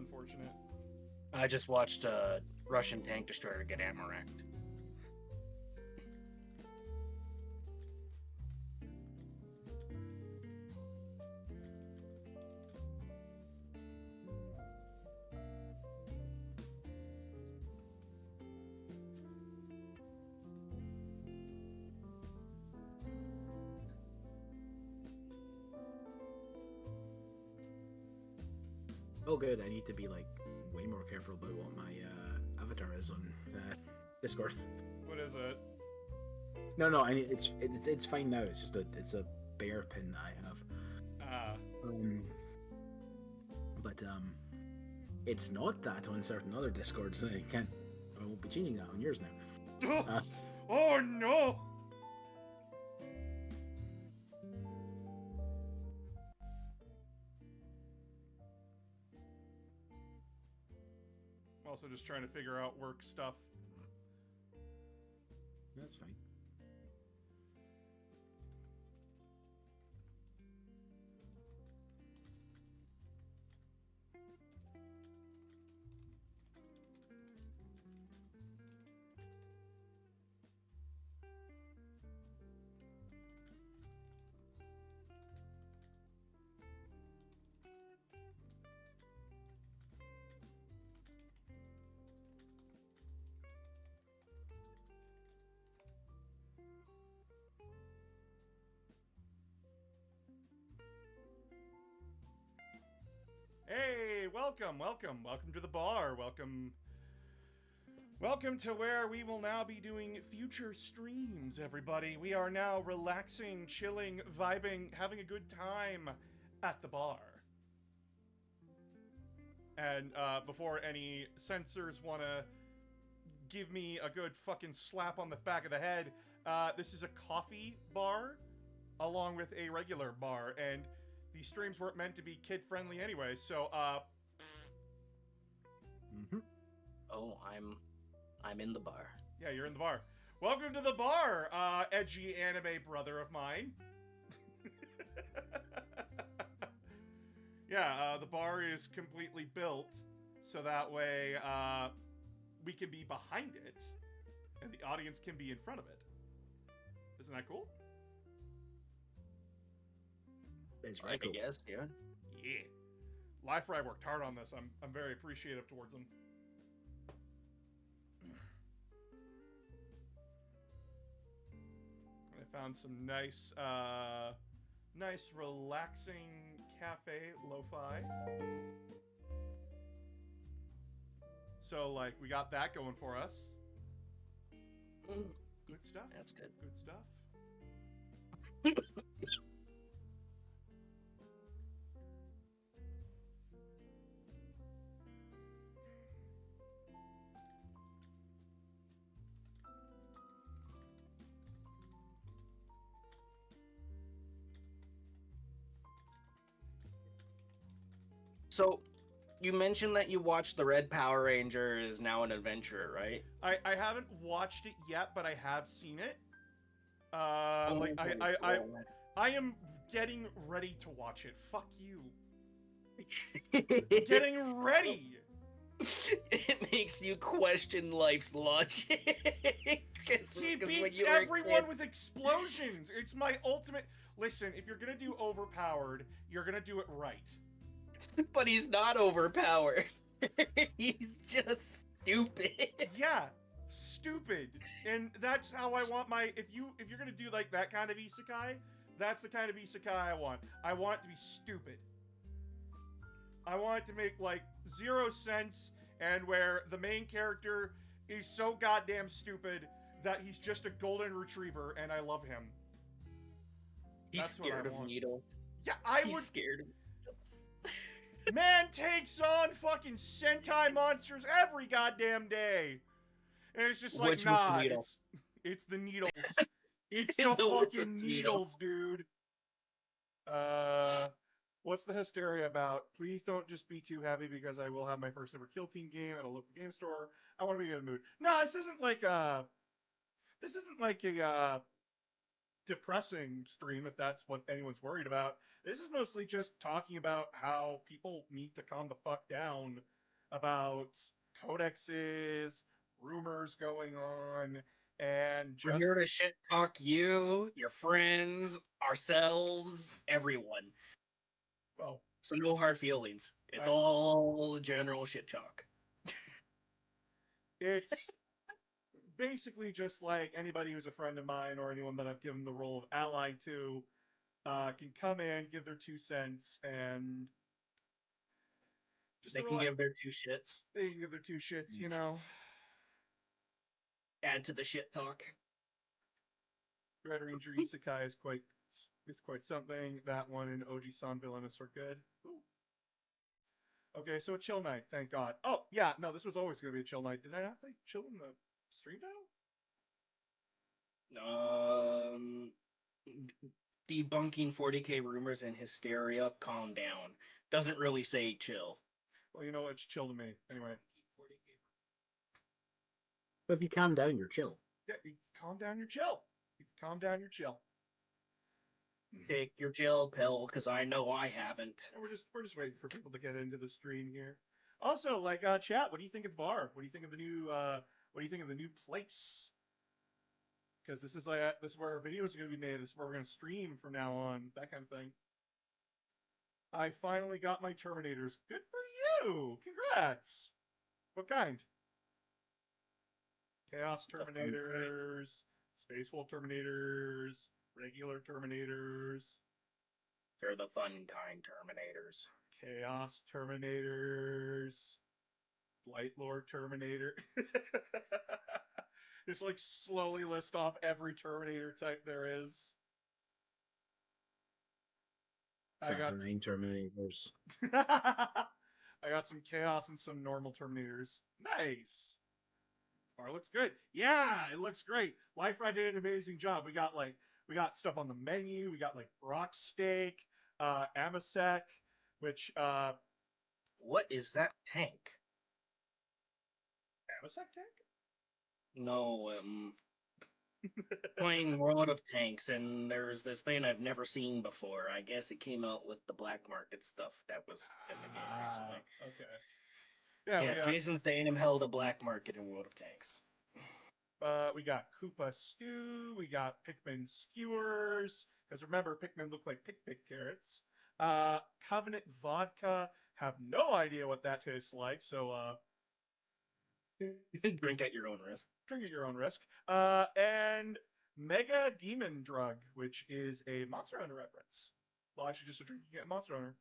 unfortunate. I just watched a Russian tank destroyer get ammo wrecked. Oh, good. I need to be like way more careful about what my avatar is on Discord. What is it? No. I need it's fine now. It's just it's a bear pin that I have. Ah. But it's not that on certain other Discords. I won't be changing that on yours now. Oh no! I'm also just trying to figure out work stuff. That's fine. Hey, welcome to the bar. Welcome to where we will now be doing future streams, everybody. We are now relaxing, chilling, vibing, having a good time at the bar. And before any censors want to give me a good fucking slap on the back of the head, this is a coffee bar along with a regular bar, and these streams weren't meant to be kid-friendly anyway, so, Oh, I'm in the bar. yeah, you're in the bar. Welcome to the bar, edgy anime brother of mine. Yeah, the bar is completely built, so that way, we can be behind it, and the audience can be in front of it. Isn't that cool? It's very cool. I guess, yeah. Yeah. Life Fry worked hard on this. I'm very appreciative towards them. I found some nice relaxing cafe lo-fi. So, like, we got that going for us. Good stuff. That's good. Good stuff. So, you mentioned that you watched the Red Power Ranger is now an adventurer, right? I haven't watched it yet, but I have seen it. Like I am getting ready to watch it. Fuck you. Getting ready. It makes you question life's logic. He beats everyone with explosions. It's my ultimate. Listen, if you're gonna do overpowered, you're gonna do it right. But he's not overpowered. He's just stupid. Yeah, stupid. And that's how I want my. If you're gonna do like that kind of isekai, that's the kind of isekai I want. I want it to be stupid. I want it to make like 0 sense, and where the main character is so goddamn stupid that he's just a golden retriever, and I love him. He's scared of needles. Yeah, He's scared of needles. Man takes on fucking Sentai monsters every goddamn day. And it's just like, nah, it's the needles. It's the fucking needles, dude. What's the hysteria about? Please don't just be too heavy because I will have my first ever Kill Team game at a local game store. I want to be in the mood. No, this isn't like a depressing stream, if that's what anyone's worried about. This is mostly just talking about how people need to calm the fuck down about codexes, rumors going on, and We're just here to shit talk you, your friends, ourselves, everyone. well, So no hard feelings. It's I, all general shit talk. it's basically just like anybody who's a friend of mine or anyone that I've given the role of ally to can come in, give their 2 cents, and just They throw can like give their two shits. they can give their 2 shits, you know. Add to the shit talk. Red Ranger Isekai is quite something. That one and OG San Villainous are good. Ooh. Okay, so a chill night, thank God. Oh yeah, no, this was always gonna be a chill night. Did I not say chill in the stream title? Um, debunking 40k rumors and hysteria. Calm down. Doesn't really say chill. Well, you know it's chill to me. Anyway, But if you calm down, you're chill. yeah, you calm down your chill. You calm down your chill. Take your chill pill, because I know I haven't. And we're just waiting for people to get into the stream here. Also, like chat, what do you think of bar? What do you think of the new what do you think of the new place? Because this is where our videos are gonna be made. This is where we're gonna stream from now on. That kind of thing. I finally got my Terminators. Good for you! Congrats! What kind? Chaos The fun kind. Terminators, Space Wolf Terminators, regular Terminators, They're the fun kind Terminators. Chaos Terminators, Light Lord Terminator. Just like slowly list off every Terminator type there is. I got Saturnine Terminators. I got some Chaos and some normal Terminators. Nice. Bar looks good. Yeah, it looks great. Life did an amazing job. We got stuff on the menu. We got like rock steak, Amasek, which What is that tank? Amasek tank? No, playing World of Tanks, and there's this thing I've never seen before. I guess it came out with the black market stuff that was in the game recently. Okay. Yeah, Yeah, Jason Statham held a black market in World of Tanks. we got Koopa stew. We got Pikmin skewers. Because remember, Pikmin look like pick carrots. Covenant vodka. Have no idea what that tastes like. So Drink at your own risk. drink at your own risk. And Mega Demon Drug, which is a Monster Hunter reference. Well, actually, just a drink you get in Monster Hunter.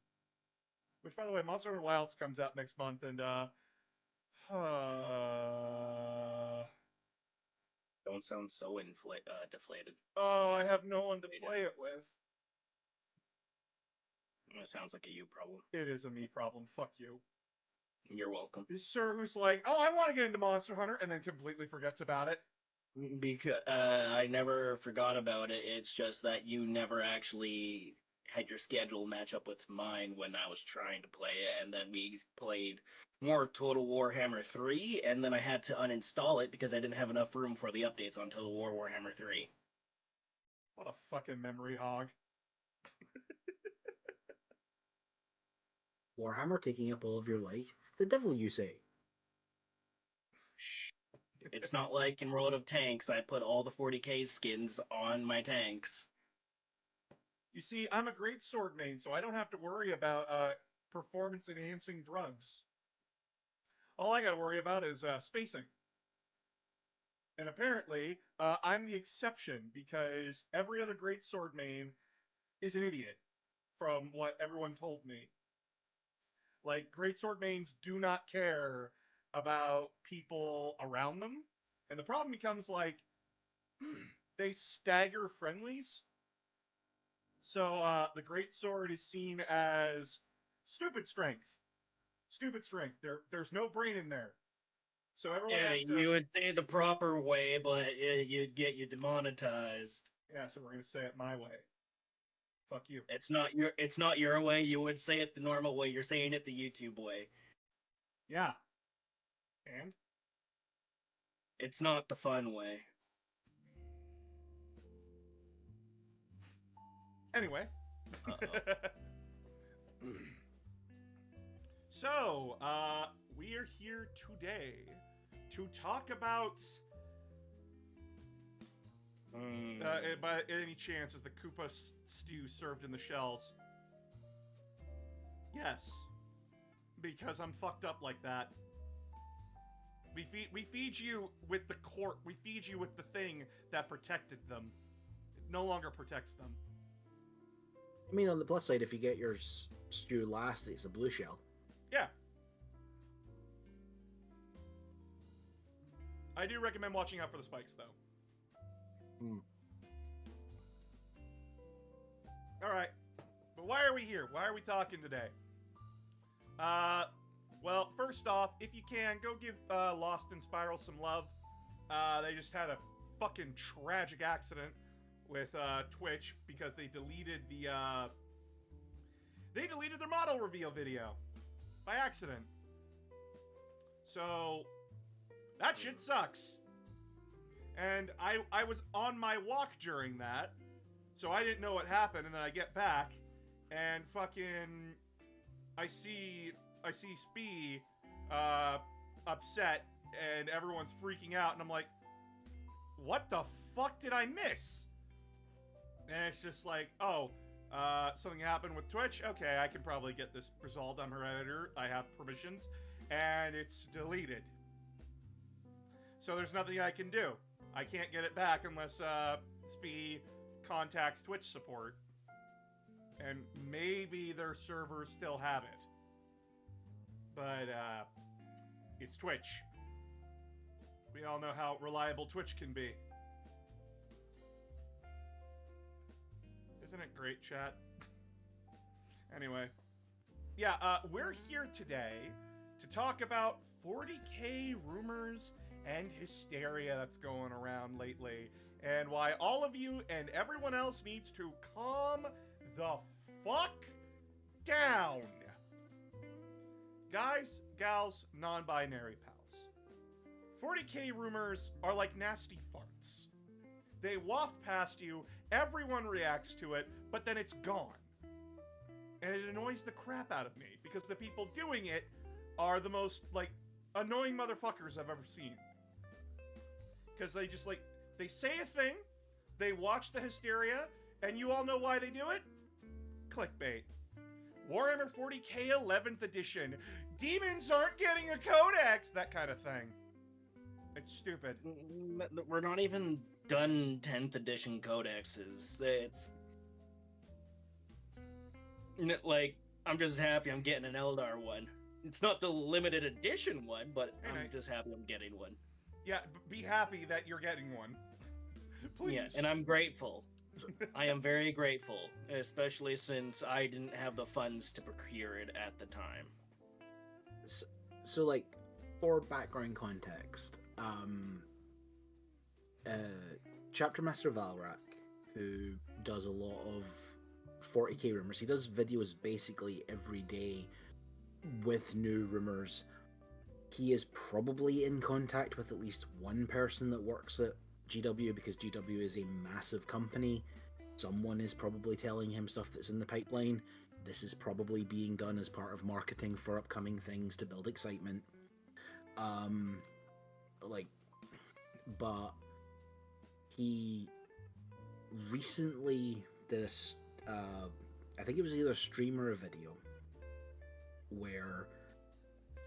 Which, by the way, Monster Hunter Wilds comes out next month, and Don't sound so deflated. oh, I have no one to play it with. It sounds like a you problem. It is a me problem. Fuck you. You're welcome. Sir, who's like, oh, I want to get into Monster Hunter, and then completely forgets about it. Because I never forgot about it. It's just that you never actually had your schedule match up with mine when I was trying to play it, and then we played more Total Warhammer 3, and then I had to uninstall it because I didn't have enough room for the updates on Total Warhammer 3. What a fucking memory hog. Warhammer taking up all of your life? The devil, you say? Shh. It's not like in World of Tanks, I put all the 40k skins on my tanks. You see, I'm a great sword main, so I don't have to worry about performance enhancing drugs. All I gotta worry about is spacing. And apparently, I'm the exception because every other great sword main is an idiot, from what everyone told me. Like, great sword mains do not care about people around them. And the problem becomes like, they stagger friendlies. So the great sword is seen as stupid strength. Stupid strength. There's no brain in there. So everyone Yeah, has to. you would say the proper way, but you'd get you demonetized. Yeah, so we're gonna say it my way. Fuck you. It's not your way. You would say it the normal way. You're saying it the YouTube way. Yeah. And It's not the fun way. anyway. Uh-oh. So, we we're here today to talk about. By any chance, is the Koopa stew served in the shells? Yes, because I'm fucked up like that. We feed you with the corp. We feed you with the thing that protected them. It no longer protects them. I mean, on the plus side, if you get your stew last, it's a blue shell. Yeah. I do recommend watching out for the spikes, though. Alright. But why are we here? Why are we talking today? Well, first off, if you can, go give Lost in Spiral some love. They just had a fucking tragic accident with Twitch because they deleted their model reveal video by accident. So that shit sucks. And I was on my walk during that, so I didn't know what happened, and then I get back and fucking I see Spee upset and everyone's freaking out, and I'm like, what the fuck did I miss? And it's just like, oh, something happened with Twitch. Okay, I can probably get this resolved. I'm her editor. I have permissions. And it's deleted. So there's nothing I can do. I can't get it back unless Spee contacts Twitch support. And maybe their servers still have it. But it's Twitch. We all know how reliable Twitch can be. Isn't it great, chat? Anyway. Yeah, we're here today to talk about 40k rumors and hysteria that's going around lately, and why all of you and everyone else needs to calm the fuck down. Guys, gals, non-binary pals. 40k rumors are like nasty farts. They waft past you, everyone reacts to it, but then it's gone. And it annoys the crap out of me, because the people doing it are the most, like, annoying motherfuckers I've ever seen. Because they just, like, they say a thing, they watch the hysteria, and you all know why they do it? Clickbait. Warhammer 40k 11th edition. Demons aren't getting a codex! That kind of thing. It's stupid. We're not even done 10th edition codexes. It's like, I'm just happy I'm getting an Eldar one. It's not the limited edition one, but I'm just happy I'm getting one. Yeah, be happy that you're getting one. Please. Yeah, and I'm grateful. I am very grateful, especially since I didn't have the funds to procure it at the time. So like, for background context, Chapter Master Valrak, who does a lot of 40k rumors, he does videos basically every day with new rumors. He is probably in contact with at least one person that works at GW, because GW is a massive company. Someone is probably telling him stuff that's in the pipeline. This is probably being done as part of marketing for upcoming things to build excitement. But he recently did I think it was either a stream or a video, where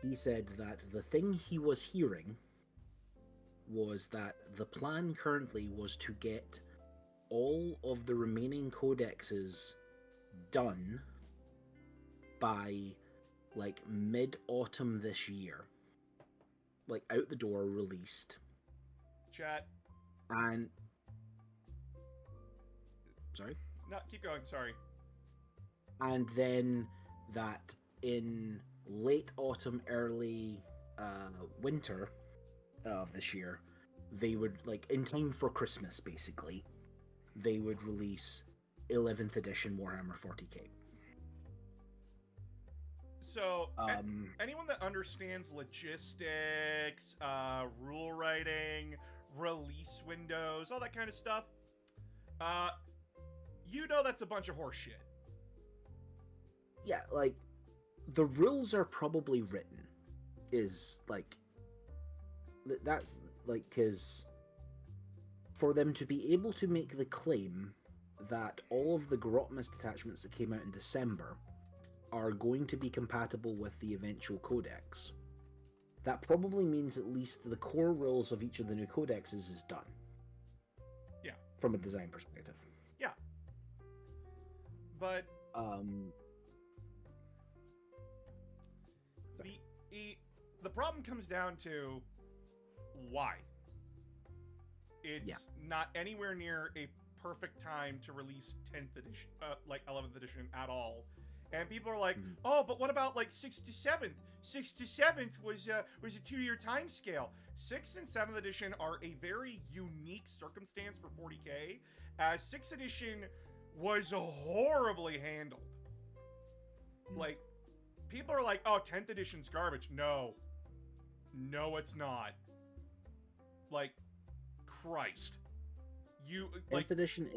he said that the thing he was hearing was that the plan currently was to get all of the remaining codexes done by like mid-autumn this year, like out the door, released. Chat. And sorry? No, keep going, sorry. And then that in late autumn, early winter of this year, they would, like, in time for Christmas, basically, they would release 11th edition Warhammer 40k. So, anyone that understands logistics, rule writing, release windows, all that kind of stuff, you know that's a bunch of horse shit. Yeah, like, the rules are probably written. is like that's like because for them to be able to make the claim that all of the Grotmist attachments that came out in December are going to be compatible with the eventual codex, that probably means at least the core rules of each of the new codexes is done. Yeah. From a design perspective. Yeah. But the problem comes down to why. It's not anywhere near a perfect time to release 10th edition, like 11th edition at all. And people are like, oh, but what about like 6th to 7th? 6th to 7th was a 2-year time scale. 6th and 7th edition are a very unique circumstance for 40k, as 6th edition was horribly handled. Like, people are like, oh, 10th edition's garbage. No, it's not. Like, Christ. 10th edition,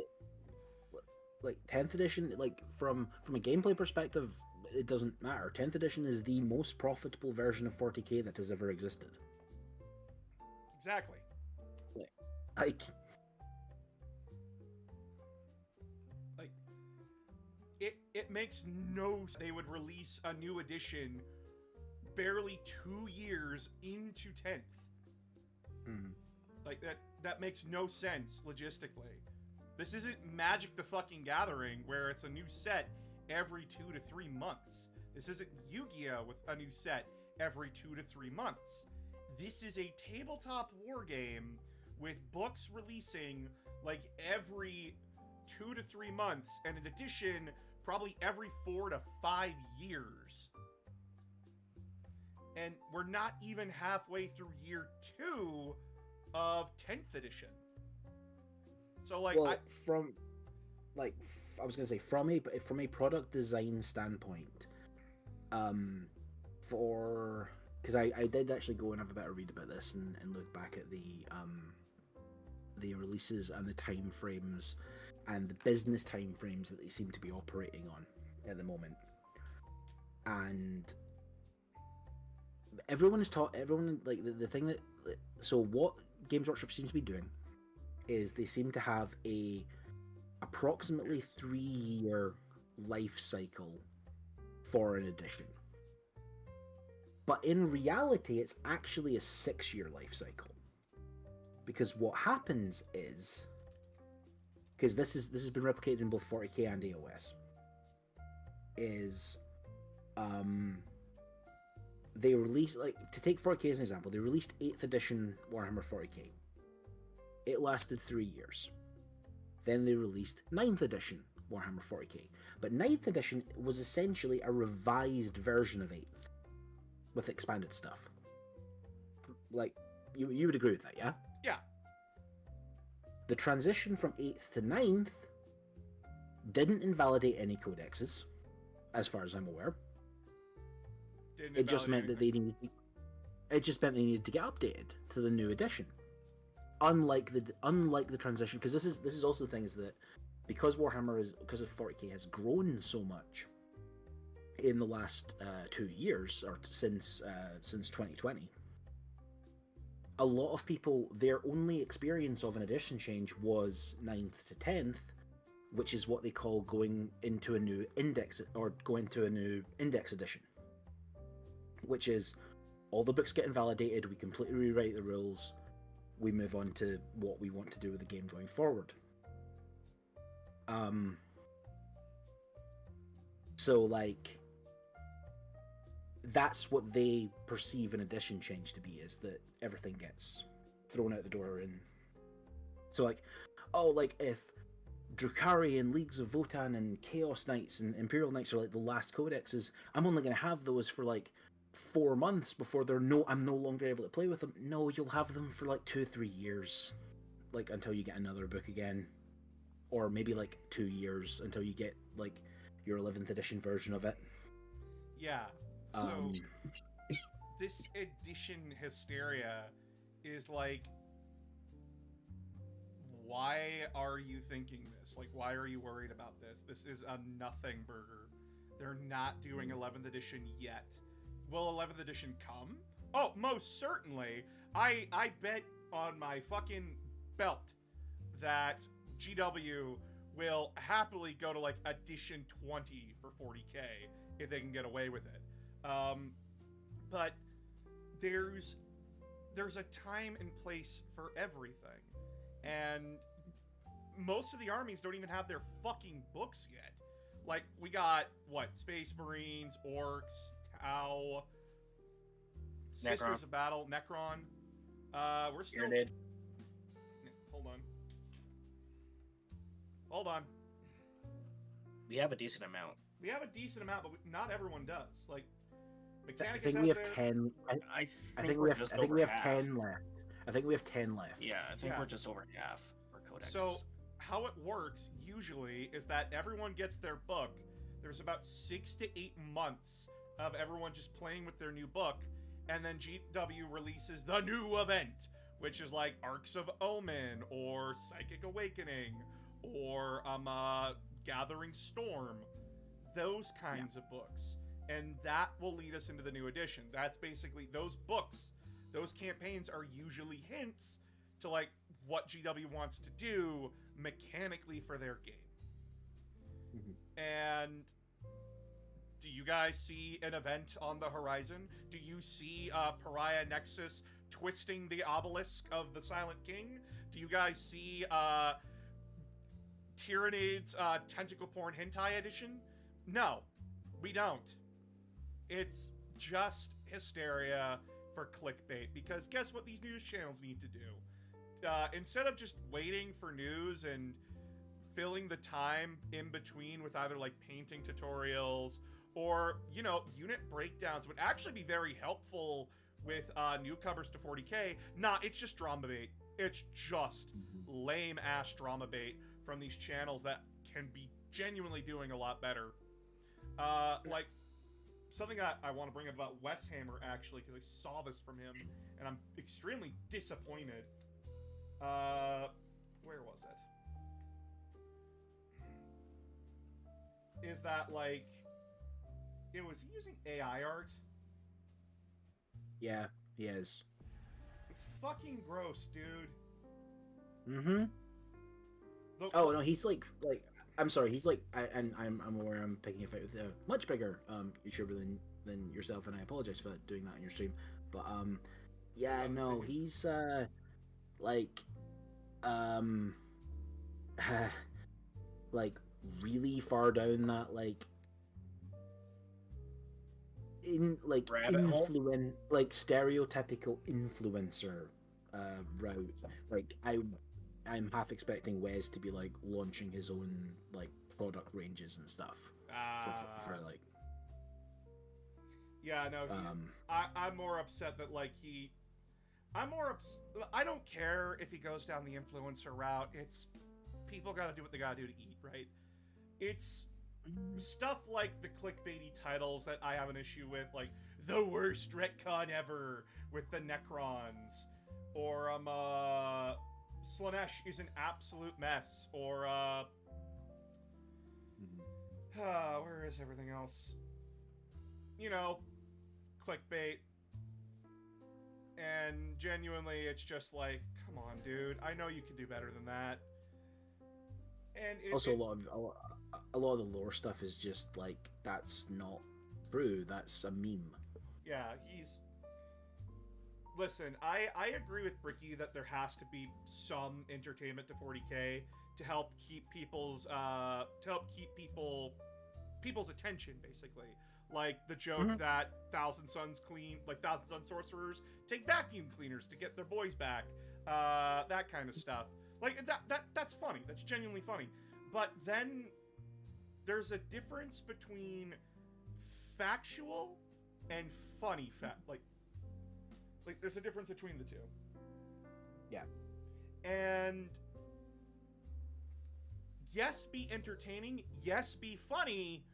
like 10th edition, like from a gameplay perspective, it doesn't matter. 10th edition is the most profitable version of 40k that has ever existed. Exactly. Like it makes no sense they would release a new edition barely 2 years into 10th. Like that makes no sense logistically. This isn't Magic the fucking Gathering where it's a new set every 2 to 3 months. This isn't Yu-Gi-Oh with a new set every 2 to 3 months. This is a tabletop war game with books releasing like every 2 to 3 months, and in addition, probably every 4 to 5 years. And we're not even halfway through year 2 of 10th edition. So like, well, I was gonna say from a product design standpoint, because I did actually go and have a bit of read about this and look back at the releases and the time frames and the business time frames that they seem to be operating on at the moment, and everyone like the thing that, so what Games Workshop seems to be doing is they seem to have a approximately 3-year life cycle for an edition. But in reality, it's actually a 6-year life cycle. Because what happens is, because this has been replicated in both 40k and AOS, is they released, like, to take 40k as an example, they released 8th edition Warhammer 40k. It lasted 3 years. Then they released 9th edition Warhammer 40k. But 9th edition was essentially a revised version of 8th with expanded stuff. Like, you would agree with that, yeah? Yeah. The transition from 8th to 9th didn't invalidate any codexes, as far as I'm aware. It just meant that they needed to get updated to the new edition. Unlike the transition, because this is also the thing, is that because 40k has grown so much in the last 2 years, or since 2020, a lot of people, their only experience of an edition change was 9th to 10th, which is what they call going into a new index, or going to a new index edition, which is all the books get invalidated, we completely rewrite the rules, we move on to what we want to do with the game going forward. So like, that's what they perceive an edition change to be, is that everything gets thrown out the door. And so like, oh, like if Drukhari and Leagues of Votan and Chaos Knights and Imperial Knights are like the last codexes, I'm only going to have those for like 4 months before I'm no longer able to play with them. No, you'll have them for like 2-3 years, like until you get another book again, or maybe like 2 years until you get like your 11th edition version of it. Yeah. So this edition hysteria is like, why are you thinking this? Like, why are you worried about this? This is a nothing burger. They're not doing 11th edition yet. Will 11th edition come? Oh, most certainly. I bet on my fucking belt that GW will happily go to like edition 20 for 40k if they can get away with it. But there's a time and place for everything, and most of the armies don't even have their fucking books yet. Like, we got what, Space Marines, Orcs, Tau, Sisters of Battle, Necron. We're still. Hold on. We have a decent amount. We have a decent amount, but not everyone does. Like, I think we have 10. I think we have 10 left. I think we have 10 left. Yeah, I think we're just over half for codexes. So how it works usually is that everyone gets their book. There's about 6 to 8 months of everyone just playing with their new book, and then GW releases the new event, which is like Arcs of Omen or Psychic Awakening or Gathering Storm, those kinds of books. And that will lead us into the new edition. That's basically those books, those campaigns are usually hints to like what GW wants to do mechanically for their game. Mm-hmm. And do you guys see an event on the horizon? Do you see Pariah Nexus twisting the obelisk of the Silent King? Do you guys see Tyrannide's Tentacle Porn Hentai Edition? No, we don't. It's just hysteria for clickbait, because guess what these news channels need to do? Instead of just waiting for news and filling the time in between with either like painting tutorials or, you know, unit breakdowns would actually be very helpful with newcomers to 40k. Nah, it's just drama bait. It's just lame ass drama bait from these channels that can be genuinely doing a lot better. Like, something I want to bring up about Wes Hammer, actually, because I saw this from him, and I'm extremely disappointed. Where was it? Is that, like, was he using AI art? Yeah, he is. Fucking gross, dude. Mm-hmm. Oh, no, he's like, I'm sorry, he's like, I'm aware I'm picking a fight with a much bigger YouTuber than yourself, and I apologize for doing that on your stream. But yeah, no, he's like like really far down that like like stereotypical influencer route. Like I'm half expecting Wes to be like launching his own like product ranges and stuff for like. Yeah, no. I'm more upset that like I don't care if he goes down the influencer route. It's people got to do what they got to do to eat, right? It's stuff like the clickbaity titles that I have an issue with, like the worst retcon ever with the Necrons, or Slanesh is an absolute mess, or where is everything else? You know, clickbait. And genuinely, it's just like, come on, dude. I know you can do better than that. And also, a lot of the lore stuff is just like, that's not true. That's a meme. Yeah, Listen, I agree with Bricky that there has to be some entertainment to 40k to help keep people's attention, basically. Like the joke that Thousand Suns sorcerers take vacuum cleaners to get their boys back. That kind of stuff. Like that's funny. That's genuinely funny. But then there's a difference between factual and funny like there's a difference between the two. Yeah. And yes, be entertaining, yes, be funny,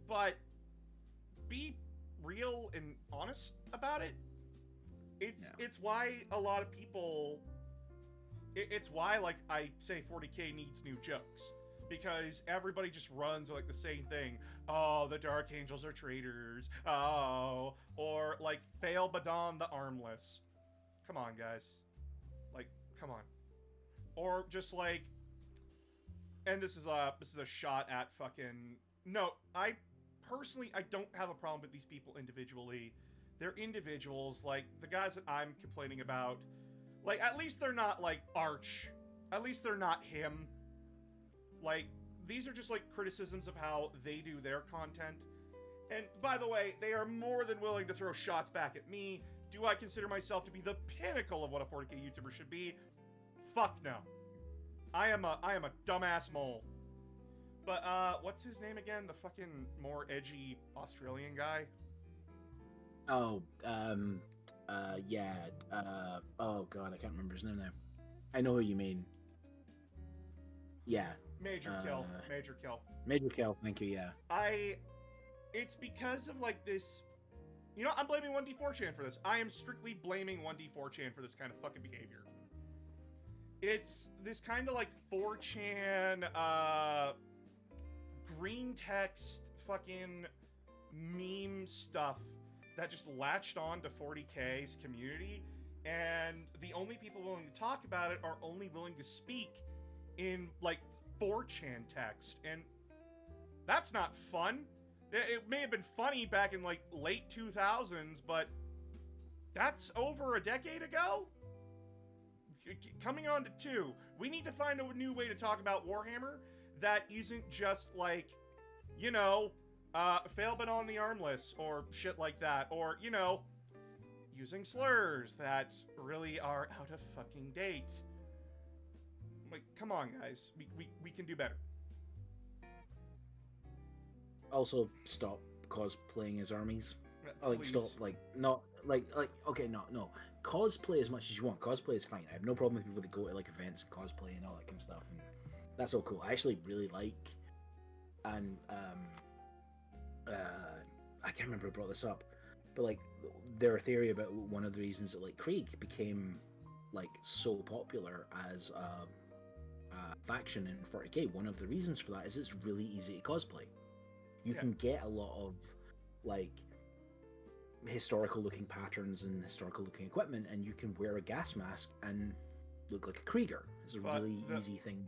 but be real and honest about it. It's why a lot of people it's why, like, I say 40k needs new jokes, because everybody just runs like the same thing. Oh, the Dark Angels are traitors. Oh, or like Fail Badon the Armless. Come on, guys. Like, come on. Or just like, and this is a shot at fucking. No, I personally don't have a problem with these people individually. They're individuals. Like the guys that I'm complaining about. Like at least they're not like Arch. At least they're not him. Like, these are just, like, criticisms of how they do their content. And, by the way, they are more than willing to throw shots back at me. Do I consider myself to be the pinnacle of what a 40k YouTuber should be? Fuck no. I am a dumbass mole. But, what's his name again? The fucking more edgy Australian guy? Oh, yeah, oh god, I can't remember his name now. I know who you mean. Yeah. Major Kill. Major Kill, thank you, yeah. It's because of, like, this... You know, I'm blaming 1D4chan for this. I am strictly blaming 1D4chan for this kind of fucking behavior. It's this kind of, like, 4chan, green text fucking meme stuff that just latched on to 40k's community, and the only people willing to talk about it are only willing to speak in, like, 4chan text, and that's not fun. It may have been funny back in, like, late 2000s, but that's over a decade ago? Coming on to 2, we need to find a new way to talk about Warhammer that isn't just, like, you know, fail but on the armless, or shit like that, or, you know, using slurs that really are out of fucking date. Like, come on, guys. We can do better. Also, stop cosplaying as armies. Like, Please. stop, like, not, like, okay, no. Cosplay as much as you want. Cosplay is fine. I have no problem with people that go to, like, events and cosplay and all that kind of stuff, and that's all cool. I actually really like, and, I can't remember who brought this up, but, like, their theory about one of the reasons that, like, Krieg became, like, so popular as a faction in 40k, one of the reasons for that is it's really easy to cosplay. You can get a lot of, like, historical looking patterns and historical looking equipment, and you can wear a gas mask and look like a Krieger. It's a really easy thing.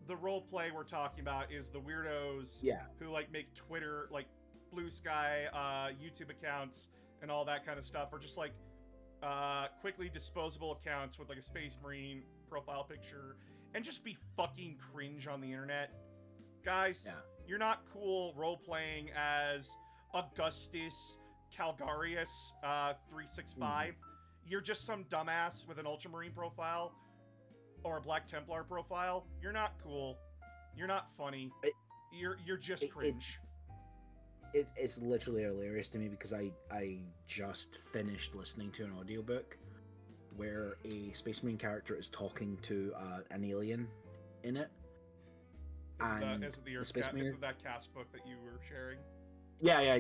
The role play we're talking about is the weirdos who, like, make Twitter, like, Blue Sky YouTube accounts and all that kind of stuff, or just, like, quickly disposable accounts with, like, a Space Marine profile picture, and just be fucking cringe on the internet. Guys, you're not cool role-playing as Augustus Calgarius 365. You're just some dumbass with an Ultramarine profile or a Black Templar profile. You're not cool. You're not funny. You're just cringe. It's literally hilarious to me because I just finished listening to an audiobook where a Space Marine character is talking to an alien in it. Is it that cast book that you were sharing? Yeah.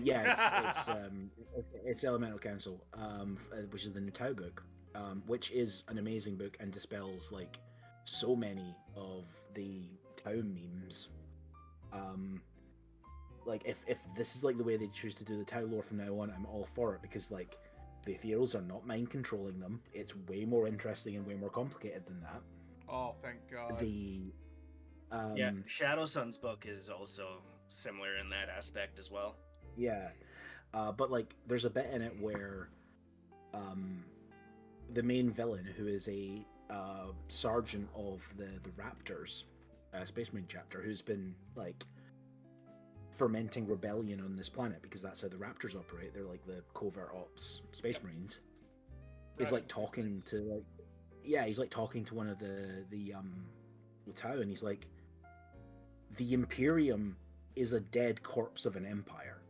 It's Elemental Council, which is the Nutau book, which is an amazing book and dispels, like, so many of the Tau memes. Like, if this is, like, the way they choose to do the Tau lore from now on, I'm all for it, because, like, the Ethereals are not mind controlling them. It's way more interesting and way more complicated than that. Oh, thank God. Shadow Sun's book is also similar in that aspect as well. Yeah, but, like, there's a bit in it where the main villain, who is a sergeant of the Raptors, Space Marine chapter, who's been, like, fermenting rebellion on this planet, because that's how the Raptors operate. They're like the covert ops Space Marines. He's, like, talking to, like, he's, like, talking to one of the Tau, and he's like, the Imperium is a dead corpse of an empire.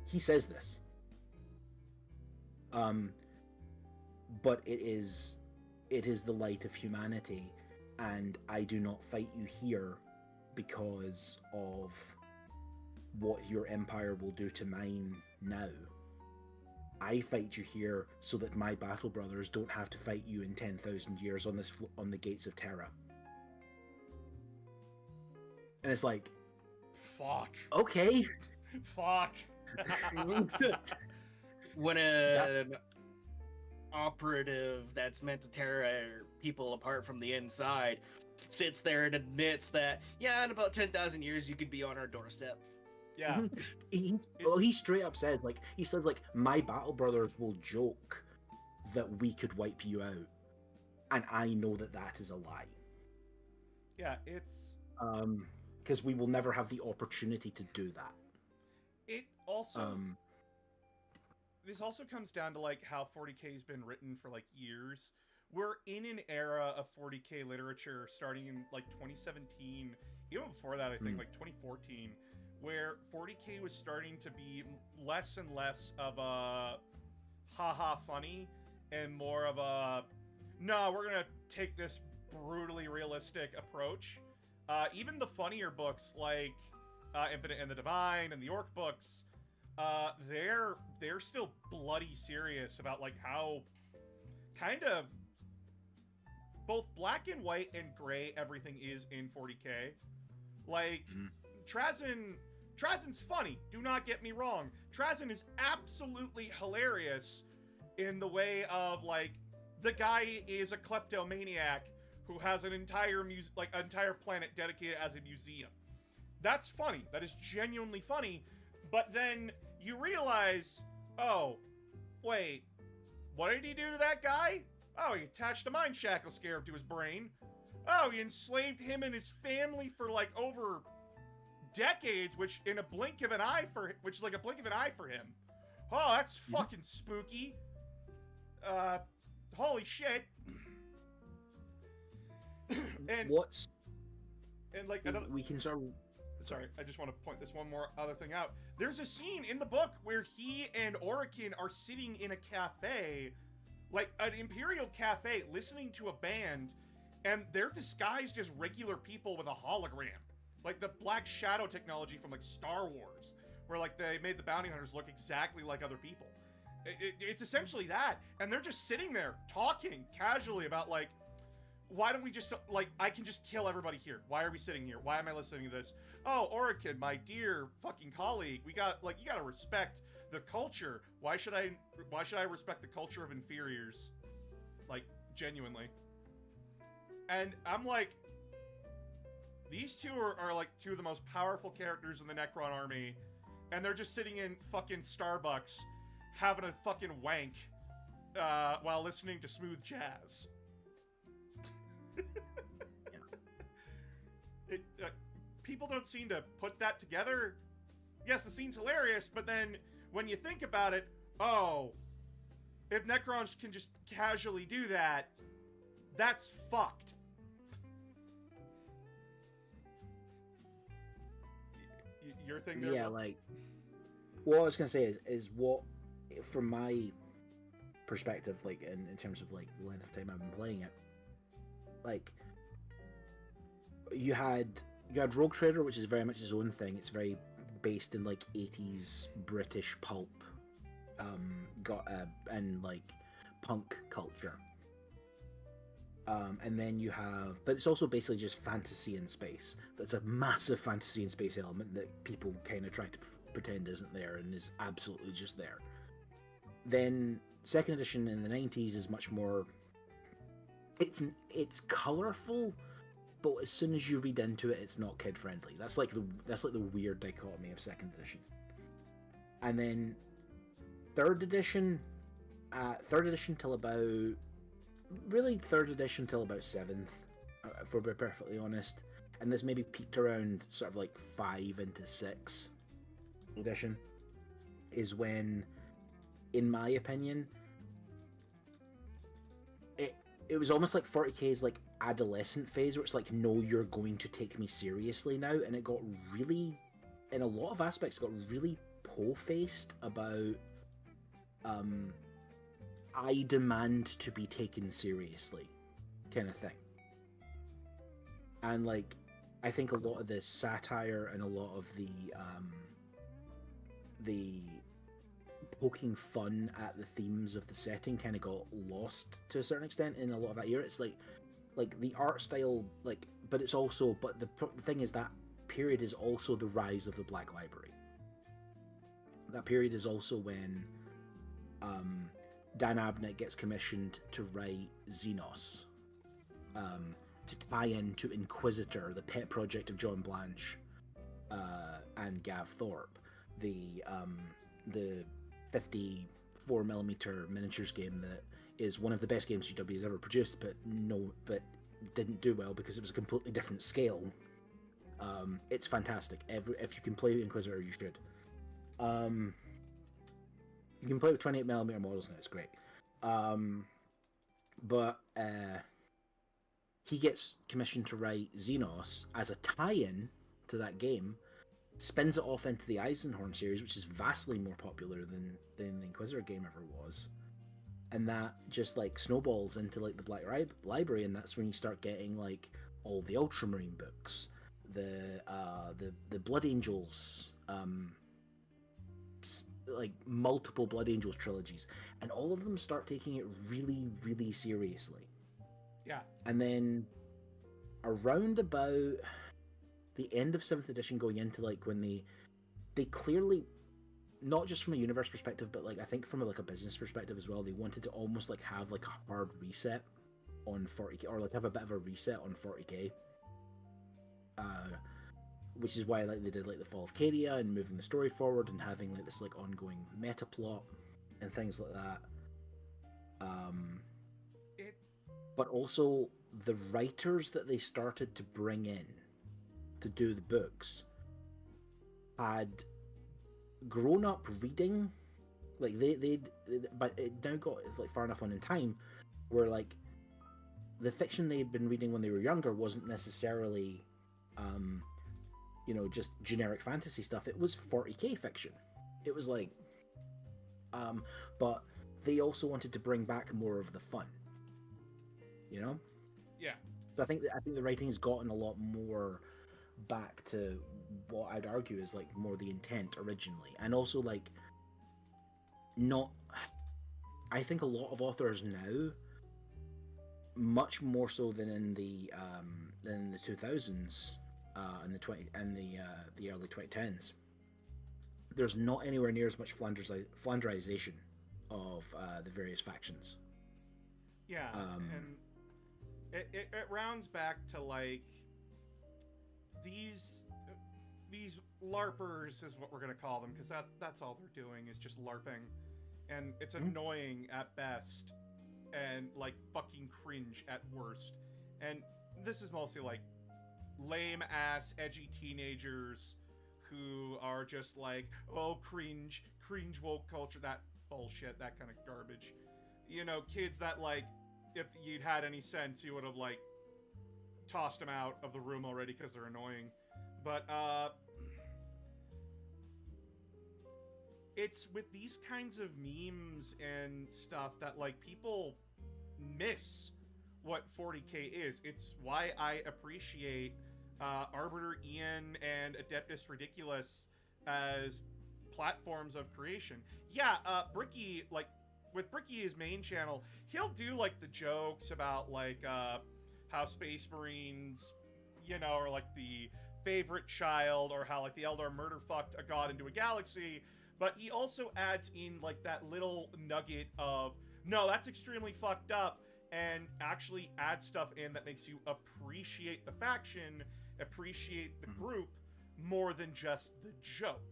He says this. But it is the light of humanity, and I do not fight you here because of what your empire will do to mine now. I fight you here so that my battle brothers don't have to fight you in 10,000 years on the gates of Terra. And it's like, Fuck. okay. Fuck. When an operative that's meant to tear people apart from the inside sits there and admits that, yeah, in about 10,000 years you could be on our doorstep. Yeah. He straight up says, like, my battle brothers will joke that we could wipe you out, and I know that that is a lie. Yeah, it's... Because we will never have the opportunity to do that. It also... this also comes down to, like, how 40K has been written for, like, years. We're in an era of 40K literature starting in, like, 2017, even before that, I think, like, 2014, where 40K was starting to be less and less of a haha funny and more of a, no, we're gonna take this brutally realistic approach. Even the funnier books like Infinite and the Divine and the Orc books, they're still bloody serious about, like, how kind of both black and white and gray everything is in 40K. Like, Trazen's funny, do not get me wrong. Trazen is absolutely hilarious in the way of, like, the guy is a kleptomaniac who has an entire entire planet dedicated as a museum. That's funny. That is genuinely funny. But then you realize, oh, wait, what did he do to that guy? Oh, he attached a mind shackle scarab to his brain. Oh, he enslaved him and his family for, like, over decades, which is like a blink of an eye for him. Oh, that's fucking spooky. Holy shit. And like another, we can start. Sorry, I just want to point this one more other thing out. There's a scene in the book where he and Orikin are sitting in a cafe, like an Imperial cafe, listening to a band, and they're disguised as regular people with a hologram. Like the Black Shadow technology from, like, Star Wars, where, like, they made the bounty hunters look exactly like other people. It's essentially that, and they're just sitting there talking casually about, like, why don't we just, like, I can just kill everybody here. Why are we sitting here? Why am I listening to this? Oh, Orikin, my dear fucking colleague, you gotta respect the culture. Why should I respect the culture of inferiors? Like, genuinely. And I'm like, these two are like two of the most powerful characters in the Necron army, and they're just sitting in fucking Starbucks having a fucking wank while listening to smooth jazz. People don't seem to put that together. Yes, the scene's hilarious, but then when you think about it, oh, if Necrons can just casually do that, that's fucked. Your thing there? Yeah, like, what I was gonna say is what, from my perspective, like, in terms of, like, the length of time I've been playing it, like, you had Rogue Trader, which is very much his own thing. It's very based in, like, 80s British pulp, and, like, punk culture. And then you have, but it's also basically just fantasy in space. That's a massive fantasy in space element that people kind of try to pretend isn't there and is absolutely just there. Then second edition in the 90s is much more, it's colorful, but as soon as you read into it, it's not kid friendly. That's like the weird dichotomy of second edition. And then third edition till about 7th, if we're perfectly honest, and this maybe peaked around sort of like 5 into 6 edition, is when, in my opinion, it was almost like 40K's like adolescent phase, where it's like, no, you're going to take me seriously now, and it got really, in a lot of aspects, got really po-faced about I demand to be taken seriously kind of thing. And, like, I think a lot of the satire and a lot of the poking fun at the themes of the setting kind of got lost to a certain extent in a lot of that era. It's like the art style, like, but it's also, but the thing is that period is also the rise of the Black Library. That period is also when Dan Abnett gets commissioned to write Xenos, to tie into Inquisitor, the pet project of John Blanche and Gav Thorpe, the 54mm miniatures game that is one of the best games GW has ever produced, but didn't do well because it was a completely different scale. It's fantastic. If you can play Inquisitor, you should. You can play with 28mm models now. It's great. But he gets commissioned to write Xenos as a tie-in to that game, spins it off into the Eisenhorn series, which is vastly more popular than the Inquisitor game ever was. And that just like snowballs into like the Black Library, and that's when you start getting like all the Ultramarine books, the Blood Angels, like multiple Blood Angels trilogies, and all of them start taking it really, really seriously. Yeah. And then around about the end of 7th edition, going into like when they clearly, not just from a universe perspective, but like I think from like a business perspective as well, they wanted to almost like have like a hard reset on 40k, or like have a bit of a reset on 40k, which is why like they did like the Fall of Cadia and moving the story forward and having like this like ongoing meta plot and things like that. But also the writers that they started to bring in to do the books had grown up reading, like they'd but it now got like far enough on in time where like the fiction they'd been reading when they were younger wasn't necessarily just generic fantasy stuff. It was 40k fiction. It was like but they also wanted to bring back more of the fun, Yeah. So I think the writing's gotten a lot more back to what I'd argue is like more the intent originally, and also like not. I think a lot of authors now, much more so than in the 2000s and the early 2010s. There's not anywhere near as much Flanderization of the various factions. Yeah, and it rounds back to like these LARPers is what we're gonna call them, because that's all they're doing is just LARPing, and it's annoying at best, and like fucking cringe at worst. And this is mostly like lame ass edgy teenagers who are just like, oh, cringe woke culture, that bullshit, that kind of garbage. Kids that like, if you'd had any sense, you would have like tossed them out of the room already because they're annoying. But it's with these kinds of memes and stuff that like people miss what 40k is. It's why I appreciate Arbiter Ian and Adeptus Ridiculous as platforms of creation. Yeah, Bricky, like with Bricky's main channel, he'll do like the jokes about like how Space Marines, are like the favorite child, or how like the Eldar murder fucked a god into a galaxy. But he also adds in like that little nugget of, no, that's extremely fucked up, and actually add stuff in that makes you appreciate the faction, appreciate the group more than just the joke.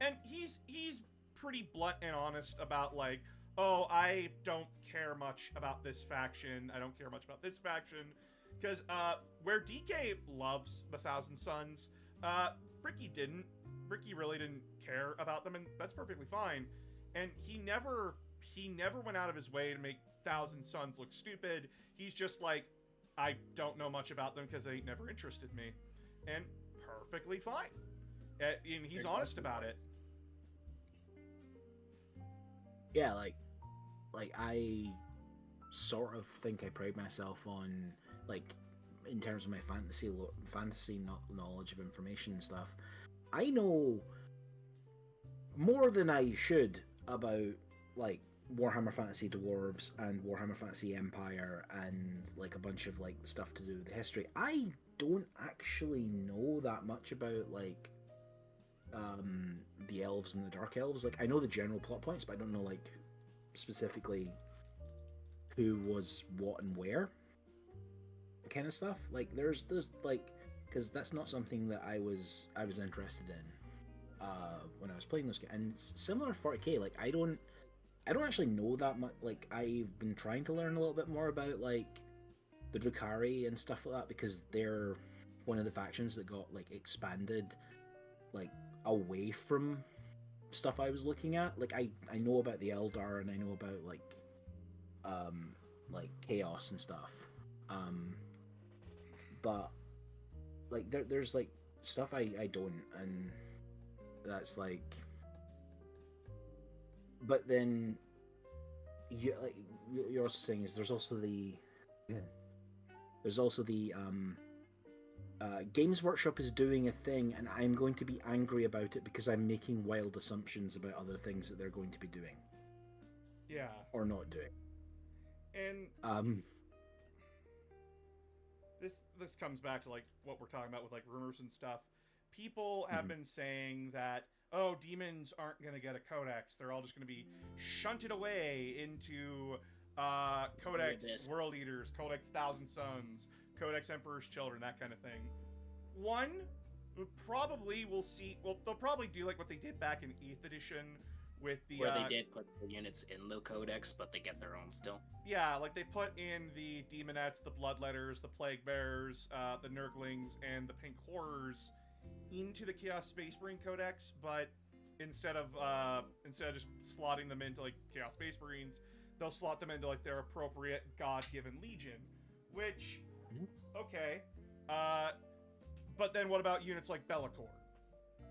And he's pretty blunt and honest about like, oh, I don't care much about this faction, I don't care much about this faction, because where DK loves the Thousand Sons, Bricky didn't. Bricky really didn't care about them, and that's perfectly fine. And he never went out of his way to make Thousand Sons look stupid. He's just like, I don't know much about them because they never interested me, and perfectly fine. And he's honest about it. Yeah, like I sort of think I pride myself on, like, in terms of my fantasy knowledge of information and stuff, I know more than I should about like Warhammer Fantasy Dwarves and Warhammer Fantasy Empire and like a bunch of like stuff to do with the history. I don't actually know that much about like the elves and the dark elves. Like I know the general plot points, but I don't know like specifically who was what and where kind of stuff. Like there's like, because that's not something that I was interested in when I was playing this game. And it's similar to 40k, like I don't actually know that much. Like I've been trying to learn a little bit more about like the Drukhari and stuff like that, because they're one of the factions that got like expanded like away from stuff I was looking at. Like I know about the Eldar, and I know about like Chaos and stuff. But like there's like stuff I don't, and that's like. But then, like you're also saying is there's also the Games Workshop is doing a thing, and I'm going to be angry about it because I'm making wild assumptions about other things that they're going to be doing. Yeah. Or not doing. And this comes back to like what we're talking about with like rumors and stuff. People have been saying that, oh, demons aren't going to get a codex. They're all just going to be shunted away into Codex World Eaters, Codex Thousand Sons, Codex Emperor's Children, that kind of thing. One, probably we'll see. Well, they'll probably do like what they did back in 8th edition with the where they did put the units in the codex, but they get their own still. Yeah, like they put in the Demonettes, the Bloodletters, the Plague Bearers, the Nurglings, and the Pink Horrors into the Chaos Space Marine Codex, but instead of just slotting them into like Chaos Space Marines, they'll slot them into like their appropriate God-given legion. Which, okay, but then what about units like Be'lakor?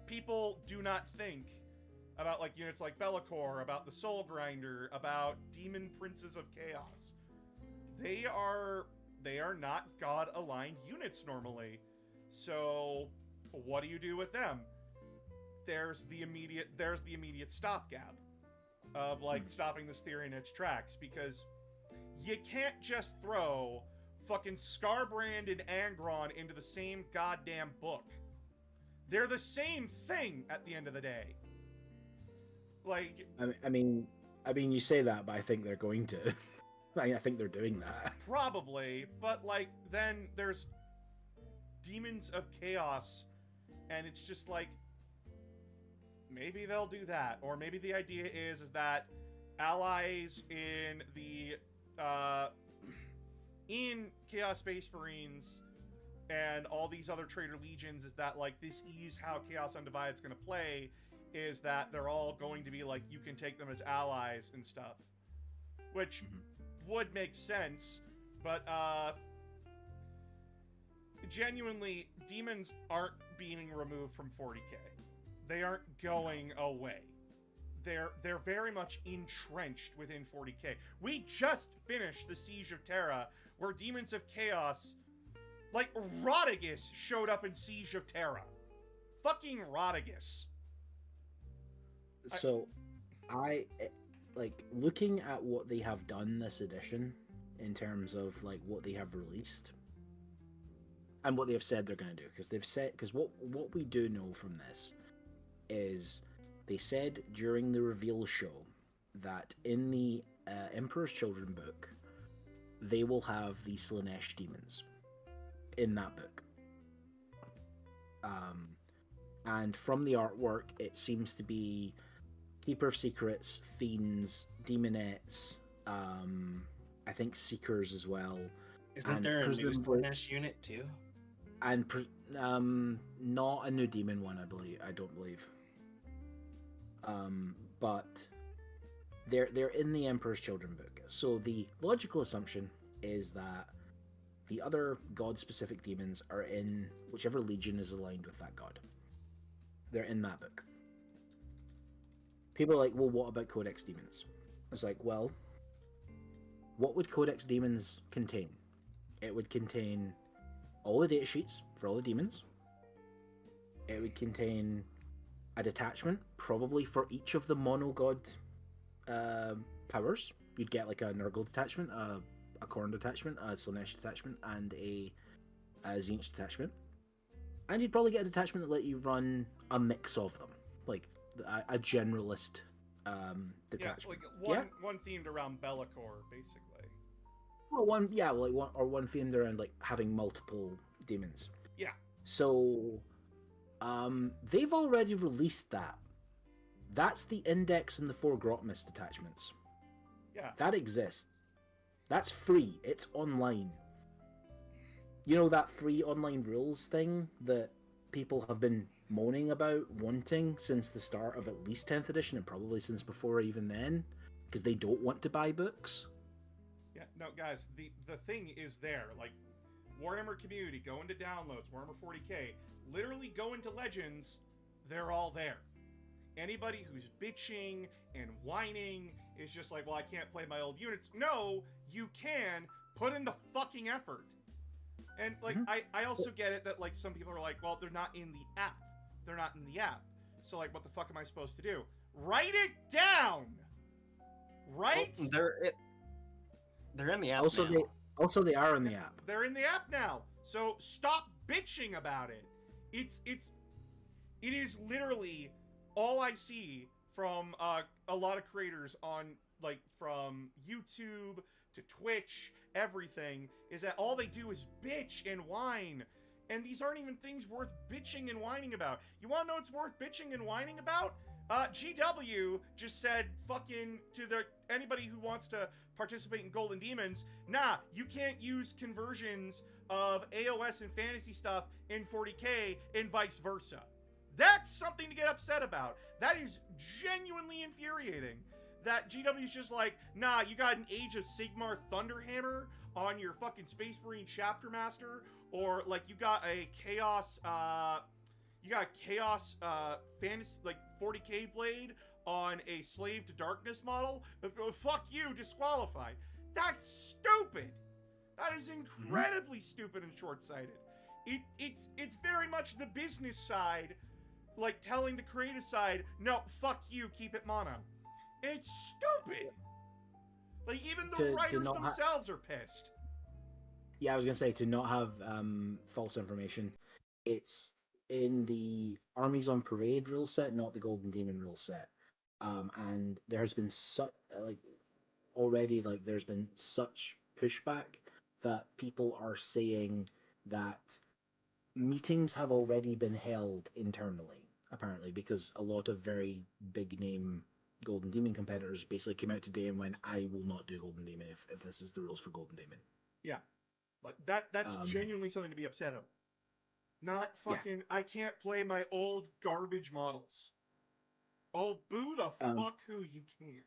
People do not think about like units like Be'lakor, about the Soul Grinder, about Demon Princes of Chaos. They are not God-aligned units normally. So what do you do with them? There's the immediate stopgap of like stopping this theory in its tracks, because you can't just throw fucking Scarbrand and Angron into the same goddamn book. They're the same thing at the end of the day. Like, I mean, you say that, but I think they're going to. I think they're doing that. Probably, but like then there's Demons of Chaos, and it's just like maybe they'll do that, or maybe the idea is that allies in the in Chaos Space Marines and all these other Traitor Legions is that like this is how Chaos Undivided's going to play, is that they're all going to be like, you can take them as allies and stuff, which would make sense, but genuinely, demons aren't being removed from 40k. They aren't going away. They're very much entrenched within 40k. We just finished the Siege of Terra, where Demons of Chaos, like Rodigus, showed up in Siege of Terra. Fucking Rodigus. So, I like looking at what they have done this edition in terms of like what they have released and what they have said they're going to do, because what we do know from this is they said during the reveal show that in the Emperor's Children book they will have the Slaanesh demons in that book. And from the artwork, it seems to be Keeper of Secrets, Fiends, Demonettes, I think Seekers as well. Isn't there a new Slaanesh unit too? And not a new demon one, I don't believe. But they're in the Emperor's Children book. So the logical assumption is that the other god-specific demons are in whichever legion is aligned with that god. They're in that book. People are like, well, what about Codex demons? It's like, well, what would Codex demons contain? It would contain all the datasheets for all the demons. It would contain a detachment, probably for each of the monogod powers. You'd get like a Nurgle detachment, a Khorne detachment, a Slaanesh detachment, and a Tzeentch detachment. And you'd probably get a detachment that let you run a mix of them, like a generalist detachment. Yeah, like one themed around Be'lakor, basically. Or one themed around like having multiple demons. Yeah. So, they've already released that. That's the Index and the 4 Grotmist detachments. Yeah. That exists. That's free. It's online. You know that free online rules thing that people have been moaning about wanting since the start of at least 10th edition and probably since before even then, because they don't want to buy books? Yeah, no, guys, the thing is there. Like, Warhammer community, go into downloads, Warhammer 40k, literally go into Legends, they're all there. Anybody who's bitching and whining is just like, well, I can't play my old units. No, you can. Put in the fucking effort. And, like, I also get it that, like, some people are like, well, they're not in the app. They're not in the app. So, like, what the fuck am I supposed to do? Write it down! Right? Well, they're in the app Also, now. they are in the app. They're in the app now. So stop bitching about it. It is literally all I see from a lot of creators on, like, from YouTube to Twitch, everything, is that all they do is bitch and whine. And these aren't even things worth bitching and whining about. You want to know what's worth bitching and whining about? GW just said fucking to anybody who wants to participate in Golden Demons, nah, you can't use conversions of AOS and fantasy stuff in 40k and vice versa. That's something to get upset about. That is genuinely infuriating. That GW's just like, nah, you got an Age of Sigmar Thunderhammer on your fucking Space Marine Chapter Master, or like you got a Chaos fantasy, like 40k blade on a Slave to Darkness model. Fuck you, disqualified. That's stupid. That is incredibly stupid and short-sighted. It's very much the business side, like telling the creative side, no, fuck you, keep it mono. It's stupid. Like, even the writers themselves are pissed. Yeah, I was gonna say, to not have false information. It's in the Armies on Parade rule set, not the Golden Demon rule set. And there has been there's been such pushback that people are saying that meetings have already been held internally, apparently, because a lot of very big name Golden Demon competitors basically came out today and went, I will not do Golden Demon if this is the rules for Golden Demon. Yeah. Like, that's genuinely something to be upset about. Not fucking, I can't play my old garbage models. Oh, boo the fuck who you can't.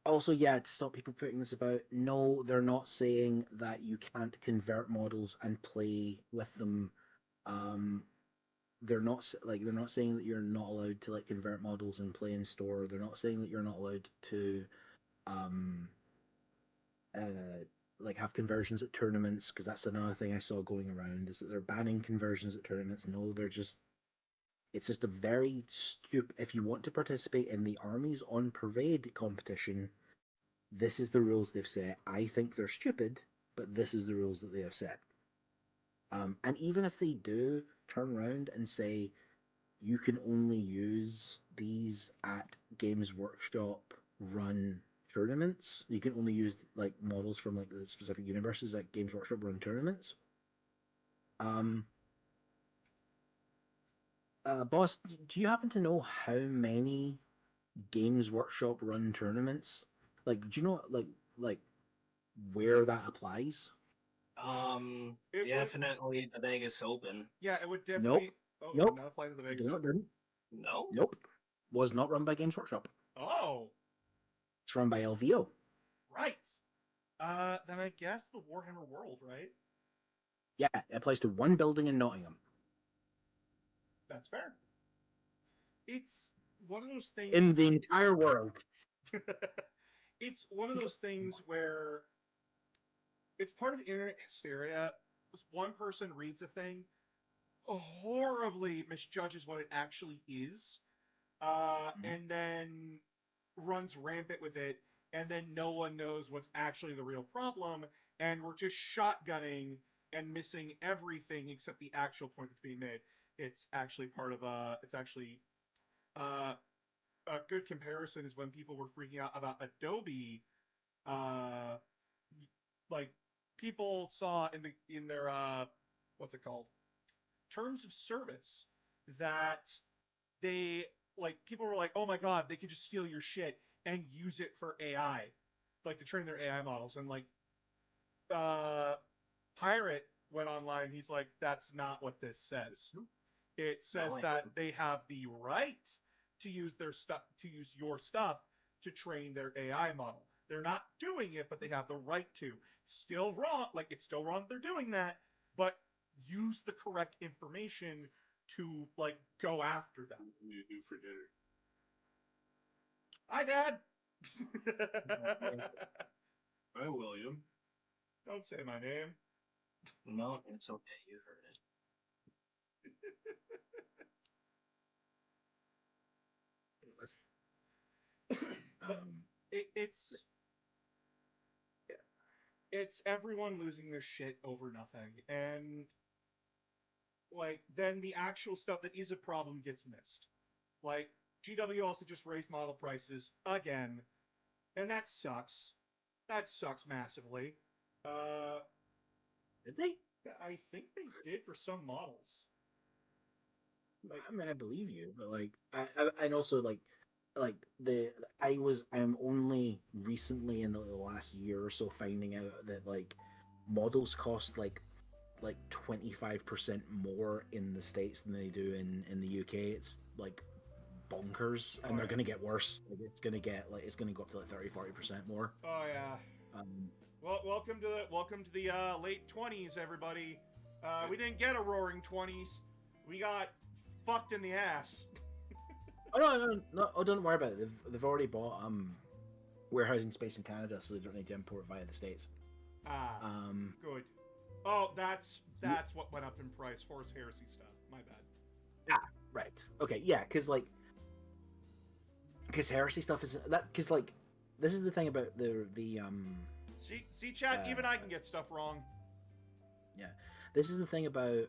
Also, to stop people putting this about, no, they're not saying that you can't convert models and play with them. They're not saying that you're not allowed to like convert models and play in store. They're not saying that you're not allowed to like have conversions at tournaments, because that's another thing I saw going around, is that they're banning conversions at tournaments. No, it's just a very stupid. If you want to participate in the Armies on Parade competition, this is the rules they've set. I think they're stupid, but this is the rules that they have set. And even if they do turn around and say you can only use these at Games Workshop run tournaments, you can only use like models from like the specific universes at Games Workshop run tournaments. Boss, do you happen to know how many Games Workshop run tournaments? Like, do you know like where that applies? Definitely the Vegas Open. Yeah, it would definitely. Nope. Oh, Nope. not apply to the It Vegas. does not, didn't. No. Nope. Was not run by Games Workshop. Oh. It's run by LVO. Right. Then I guess the Warhammer World, right? Yeah, it applies to one building in Nottingham. That's fair. It's one of those things. In the entire world. It's one of those things where it's part of internet hysteria. One person reads a thing, horribly misjudges what it actually is, and then runs rampant with it and then no one knows what's actually the real problem, and we're just shotgunning and missing everything except the actual point that's being made. It's actually part of it's actually uh, a good comparison is when people were freaking out about Adobe, uh, like people saw in their what's it called, terms of service, that they, like, people were like, oh my god, they could just steal your shit and use it for AI, like to train their AI models, and like uh Pirate went online. He's like, that's not what this says. It says that they have the right to use their stuff, to use your stuff to train their AI model. They're not doing it, but they have the right to. Still wrong. Like, it's still wrong they're doing that, but use the correct information to, like, go after them. What do you do for dinner? Hi, Dad. Hi, William. Don't say my name. No, it's okay. You heard it. It's it's everyone losing their shit over nothing, and like then the actual stuff that is a problem gets missed. Like GW also just raised model prices again, and that sucks. That sucks massively. Did they? I think they did for some models. Like, I mean, I believe you, but like, and also like I'm only recently in the last year or so finding out that like models cost like 25% more in the States than they do in the UK. It's like bonkers, and they're gonna get worse. Like, it's gonna go up to like 30-40% more. oh yeah. Well, welcome to the late 20s, everybody. We didn't get a roaring 20s. We got fucked in the ass. Oh no! Oh, don't worry about it. They've already bought warehousing space in Canada, so they don't need to import via the States. Good. Oh, that's what went up in price. Horse heresy stuff. My bad. Right. Okay. Yeah. Because heresy stuff is that. Because like, this is the thing about the See, chat. Even I can get stuff wrong. Yeah. This is the thing about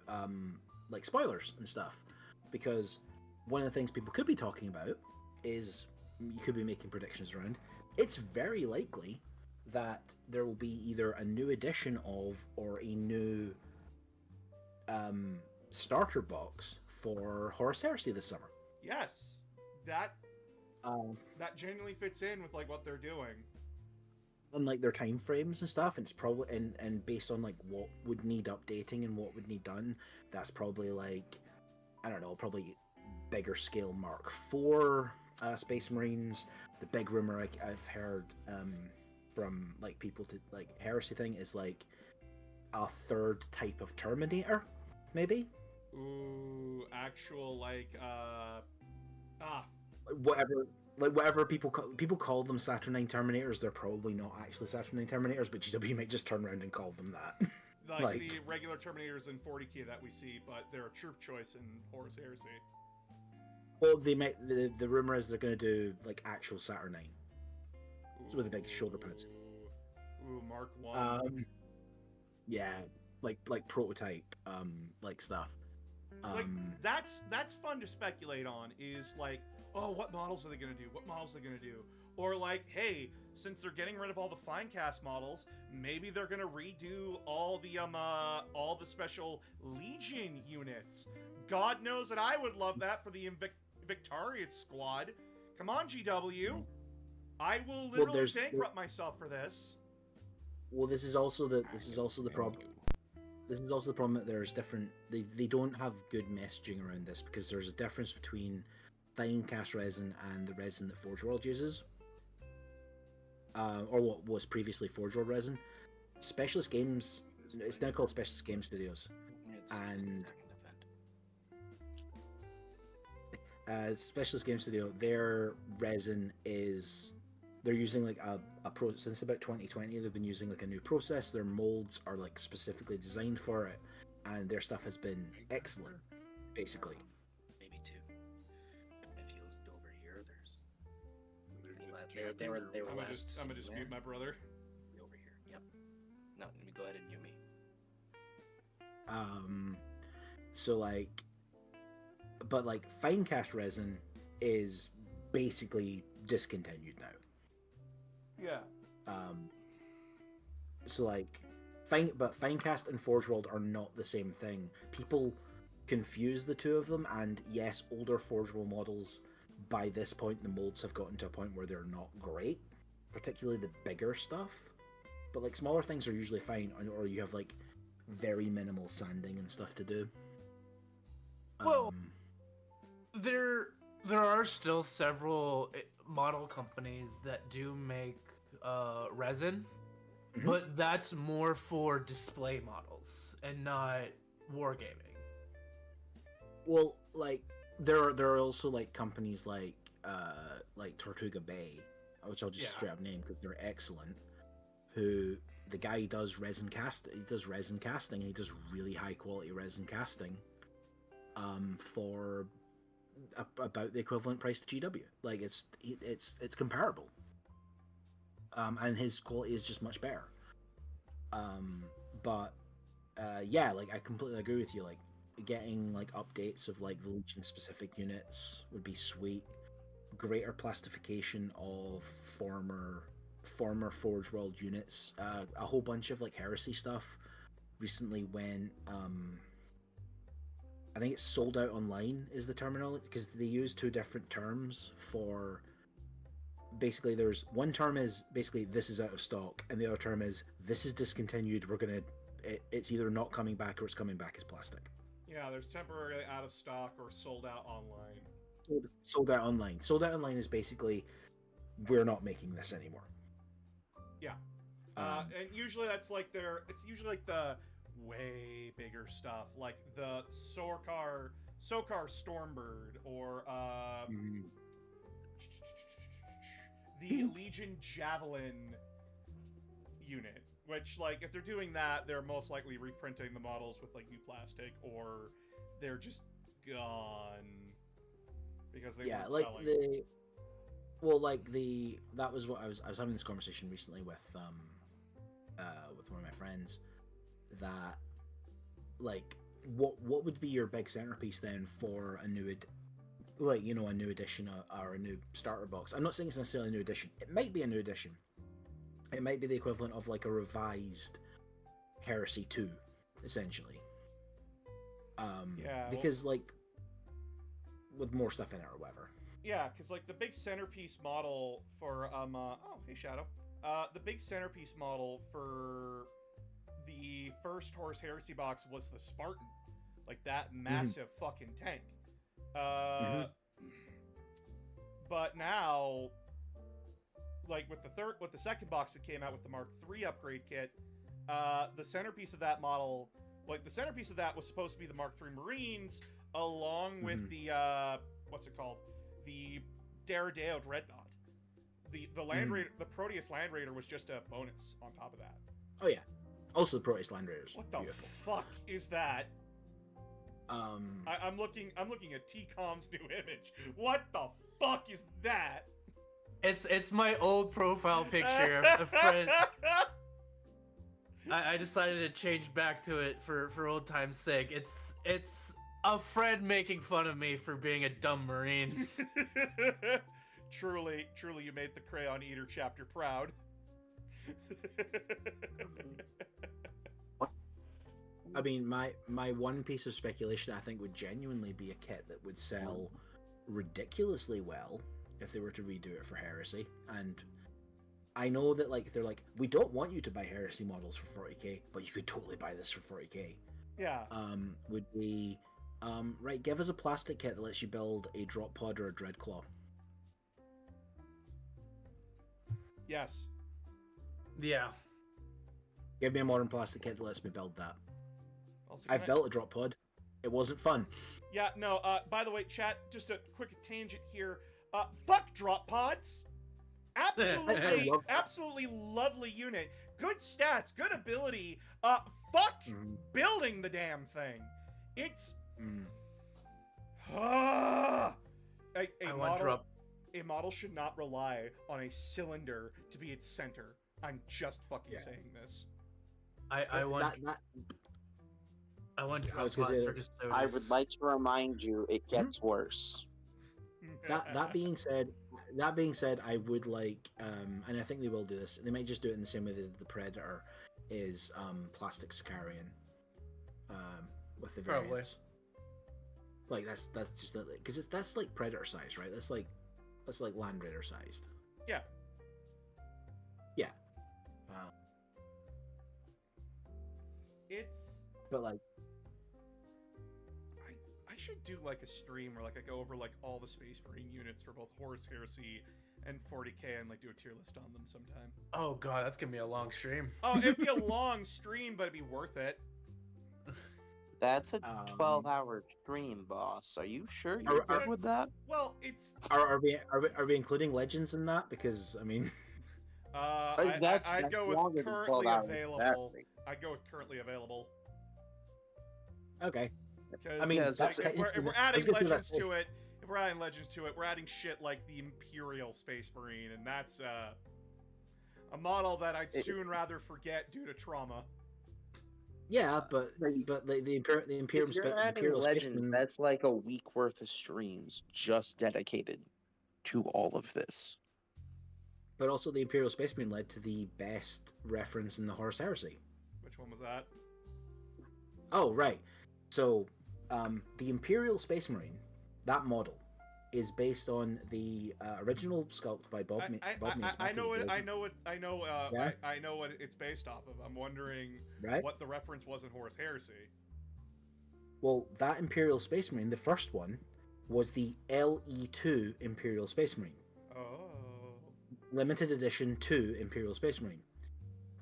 like spoilers and stuff, because one of the things people could be talking about is you could be making predictions around. It's very likely that there will be either a new edition of or a new starter box for Horus Heresy this summer. Yes, that genuinely fits in with like what they're doing. And like their time frames and stuff, and it's probably and based on like what would need updating and what would need done, that's probably like, I don't know, probably bigger scale Mark IV Space Marines. The big rumor I've heard from like people to like Heresy thing is like a third type of Terminator, maybe. Ooh, actual like whatever people call them Saturnine Terminators. They're probably not actually Saturnine Terminators, but GW might just turn around and call them that. like the regular Terminators in 40k that we see, but they're a troop choice in Horus Heresy. Well, they might. The rumor is they're going to do like actual Saturnine, so with the big shoulder pads. Ooh, Mark 1. Yeah, like prototype, like stuff. Like that's fun to speculate on. Is like, oh, what models are they gonna do? What models are they gonna do? Or like, hey, since they're getting rid of all the Finecast models, maybe they're gonna redo all the special Legion units. God knows that I would love that for the Victorious squad. Come on, GW. I will literally bankrupt myself for this. Well, this is also the problem. This is also the problem that there's different. They don't have good messaging around this, because there's a difference between Finecast resin and the resin that Forge World uses, or what was previously Forge World resin. Specialist Games, it's now called Specialist Game Studios, and Specialist Game Studio, their resin is, they're using like a pro since about 2020. They've been using like a new process. Their molds are like specifically designed for it, and their stuff has been excellent, basically. Maybe two. If you look over here, there's They were I'm last. gonna dispute my brother. Over here. Yep. No, let me go ahead and mute me. So like, but like fine cast resin is basically discontinued now. Yeah. So like, Finecast and Forge World are not the same thing. People confuse the two of them, and yes, older Forge World models, by this point, the molds have gotten to a point where they're not great, particularly the bigger stuff. But like smaller things are usually fine, or you have like very minimal sanding and stuff to do. Well, there are still several model companies that do make resin, Mhm. but that's more for display models and not wargaming. Well, like there are also like companies like Tortuga Bay, which I'll just Yeah. straight up name because they're excellent. Who the guy does resin casting, he does really high quality resin casting, for about the equivalent price to GW. Like it's comparable. And his quality is just much better. But yeah, like I completely agree with you. Like getting like updates of like the Legion specific units would be sweet. Greater plastification of former Forge World units. A whole bunch of like heresy stuff recently went. I think it's sold out online is the terminology, because they use two different terms for. Basically, there's one term is basically this is out of stock, and the other term is this is discontinued. It's either not coming back or it's coming back as plastic. Yeah, there's temporarily out of stock or sold out online. Sold out online. Sold out online is basically we're not making this anymore. Yeah. And usually that's like it's usually like the way bigger stuff, like the Sokar Stormbird, or the Legion Javelin unit, which, like, if they're doing that, they're most likely reprinting the models with like new plastic, or they're just gone because they weren't like selling. that was what I was having this conversation recently with one of my friends, that like what would be your big centerpiece then for a new a new edition or a new starter box. I'm not saying it's necessarily a new edition. It might be a new edition. It might be the equivalent of like a revised Heresy 2, essentially. Because like with more stuff in it or whatever. Yeah, because like the big centerpiece model for oh hey Shadow, the big centerpiece model for the first Horus Heresy box was the Spartan, like that massive fucking tank. But now, like with the second box that came out with the Mark III upgrade kit, the centerpiece of that model, like the centerpiece of that was supposed to be the Mark III Marines, along with the what's it called, the Daredale Dreadnought. The Land Raider, the Proteus Land Raider was just a bonus on top of that. Oh yeah, also the Proteus Land Raiders. What the beautiful. fuck is that? I'm looking at T-Com's new image. What the fuck is that? It's my old profile picture. A friend. I decided to change back to it for old time's sake. It's a friend making fun of me for being a dumb Marine. Truly, you made the Crayon Eater chapter proud. I mean, my one piece of speculation I think would genuinely be a kit that would sell ridiculously well if they were to redo it for Heresy. And I know that like they're like, we don't want you to buy Heresy models for 40k, but you could totally buy this for 40k. Yeah. Would be right, give us a plastic kit that lets you build a drop pod or a Dreadclaw. Yes. Yeah. Give me a modern plastic kit that lets me build that. Also, I've built a drop pod. It wasn't fun. Yeah, no, by the way, chat, just a quick tangent here. Fuck drop pods. Absolutely lovely unit. Good stats, good ability. Fuck building the damn thing. It's... I want drop. a model should not rely on a cylinder to be its center. I'm just fucking saying this. I want I was drop gonna pods say for that- custodians. I would like to remind you, it gets worse. that being said, I would like, and I think they will do this. They might just do it in the same way they did the Predator, is plastic Sicarian, with the Probably. variants. Like that's just because that's like Predator size, right? That's like Land Raider sized. Yeah. Yeah. It's But like, I should do like a stream where like I go over like all the Space Marine units for both Horus Heresy and 40k and like do a tier list on them sometime. Oh god, that's gonna be a long stream. Oh, it'd be a long stream, but it'd be worth it. That's a Um, 12-hour stream, boss. Are you sure you're Are- good with that? Well, it's are we including legends in that? Because I mean, I'd go longer with than currently 12 hours, available. exactly. I'd go with currently available. okay. Because I mean, Yeah, that's if we're I was adding gonna do legends that- to it, if we're adding legends to it, we're adding shit like the Imperial Space Marine, and that's a model that I'd soon rather forget due to trauma. Yeah, but the Imperial If you're Spa- adding Imperial Legends, Spaceman, that's like a week worth of streams just dedicated to all of this. but also the Imperial Spaceman led to the best reference in the Horus Heresy. Which one was that? Oh, right. So, the Imperial Space Marine, that model, is based on the original sculpt by Bob. I know what Yeah? I know what it's based off of. I'm wondering Right? what the reference was in Horus Heresy. Well, that Imperial Space Marine, the first one, was the LE2 Imperial Space Marine. Oh. Limited Edition 2 Imperial Space Marine.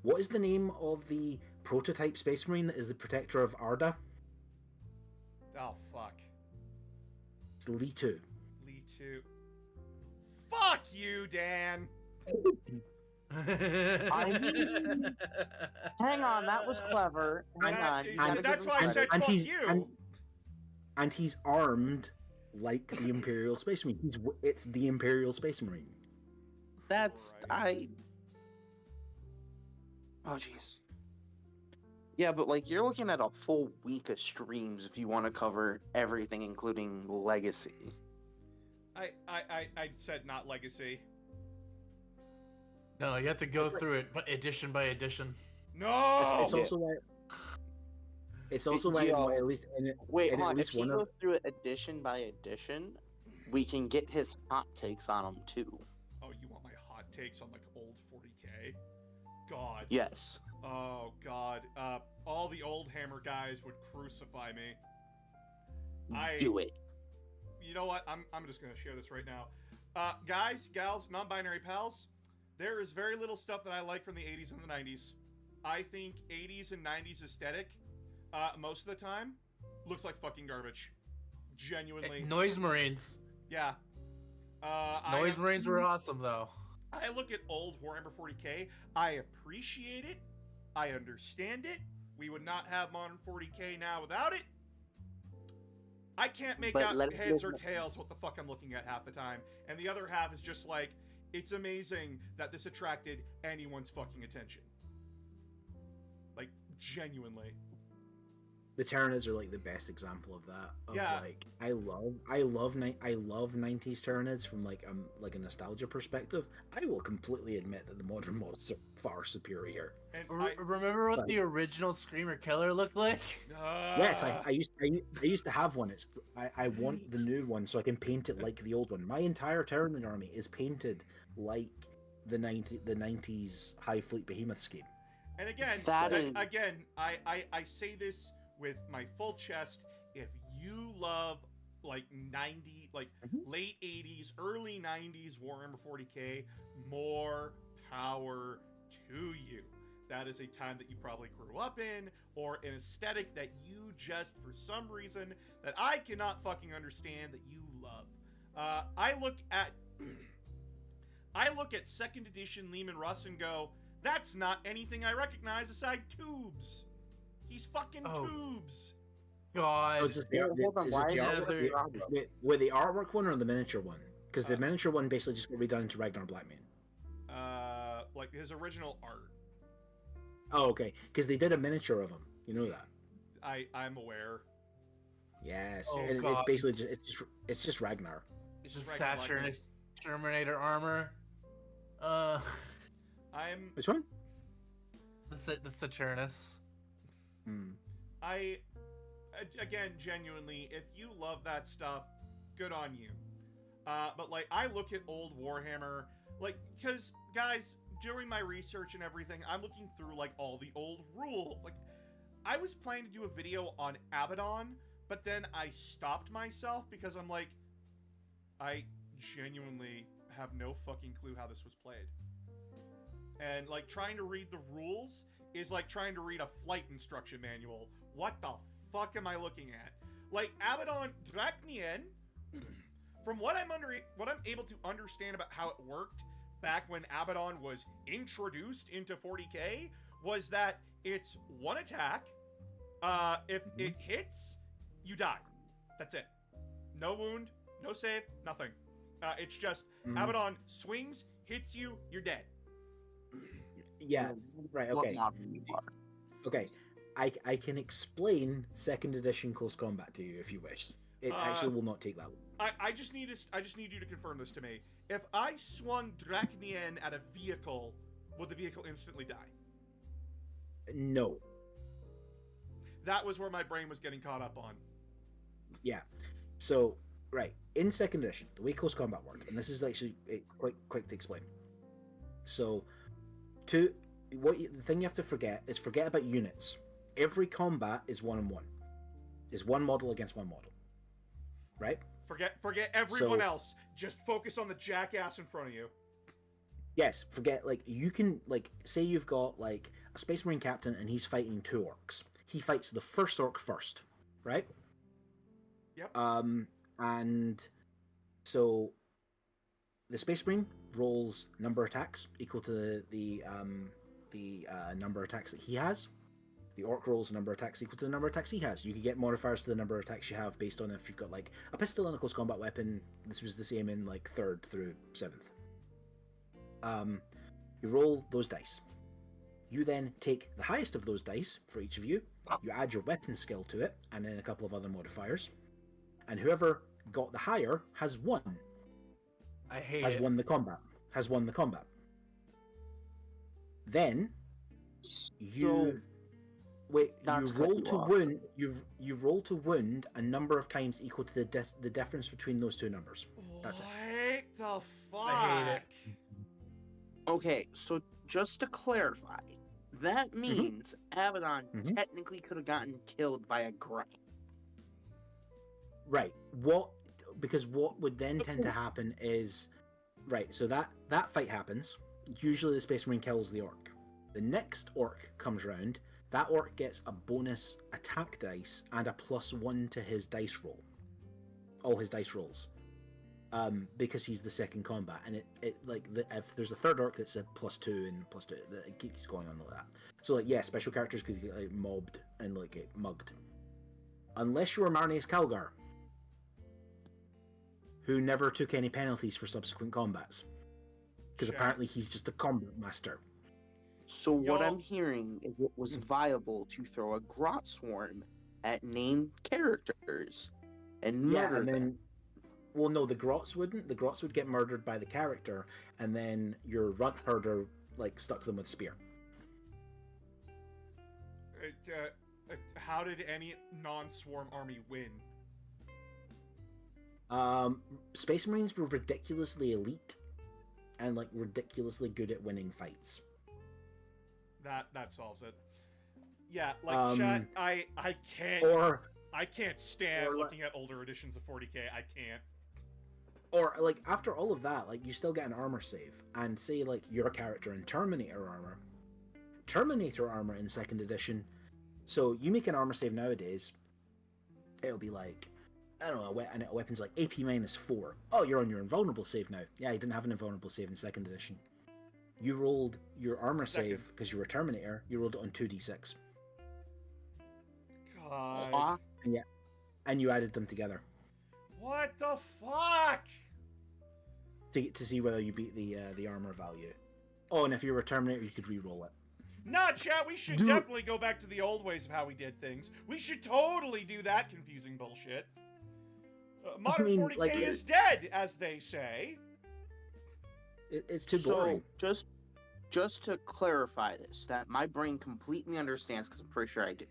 What is the name of the prototype Space Marine that is the protector of Arda? Oh fuck. It's Li2. Lee 2. Fuck you, Dan. Hang on, that was clever. Hang on. That's why I said fuck you. And he's armed like the Imperial Space Marine. It's the Imperial Space Marine. That's Christ. Oh jeez. Yeah, but like you're looking at a full week of streams if you want to cover everything, including Legacy. I said not legacy. No, you have to go through it edition by edition. No. It's also why. It's also why, Yo. at least in it. Wait, and hold at on. least If he one of- goes through it edition by edition, we can get his hot takes on them too. Oh, you want my hot takes on like old 40k? God. Yes. Oh God. All the old Hammer guys would crucify me. Do it. You know what? I'm just gonna share this right now. Guys, gals, non-binary pals, there is very little stuff that I like from the 80s and the 90s. I think 80s and 90s aesthetic, most of the time, looks like fucking garbage. Genuinely. Noise Marines. Yeah. Noise Marines were awesome though. I look at old Warhammer 40k, I appreciate it, I understand it, we would not have modern 40k now without it. I can't make But out let- heads or tails what the fuck I'm looking at half the time, and the other half is just like, it's amazing that this attracted anyone's fucking attention. Like, genuinely. The Tyranids are like the best example of that. Of Yeah. like I love 90s Tyranids from like a nostalgia perspective. I will completely admit that the modern models are far superior. And Remember what the original Screamer Killer looked like? Yes, I used to have one. I want the new one so I can paint it like the old one. My entire Tyranid army is painted like the 90s High Fleet Behemoth scheme. And again, That is- I say this with my full chest. If you love like late 80s, early 90s Warhammer 40k, more power to you. That is a time that you probably grew up in, or an aesthetic that you just, for some reason, that I cannot fucking understand, that you love. I look at second edition Lehman Russ and go, that's not anything I recognize aside tubes. He's fucking tubes. God. Oh, is this Hold on, is why it is the it artwork, the artwork? with the artwork one or the miniature one? Because the miniature one basically just got redone into Ragnar Blackmane. Like his original art. Oh, okay. Because they did a miniature of him. You know that. I'm aware. Yes. Oh, and it's God. basically it's just Ragnar. It's The just Ragnar Blackmane. Saturnus Terminator armor. I'm Which one? The Saturnus. Hmm. Again, genuinely, if you love that stuff, good on you. But like, I look at old Warhammer, like, because guys, during my research and everything, I'm looking through like all the old rules. Like, I was planning to do a video on Abaddon, but then I stopped myself because I'm like, I genuinely have no fucking clue how this was played. And like, trying to read the rules is like trying to read a flight instruction manual. What the fuck am I looking at? Like, Abaddon Draknien, from what I'm able to understand about how it worked back when Abaddon was introduced into 40k, was that it's one attack. If it hits, you die. That's it. No wound, no save, nothing. It's just Abaddon swings, hits you, you're dead. Yeah. Right. What Okay. modern you are. Okay. I can explain second edition close combat to you if you wish. It actually will not take that long. I just need you to confirm this to me. If I swung Draknien at a vehicle, would the vehicle instantly die? No. That was where my brain was getting caught up on. Yeah. So, right, in second edition, the way close combat worked, and this is actually quick to explain. So, the thing you have to forget about units. Every combat is one-on-one. Is one model against one model. Right? Forget everyone else. Just focus on the jackass in front of you. Yes, forget, like, you can, like, say you've got, like, a Space Marine captain and he's fighting 2 orcs. He fights the first orc first, right? Yep. And so the Space Marine rolls number of attacks equal to the number of attacks that he has. The orc rolls a number of attacks equal to the number of attacks he has. You can get modifiers to the number of attacks you have based on if you've got like a pistol and a close combat weapon. This was the same in like 3rd through 7th. You roll those dice. You then take the highest of those dice for each of you. You add your weapon skill to it, and then a couple of other modifiers. And whoever got the higher has won. Has won the combat. Then you roll to wound a number of times equal to the difference between those two numbers. That's it. What the fuck? I hate it. Okay, so just to clarify, that means Abaddon technically could have gotten killed by a gripe. Right. Because what would then tend to happen is, right, so that fight happens. Usually the Space Marine kills the orc. The next orc comes round. That orc gets a bonus attack dice and a +1 to his dice roll. All his dice rolls. Because he's the second combat, and if there's a third orc that's a +2 and +2, it keeps going on like that. So like, yeah, special characters because you get like mobbed and like get mugged. Unless you were Marneus Calgar, who never took any penalties for subsequent combats, because apparently he's just a combat master. So what I'm hearing is it was viable to throw a Grot Swarm at named characters and murder them. Well, no, the Grots wouldn't. The Grots would get murdered by the character, and then your runt herder like stuck to them with a spear. How did any non-swarm army win? Space Marines were ridiculously elite, and like ridiculously good at winning fights. That solves it. Yeah, like chat, I can't. I can't stand looking at older editions of 40k. I can't. Or like after all of that, like you still get an armor save, and say like your character in Terminator armor in second edition. So you make an armor save nowadays, it'll be like, I don't know, a weapon's like AP -4. Oh, you're on your invulnerable save now. Yeah, you didn't have an invulnerable save in second edition. You rolled your armor save because you were Terminator. You rolled it on 2d6. God. And you added them together. What the fuck? to see whether you beat the armor value. Oh, and if you were Terminator, you could re-roll it. Nah, chat, we should Dude. definitely go back to the old ways of how we did things. We should totally do that confusing bullshit. Modern mean, 40k like, is dead, as they say. It's too So boring. just to clarify this, that my brain completely understands, because I'm pretty sure I do.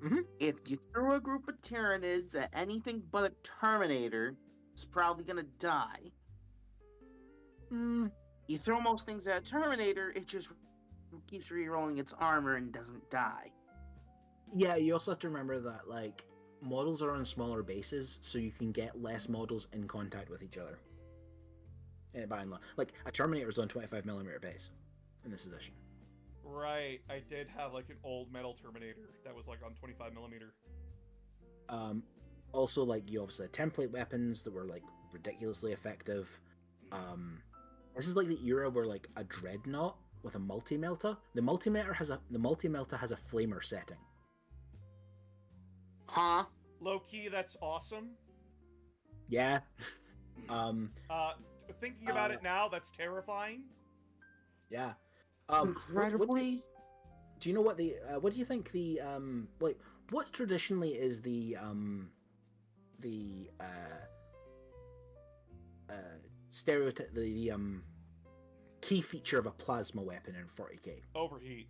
Mhm. If you throw a group of Tyranids at anything but a Terminator, it's probably gonna die. Mm, You throw most things at a Terminator, it just keeps re-rolling its armor and doesn't die. yeah, you also have to remember that like models are on smaller bases, so you can get less models in contact with each other. By and large, like a Terminator is on 25mm base in this edition. Right, I did have like an old metal Terminator that was like on 25mm. Also, like you obviously had template weapons that were like ridiculously effective. This is like the era where like a dreadnought with a multi-melta. The multi-melta has a flamer setting. Huh? Low key, that's awesome. Yeah. Thinking about it now, that's terrifying. Yeah. Incredibly. Do you know what the what do you think the like what's traditionally is the stereotype the key feature of a plasma weapon in 40k? Overheat.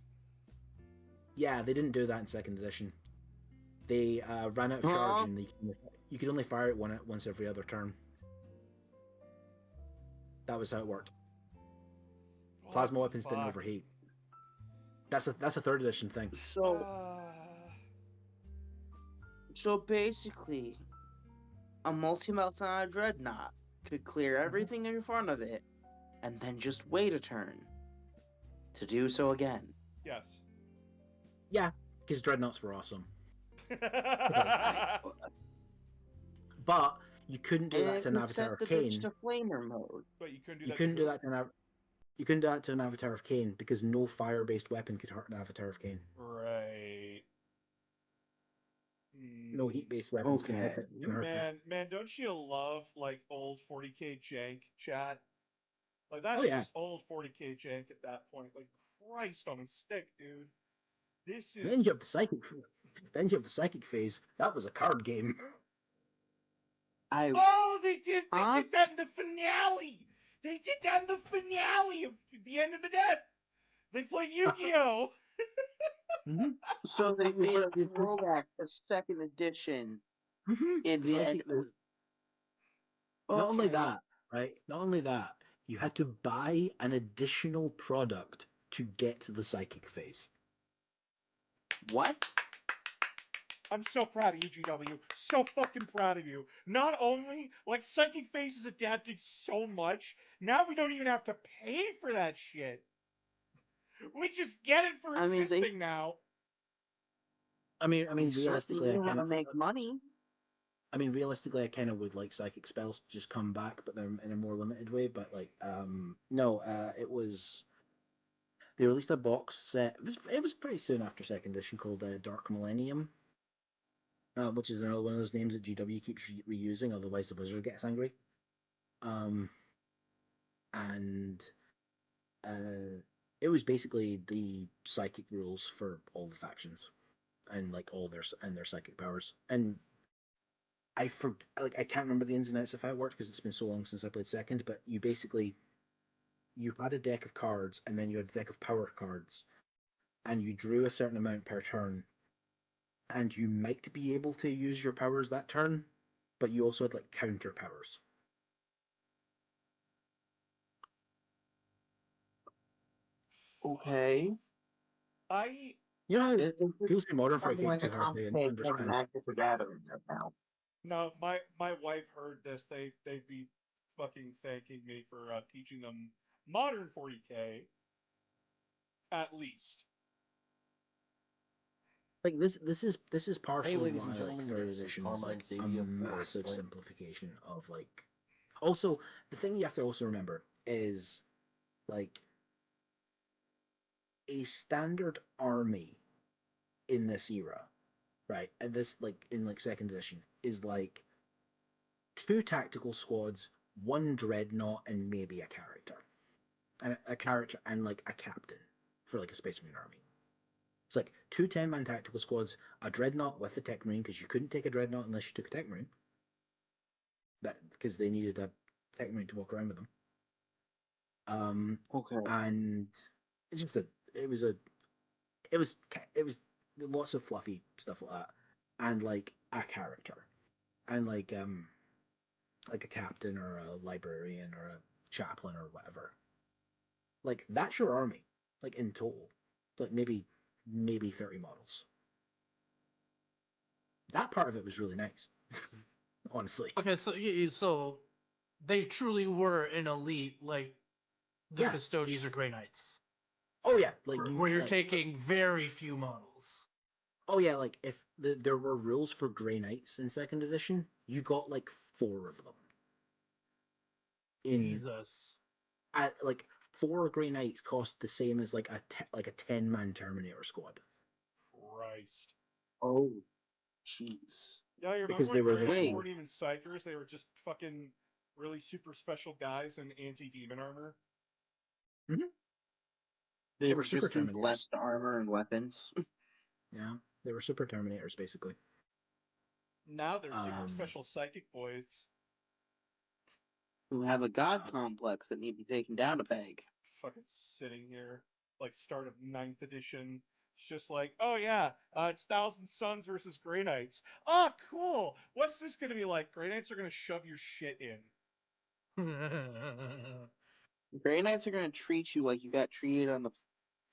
Yeah, they didn't do that in second edition. They ran out of charge and you could only fire it once every other turn. That was how it worked. Plasma weapons didn't overheat. That's a third edition thing. So basically, a multi-melt on a dreadnought could clear everything in front of it, and then just wait a turn to do so again. Yes. Yeah, because dreadnoughts were awesome. But you couldn't do that to an Avatar of Cain. To flamer mode. But you couldn't do You that. couldn't do that to an Avatar of Cain because no fire-based weapon could hurt an Avatar of Cain. Right. No heat-based weapons can hurt it. Man, don't you love like old 40k jank, chat? Like that's Oh, yeah. just old 40k jank at that point. Like Christ on a stick, dude. This is. Then you have the psychic phase. That was a card game. Oh, they did that in the finale. They did that in the finale of the end of the death. They played Yu-Gi-Oh. Mm-hmm. So they made a throwback to second edition in the end. Not only that, right? Not only that, you had to buy an additional product to get to the psychic phase. What? I'm so proud of you, GW. So fucking proud of you. Not only, like, Psychic Phase is adapted so much, now we don't even have to pay for that shit. We just get it for existing now. I mean, realistically, I to make money. I mean, realistically, I kind of would like psychic spells to just come back, but they're in a more limited way. But like, no, it was. They released a box set. It was pretty soon after second edition called Dark Millennium, which is another one of those names that GW keeps reusing, otherwise the wizard gets angry. And it was basically the psychic rules for all the factions, and like all their psychic powers. And I can't remember the ins and outs of how it worked because it's been so long since I played second. But you had a deck of cards, and then you had a deck of power cards, and you drew a certain amount per turn, and you might be able to use your powers that turn, but you also had like counter powers. Okay. You know how people say Modern 40k is too hard to understand? No, my wife heard this. They'd be fucking thanking me for teaching them modern 40k, at least. Like this is partially why like third edition was like a massive simplification of like. Also, the thing you have to also remember is like a standard army in this era, right? And this like in like second edition is like 2 tactical squads one dreadnought, and maybe a character. And a character and like a captain for like a Space Marine army. It's like 2 10-man tactical squads, a dreadnought with a tech marine, because you couldn't take a dreadnought unless you took a tech marine. That because they needed a tech marine to walk around with them. Okay. And it's just it was lots of fluffy stuff like that, and like a character, and like a captain or a librarian or a chaplain or whatever. Like that's your army, like in total. Like maybe 30 models. That part of it was really nice, honestly. Okay, so they truly were an elite, like the Yeah. Custodies or Grey Knights, Oh yeah, like where you're like, taking very few models. Oh yeah, like if there were rules for Grey Knights in second edition, you got like 4 of them. Jesus. Like 4 Grey Knights cost the same as like a 10-man Terminator squad. Christ. Oh, jeez. Yeah, you Because remember they when were this Grey Wait. weren't even psychers? They were just fucking really super special guys in anti-demon armor. They were were super just in Terminators. blessed armor and weapons. Yeah, they were super Terminators basically. Now they're super Um, special psychic boys. Who have a god complex that need to be taken down a peg. Fucking sitting here, like start of 9th edition. It's just like, oh yeah, it's Thousand Suns versus Grey Knights. Oh, cool. What's this gonna be like? Grey Knights are gonna shove your shit in. Grey Knights are gonna treat you like you got treated on the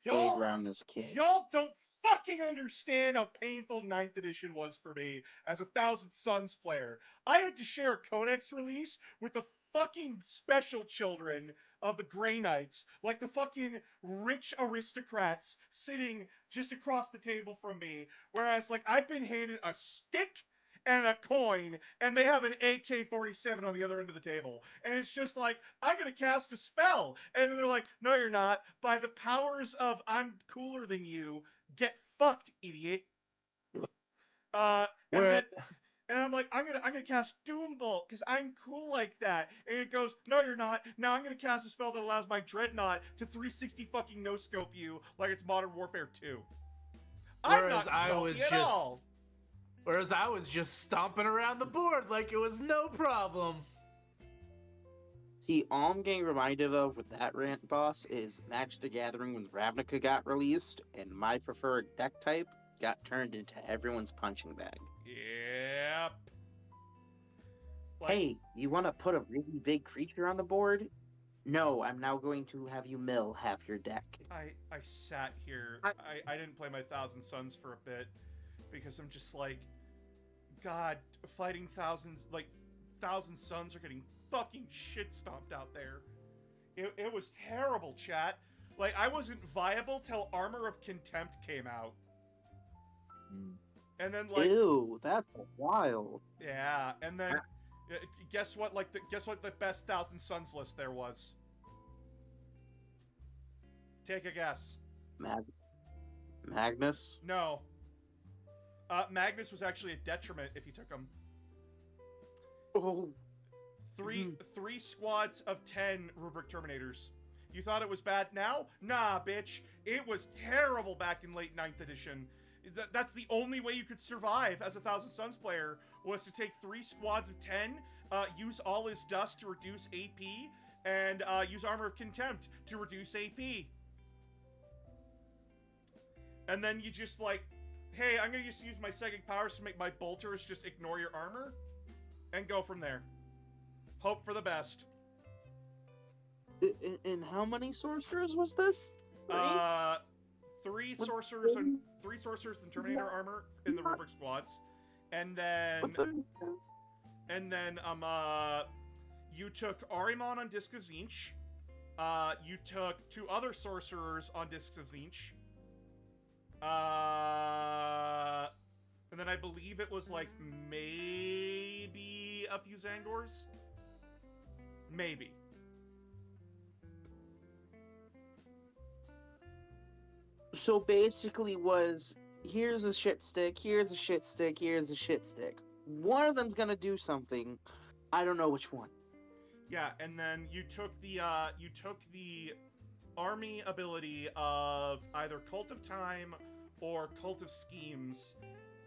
Y'all, playground as a kid. y'all don't fucking understand how painful 9th edition was for me as a Thousand Suns player. I had to share a Codex release with the fucking special children of the Grey Knights, like the fucking rich aristocrats sitting just across the table from me, whereas like I've been handed a stick and a coin, and they have an AK-47 on the other end of the table. And it's just like, I'm gonna cast a spell. And they're like, no, you're not. By the powers of I'm cooler than you, get fucked, idiot. And Where I'm like, I'm gonna cast Doombolt because I'm cool like that. And it goes, no, you're not. Now I'm gonna cast a spell that allows my Dreadnought to 360 fucking no scope you like it's Modern Warfare 2. I'm Whereas not I salty was at just- all. Whereas I was just stomping around the board like it was no problem. See, all I'm getting reminded of with that rant, boss, is Magic the Gathering when Ravnica got released, and my preferred deck type got turned into everyone's punching bag. Yep. Like, Hey, you want to put a really big creature on the board? No, I'm now going to have you mill half your deck. I sat here. I didn't play my Thousand Suns for a bit because I'm just like, God, fighting Thousand Suns are getting fucking shit stomped out there. It was terrible, chat. Like, I wasn't viable till Armor of Contempt came out. And then like, Ew, that's wild. yeah, and then guess what? Guess what the best Thousand Suns list there was? Take a guess. Magnus? No. Magnus was actually a detriment if you took him. Oh, Three squads of 10 Rubric Terminators. You thought it was bad now? Nah, bitch. It was terrible back in late 9th edition. That's the only way you could survive as a Thousand Suns player, was to take 3 squads of 10, use all his dust to reduce AP, and use Armor of Contempt to reduce AP. And then you just like, hey, I'm gonna just use my psychic powers to make my bolters just ignore your armor, and go from there. Hope for the best. and how many sorcerers was this? 3 sorcerers and Terminator armor in the Rubric squads, and then you took Arimon on Disc of Zinch. You took 2 other sorcerers on Discs of Zinch. And then I believe it was like maybe a few Zangors. Maybe. So basically was, here's a shit stick, here's a shit stick, here's a shit stick. One of them's gonna do something. I don't know which one. Yeah, and then you took the army ability of either Cult of Time or Cult of Schemes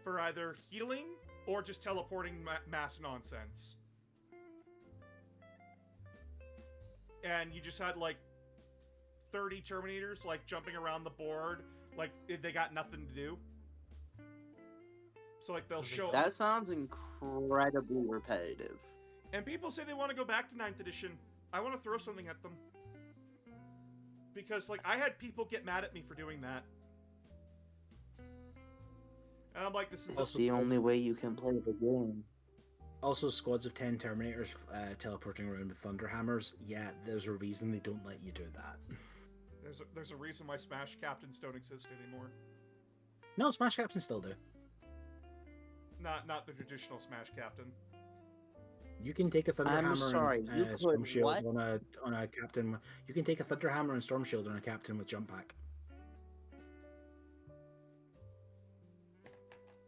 for either healing or just teleporting mass nonsense. And you just had like 30 Terminators like jumping around the board, like they got nothing to do. So like they'll show. That sounds incredibly repetitive. And people say they want to go back to 9th edition. I want to throw something at them. Because, like, I had people get mad at me for doing that. And I'm like, this is... It's the only way you can play the game. Also, squads of 10 Terminators teleporting around with Thunderhammers. Yeah, there's a reason they don't let you do that. There's a reason why Smash Captains don't exist anymore. No, Smash Captains still do. Not the traditional Smash Captain. You can take a Thunderhammer you and Storm put Shield what? on a captain. You can take a Thunderhammer and Storm Shield on a captain with Jump Pack.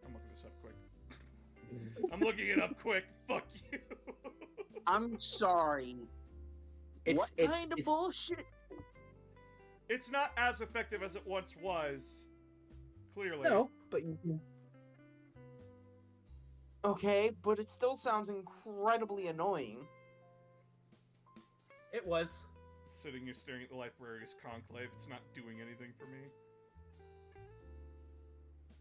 I'm looking this up quick. I'm looking it up quick. Fuck you. I'm sorry. What kind of bullshit? It's not as effective as it once was. Clearly. No, but you can... Okay, but it still sounds incredibly annoying. It was. Sitting here staring at the Librarius Conclave, it's not doing anything for me.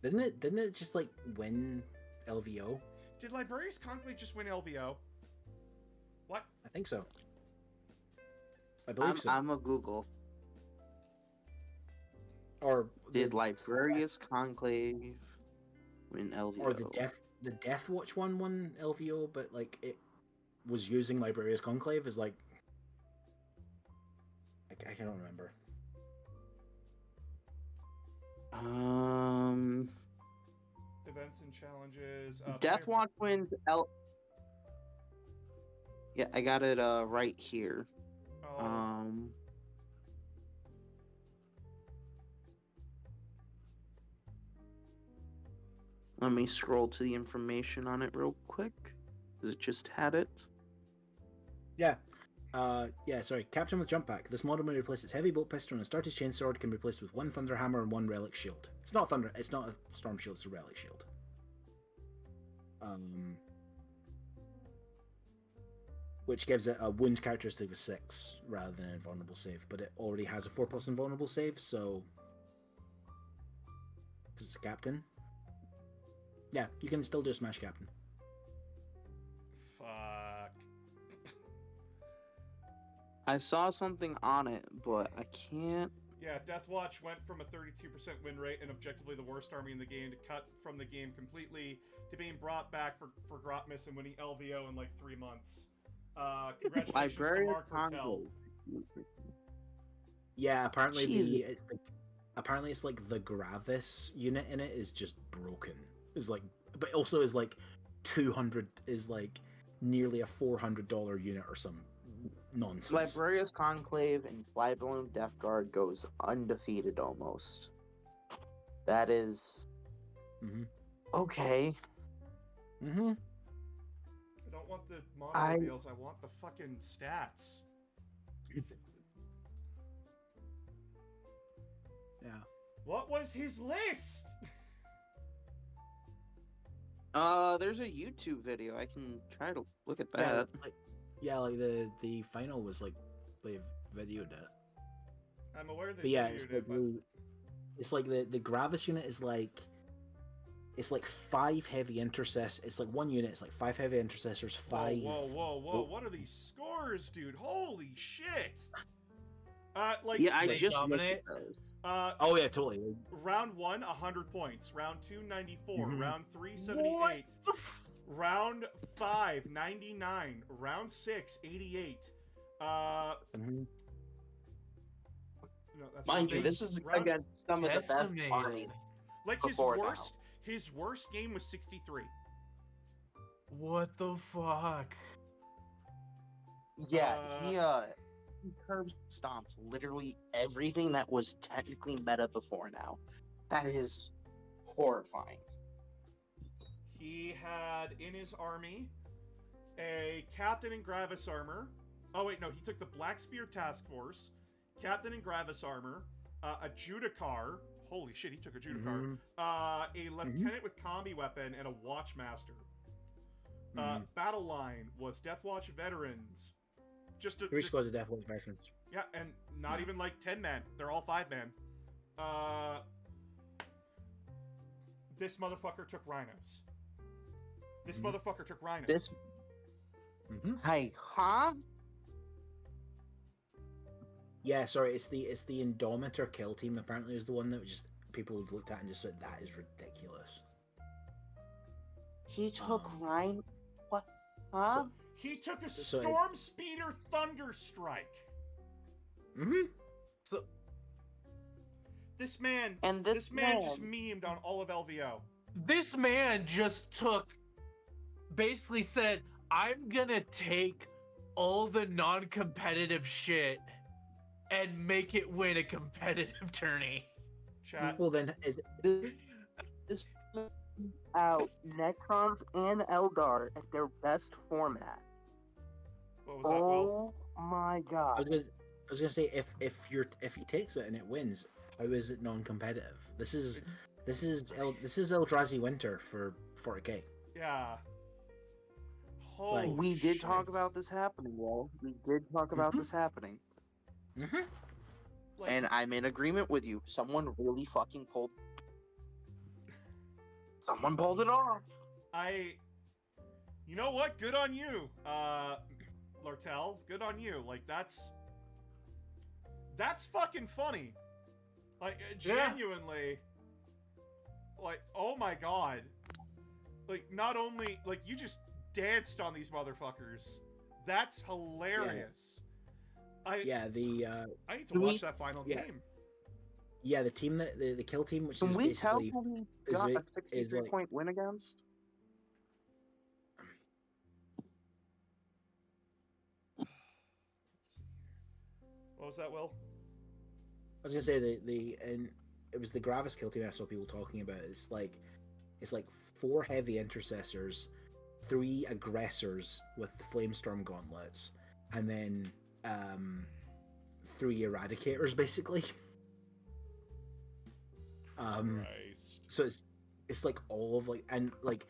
Didn't it just like win LVO? Did Librarius Conclave just win LVO? What? I think so. I believe so. I'm a Google. Or Did Librarius Conclave win LVO? Or the Death Watch one won LVO, but like it was using Librarius Conclave as like I can't remember. Events and challenges. Death Watch wins Yeah, I got it right here. Oh. Let me scroll to the information on it real quick, because it just had it. Yeah. Sorry. Captain with Jump Pack. This model may replace its heavy bolt pistol, and a Starter's Chainsword can be replaced with one Thunderhammer and one Relic Shield. It's not a Storm Shield, it's a Relic Shield. Which gives it a wounds characteristic of 6 rather than an invulnerable save, but it already has a 4+ invulnerable save, so... Because it's a Captain. Yeah, you can still do a Smash Captain. Fuck. I saw something on it, but I can't... Yeah, Deathwatch went from a 32% win rate and objectively the worst army in the game to cut from the game completely to being brought back for Grotmus and winning LVO in like 3 months. Congratulations to Mark Hotel. Yeah, apparently it's like the Gravis unit in it is just broken. Is like, but also is like 200 is like nearly a $400 unit or some nonsense. Librarius Conclave and Flyballoon Death Guard goes undefeated almost. That is... Okay. Mm-hmm. I don't want the model reveals, I want the fucking stats. Yeah. What was his list? There's a YouTube video. I can try to look at that. Like the final was like they videoed it. I'm aware they videoed it, but... it's like the Gravis unit is like it's like 5 heavy intercessors. It's like one unit. It's like 5 heavy intercessors. 5. Whoa! What are these scores, dude? Holy shit! Yeah, I just dominate. Oh yeah, totally. Round 1, 100 points. Round 2, 94. Mm-hmm. Round 3, 78. Round 5, 99. Round 6, 88. No, that's Mind you, this is against some of the best Decimated. armies. like his worst game was 63. What the fuck? Yeah, he curb stomps literally everything that was technically meta before now. That is horrifying. He had in his army a captain in Gravis armor, Oh wait, no, he took the Black Spear Task Force, Captain in Gravis armor, a Judicar. Holy shit, he took a Judicar. A lieutenant with combi weapon and a Watchmaster. Battle line was Death Watch veterans. Just 3 squads of Death Watch veterans. Yeah, and not even like 10 men. They're all 5 men. This motherfucker took rhinos. This motherfucker took rhinos. This. Hey, huh? Yeah, sorry, it's the Indomitor kill team. Apparently, is the one that just people looked at and just said that is ridiculous. He took Ryan. What? Huh? He took a So Storm Speeder Thunder Strike. So This man, And this man just memed on all of LVO. this man just basically said, I'm gonna take all the non-competitive shit and make it win a competitive tourney. Chat. Well, then is This out Necrons and Eldar at their best format. What was that, Will? Oh my I god. was gonna say if he takes it and it wins, how is it non-competitive? This is Eldrazi Winter for 40k. Yeah. Holy We did shit. talk about this happening, Will. We did talk about this happening. Like, And I'm in agreement with you. Someone really fucking pulled. Someone pulled it off. You know what? Good on you, Lortel. Good on you. Like, that's fucking funny. Like, genuinely. Like, oh my god. Like, not only, like, you just danced on these motherfuckers. That's hilarious. The I need to watch that final game. the team that the kill team, which Can is we tell basically who we got a is 63-point win against? What was that, Will? I was gonna say and it was the Gravis kill team I saw people talking about. It's like 4 heavy intercessors, 3 aggressors with the Flamestorm gauntlets, and then 3 eradicators basically. Christ. So it's like all of like, and like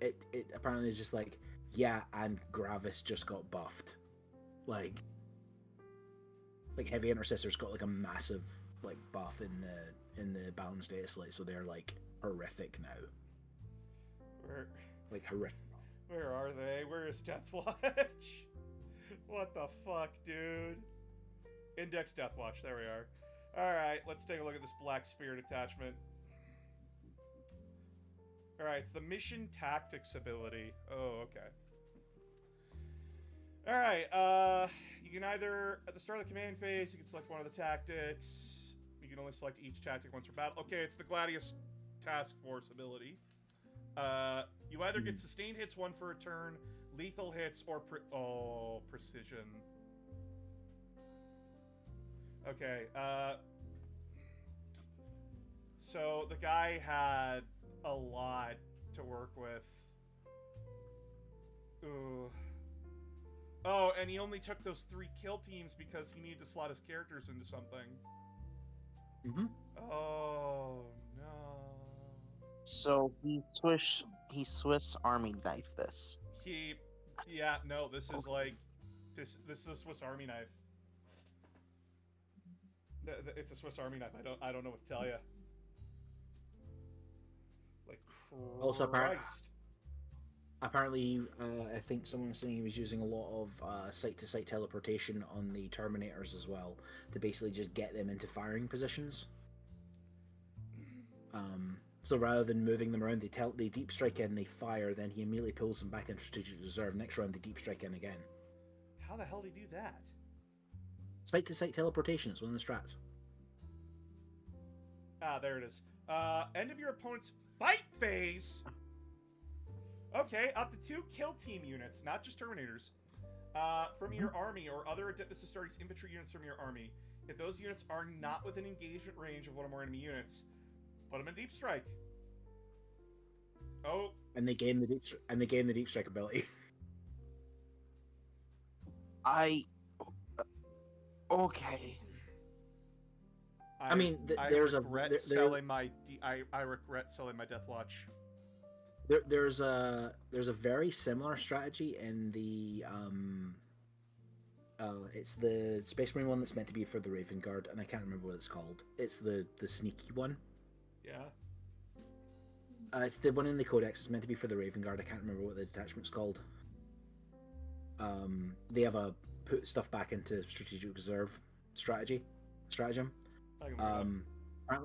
it apparently is just like, yeah, and Gravis just got buffed. Like heavy intercessors got like a massive like buff in the balance data slate, so they're like horrific now. Horrific. Where are they? Where is Deathwatch? What the fuck, dude? Index Deathwatch. There we are. Alright, let's take a look at this Black Spirit attachment. Alright, it's the Mission Tactics ability. Oh, okay. Alright, you can either, at the start of the command phase, you can select one of the tactics. You can only select each tactic once per battle. Okay, it's the Gladius Task Force ability. You either get sustained hits 1 for a turn, lethal hits, or precision. Okay, so the guy had a lot to work with. Ooh. Oh, and he only took those 3 kill teams because he needed to slot his characters into something. Oh, no. So he Swiss Army knife this. Yeah, no, this is like, this is a Swiss Army knife. It's a Swiss Army knife. I don't know what to tell you. Like, Also, Christ. Apparently, I think someone was saying he was using a lot of site-to-site teleportation on the Terminators as well to basically just get them into firing positions. So rather than moving them around, they deep strike in, they fire, then he immediately pulls them back into strategic reserve. Next round, they deep strike in again. How the hell did he do that? Site-to-site teleportation is one of the strats. Ah, there it is. End of your opponent's fight phase. Okay, up to 2 kill team units, not just Terminators, from your army or other Adeptus Astartes infantry units from your army. If those units are not within engagement range of one or more enemy units, put them in deep strike. Oh. And they gain the deep strike ability. Okay. I mean, I there's regret there, selling my I regret selling my Death Watch. there's a very similar strategy in the it's the Space Marine one that's meant to be for the Raven Guard, and I can't remember what it's called. It's the sneaky one. Yeah. It's the one in the Codex. It's meant to be for the Raven Guard. I can't remember what the detachment's called. They have a put stuff back into strategic reserve stratagem. I can look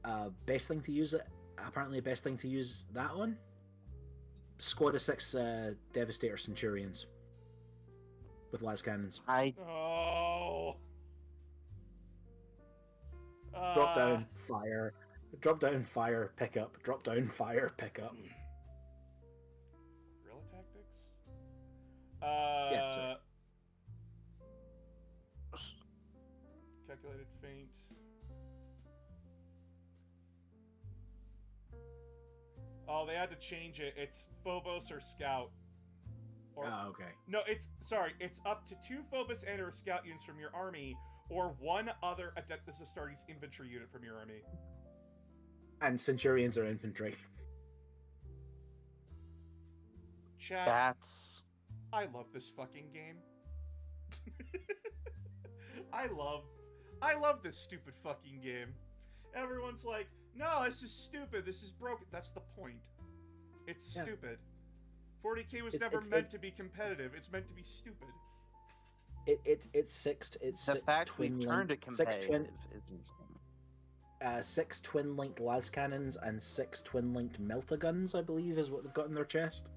it up. Best thing to use it. Apparently, best thing to use that one. Squad of 6 Devastator Centurions with las cannons. Oh. Drop down, fire. Drop down, fire, pick up. Drop down, fire, pick up. Guerrilla tactics. Yeah, sorry. Calculated feint. Oh, they had to change it. It's Phobos or Scout. Or Okay. no, it's sorry. It's up to 2 Phobos and or Scout units from your army, or 1 other Adeptus Astartes infantry unit from your army. And Centurions are infantry. Chat. That's I love this fucking game. I love this stupid fucking game. Everyone's like, no, this is stupid. This is broken. That's the point. It's Yeah. stupid. 40K was It's- never it's- meant it's- to be competitive. It's meant to be stupid. It's six the six fact we twin turned link, it six twin competitive is insane. 6 twin linked las cannons and 6 twin linked melta guns, I believe, is what they've got in their chest.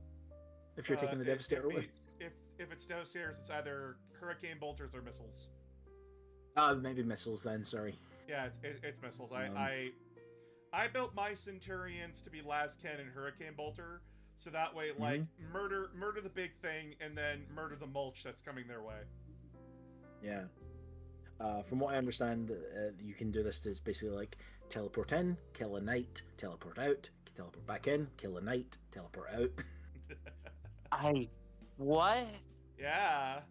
If you're taking the Devastator away. If it's Devastators, it's either Hurricane Bolters or missiles. Maybe missiles then. Sorry. Yeah, it's missiles. Um, I built my Centurions to be las cannon Hurricane Bolter, so that way, like, murder the big thing and then murder the mulch that's coming their way. Yeah. From what I understand, you can do this to basically like teleport in, kill a knight, teleport out, teleport back in, kill a knight, teleport out. What? Yeah.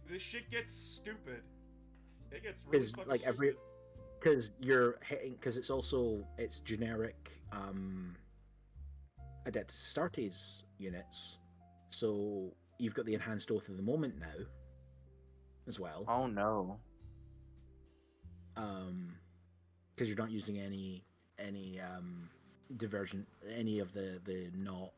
This shit gets stupid. It gets really Because fucking like stupid. because you're hitting, because it's generic Adeptus Astartes units, so you've got the enhanced oath of the moment now as well. Oh no. Because you're not using any divergent, any of the not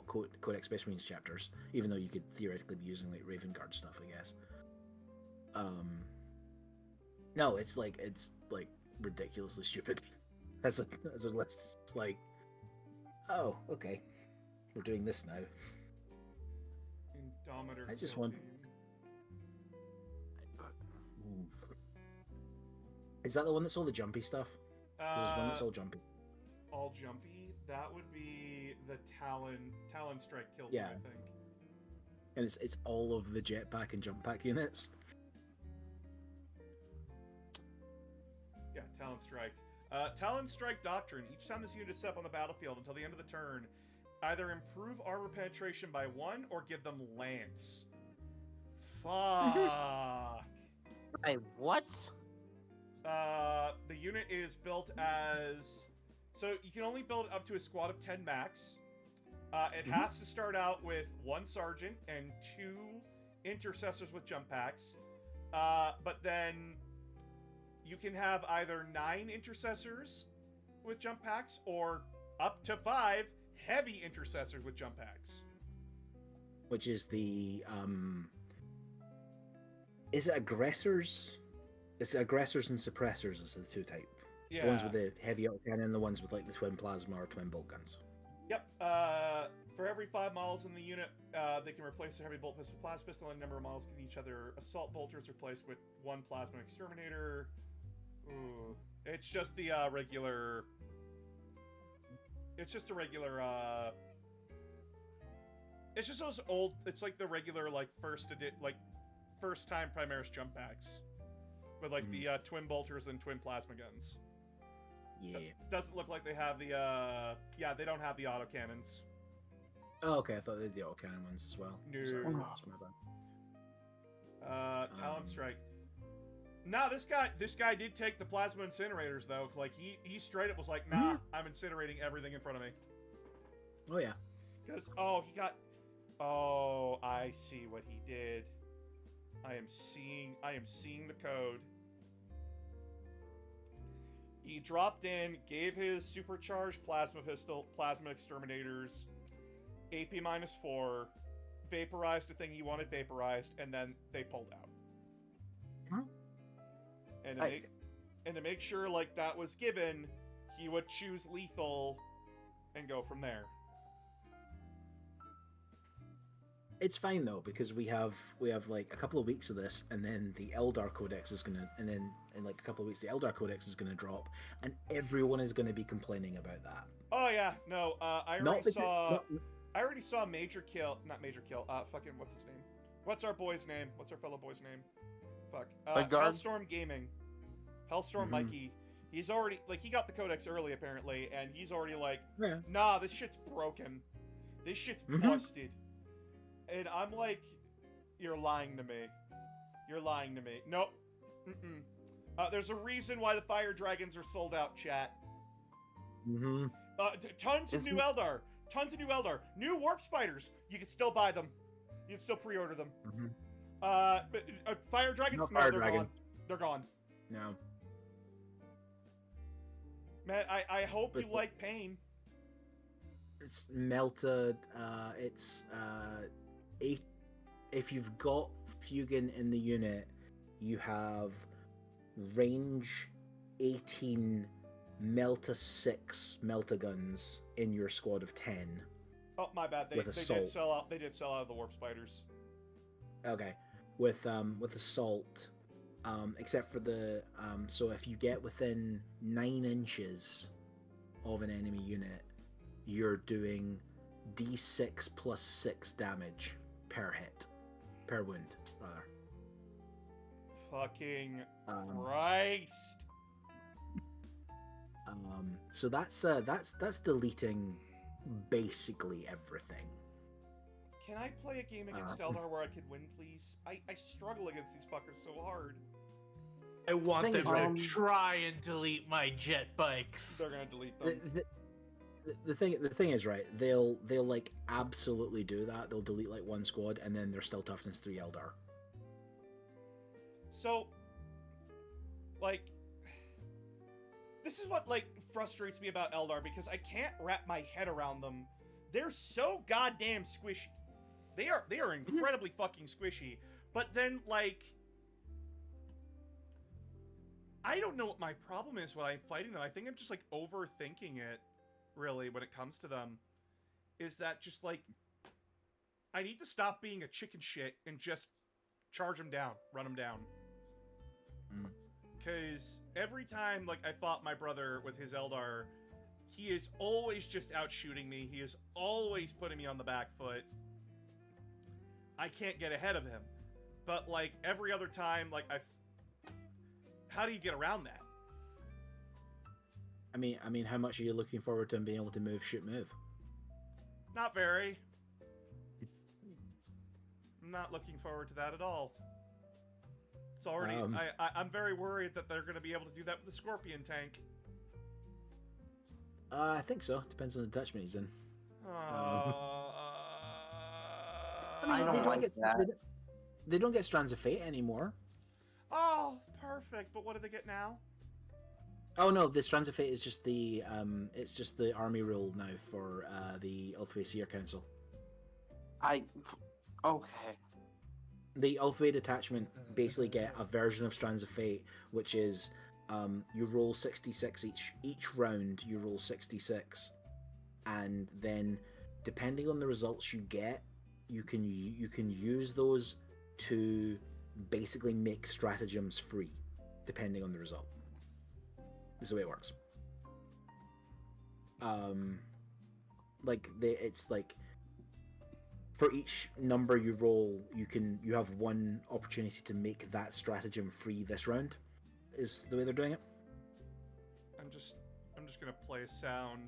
Codex Space Marines chapters, even though you could theoretically be using like Raven Guard stuff, I guess. No, it's like ridiculously stupid as a list. It's like, oh, okay, we're doing this now. Indometer. I just kill want- team. Is that the one that's all the jumpy stuff? There's one that's all jumpy. all jumpy. That would be the Talon Strike kill team, Yeah. I think. And it's all of the jetpack and jump pack units. Yeah, Talon Strike. Talon Strike Doctrine. Each time this unit is set up on the battlefield until the end of the turn, either improve armor penetration by 1 or give them Lance. Fuck. What? The unit is built as... So you can only build up to a squad of 10 max. It has to start out with 1 sergeant and 2 intercessors with jump packs. But then you can have either 9 intercessors with jump packs or up to 5 heavy intercessors with jump packs. Which is the is it aggressors? It's aggressors and suppressors is the 2 type. Yeah. The ones with the heavy autocannon, the ones with like the twin plasma or twin bolt guns. Yep. For every 5 models in the unit, they can replace their heavy bolt pistol with plasma pistol, and a number of models can each other assault bolters replaced with 1 plasma exterminator. Ooh. It's just the regular. It's just a regular. It's just those old. It's like the regular like first time Primaris jump packs, with like the twin bolters and twin plasma guns. Yeah. Doesn't look like they have the. Yeah, they don't have the autocannons. Oh, okay. I thought they had the autocannon ones as well. No. Sorry, that's my bad. Talent Strike. No, this guy did take the plasma incinerators though. Like he straight up was like, nah, I'm incinerating everything in front of me. Oh yeah. Because I see what he did. I am seeing the code. He dropped in, gave his supercharged plasma pistol, plasma exterminators, AP -4, vaporized the thing he wanted vaporized, and then they pulled out. And to make sure like that was given, he would choose lethal and go from there. It's fine though, because we have like a couple of weeks of this, and then the Eldar Codex is gonna, and then in like a couple of weeks the Eldar Codex is gonna drop, and everyone is gonna be complaining about that. Oh yeah, no, I already saw Major Kill, not Major Kill, fucking what's his name? What's our boy's name? What's our fellow boy's name? Fuck, Hellstorm Gaming, Hellstorm Mikey. He's already like he got the Codex early apparently, and he's already like, nah, this shit's broken, this shit's busted. And I'm like, you're lying to me. You're lying to me. Nope. There's a reason why the Fire Dragons are sold out, chat. Tons of new Eldar. Tons of new Eldar. New Warp Spiders. You can still buy them. You can still pre-order them. But Fire Dragons? No, Fire Dragons. Gone. They're gone. No. Man, I hope you like Pain. It's melted. If you've got Fugan in the unit, you have range 18 Melta 6 Melta guns in your squad of 10. Oh, my bad. They did sell out. They did sell out of the Warp Spiders. Okay, with assault, except for the so if you get within 9 inches of an enemy unit, you're doing D6 plus 6 damage per hit, per wound, rather. Fucking Christ! So that's deleting basically everything. Can I play a game against Eldar where I could win, please? I struggle against these fuckers so hard. I want them to try and delete my jet bikes. They're gonna delete them. The thing is, right, they'll like absolutely do that. They'll delete like one squad, and then they're still toughness 3 Eldar. So, like, this is what like frustrates me about Eldar, because I can't wrap my head around them. They're so goddamn squishy. They are incredibly fucking squishy. But then like, I don't know what my problem is when I'm fighting them. I think I'm just like overthinking it. Really, when it comes to them, is that just like, I need to stop being a chicken shit and just charge them down, run them down. Because every time like I fought my brother with his Eldar, he is always just out shooting me. He is always putting me on the back foot. I can't get ahead of him. But like every other time, like how do you get around that? I mean, how much are you looking forward to him being able to move, shoot, move? Not very. I'm not looking forward to that at all. It's already. I'm very worried that they're going to be able to do that with the Scorpion tank. I think so. Depends on the detachment he's in. I don't like that. They don't get Strands of Fate anymore. Oh, perfect. But what do they get now? Oh no, the Strands of Fate is just the it's just the army rule now for the Ulthway Seer Council. Okay. The Ulthway detachment basically get a version of Strands of Fate, which is you roll 66 each round. You roll 66, and then depending on the results you get, you can use those to basically make stratagems free, depending on the result. This is the way it works. It's like for each number you roll, you have one opportunity to make that stratagem free this round. Is the way they're doing it. I'm just gonna play a sound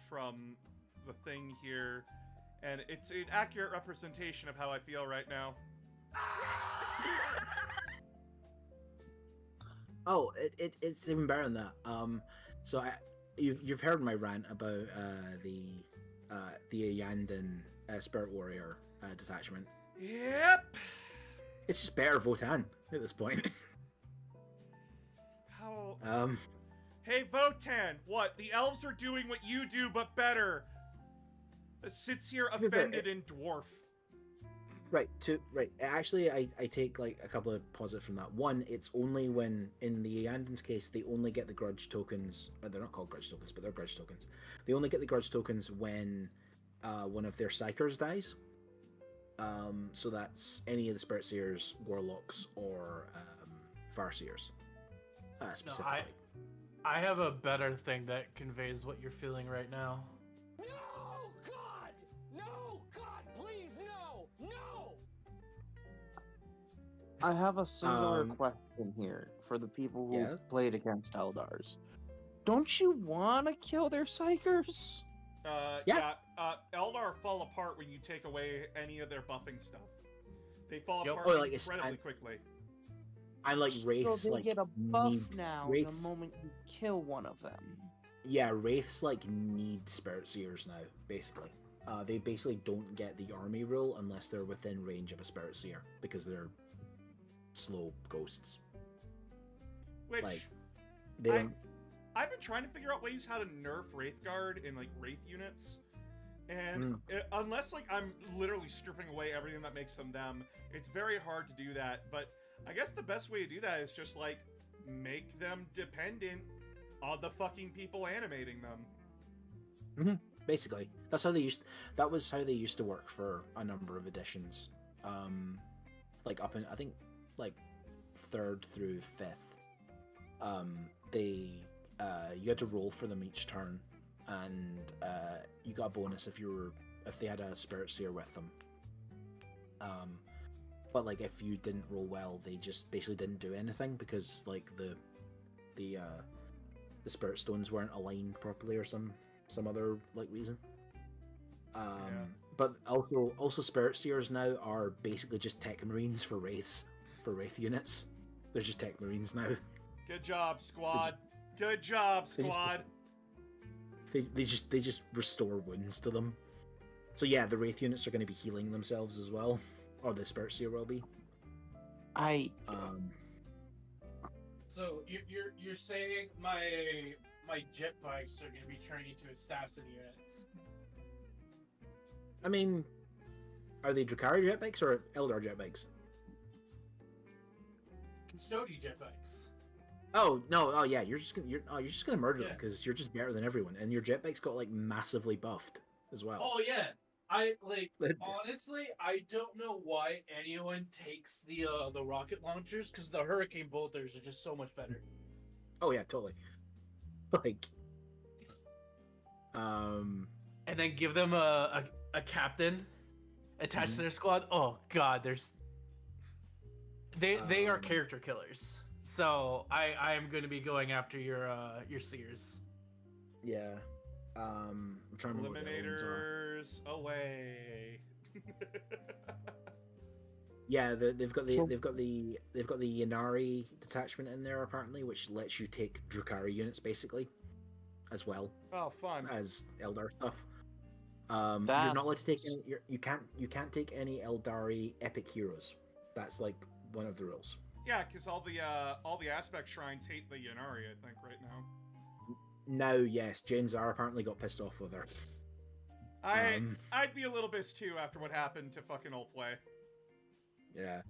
from the thing here, and it's an accurate representation of how I feel right now. Oh, it's even better than that. So you've heard my rant about the Yandon Spirit Warrior detachment. Yep. It's just better Votan at this point. How? Um, Hey, Votan, what? The elves are doing what you do, but better. Sits here be fair, offended in dwarf. right. Actually, I take like a couple of positives from that. One, it's only when in the Yandon's case they only get the grudge tokens. They're not called grudge tokens, but they're grudge tokens. They only get the grudge tokens when one of their psychers dies. So that's any of the Spirit Seers, Warlocks, or Farseers, specifically. I have a better thing that conveys what you're feeling right now. No, God! No, God, please, no! No! I have a singular Um, question here for the people who yes? played against Eldars. Don't you want to kill their psychers? Yeah. Eldar fall apart when you take away any of their buffing stuff. They fall Yep. apart Oh, like it's- incredibly quickly. And like wraiths, so they like get a buff need now wraiths. the moment you kill one of them. Yeah, wraiths like need Spirit Seers now. Basically, they basically don't get the army rule unless they're within range of a Spirit Seer because they're slow ghosts. Which Like, they I- don't. I've been trying to figure out ways how to nerf Wraithguard in like Wraith units. And unless like I'm literally stripping away everything that makes them them, it's very hard to do that. But I guess the best way to do that is just like make them dependent on the fucking people animating them. Basically, that's how they used. That was how they used to work for a number of editions. Like up in I think like 3rd through 5th. You had to roll for them each turn, and you got a bonus if they had a Spirit Seer with them. But like if you didn't roll well, they just basically didn't do anything because like the Spirit Stones weren't aligned properly or some other like reason. But also Spirit Seers now are basically just Tech Marines for Wraith units. They're just Tech Marines now. Good job, squad. Good job, they just- squad. They just restore wounds to them. So yeah, the Wraith units are going to be healing themselves as well, or the Spirit Seer will be. So you're saying my jet bikes are gonna be turning into assassin units? I mean, are they Drakari jet bikes or Eldar jet bikes? Custodian jet bikes. Oh no! Oh yeah, you're just gonna murder them Yeah. because you're just better than everyone, and your jet bikes got like massively buffed as well. Oh yeah. I like But- honestly, I don't know why anyone takes the rocket launchers because the hurricane bolters are just so much better. Oh yeah, totally. Like, And then give them a captain attached to their squad. Oh god, they are character killers. So I am going to be going after your seers. yeah. I'm trying to remember what the other ones are. Eliminators away. Yeah, they've got So- the Yanari detachment in there apparently, which lets you take Drakari units basically, as well Oh, fun. as Eldar stuff. That- You're not allowed to take any. You can't take any Eldari epic heroes. That's like one of the rules. Yeah, because all the aspect shrines hate the Yanari, I think, right now. Now, yes, Jane Zar apparently got pissed off with her. I'd be a little pissed too after what happened to fucking Ulfway. Yeah.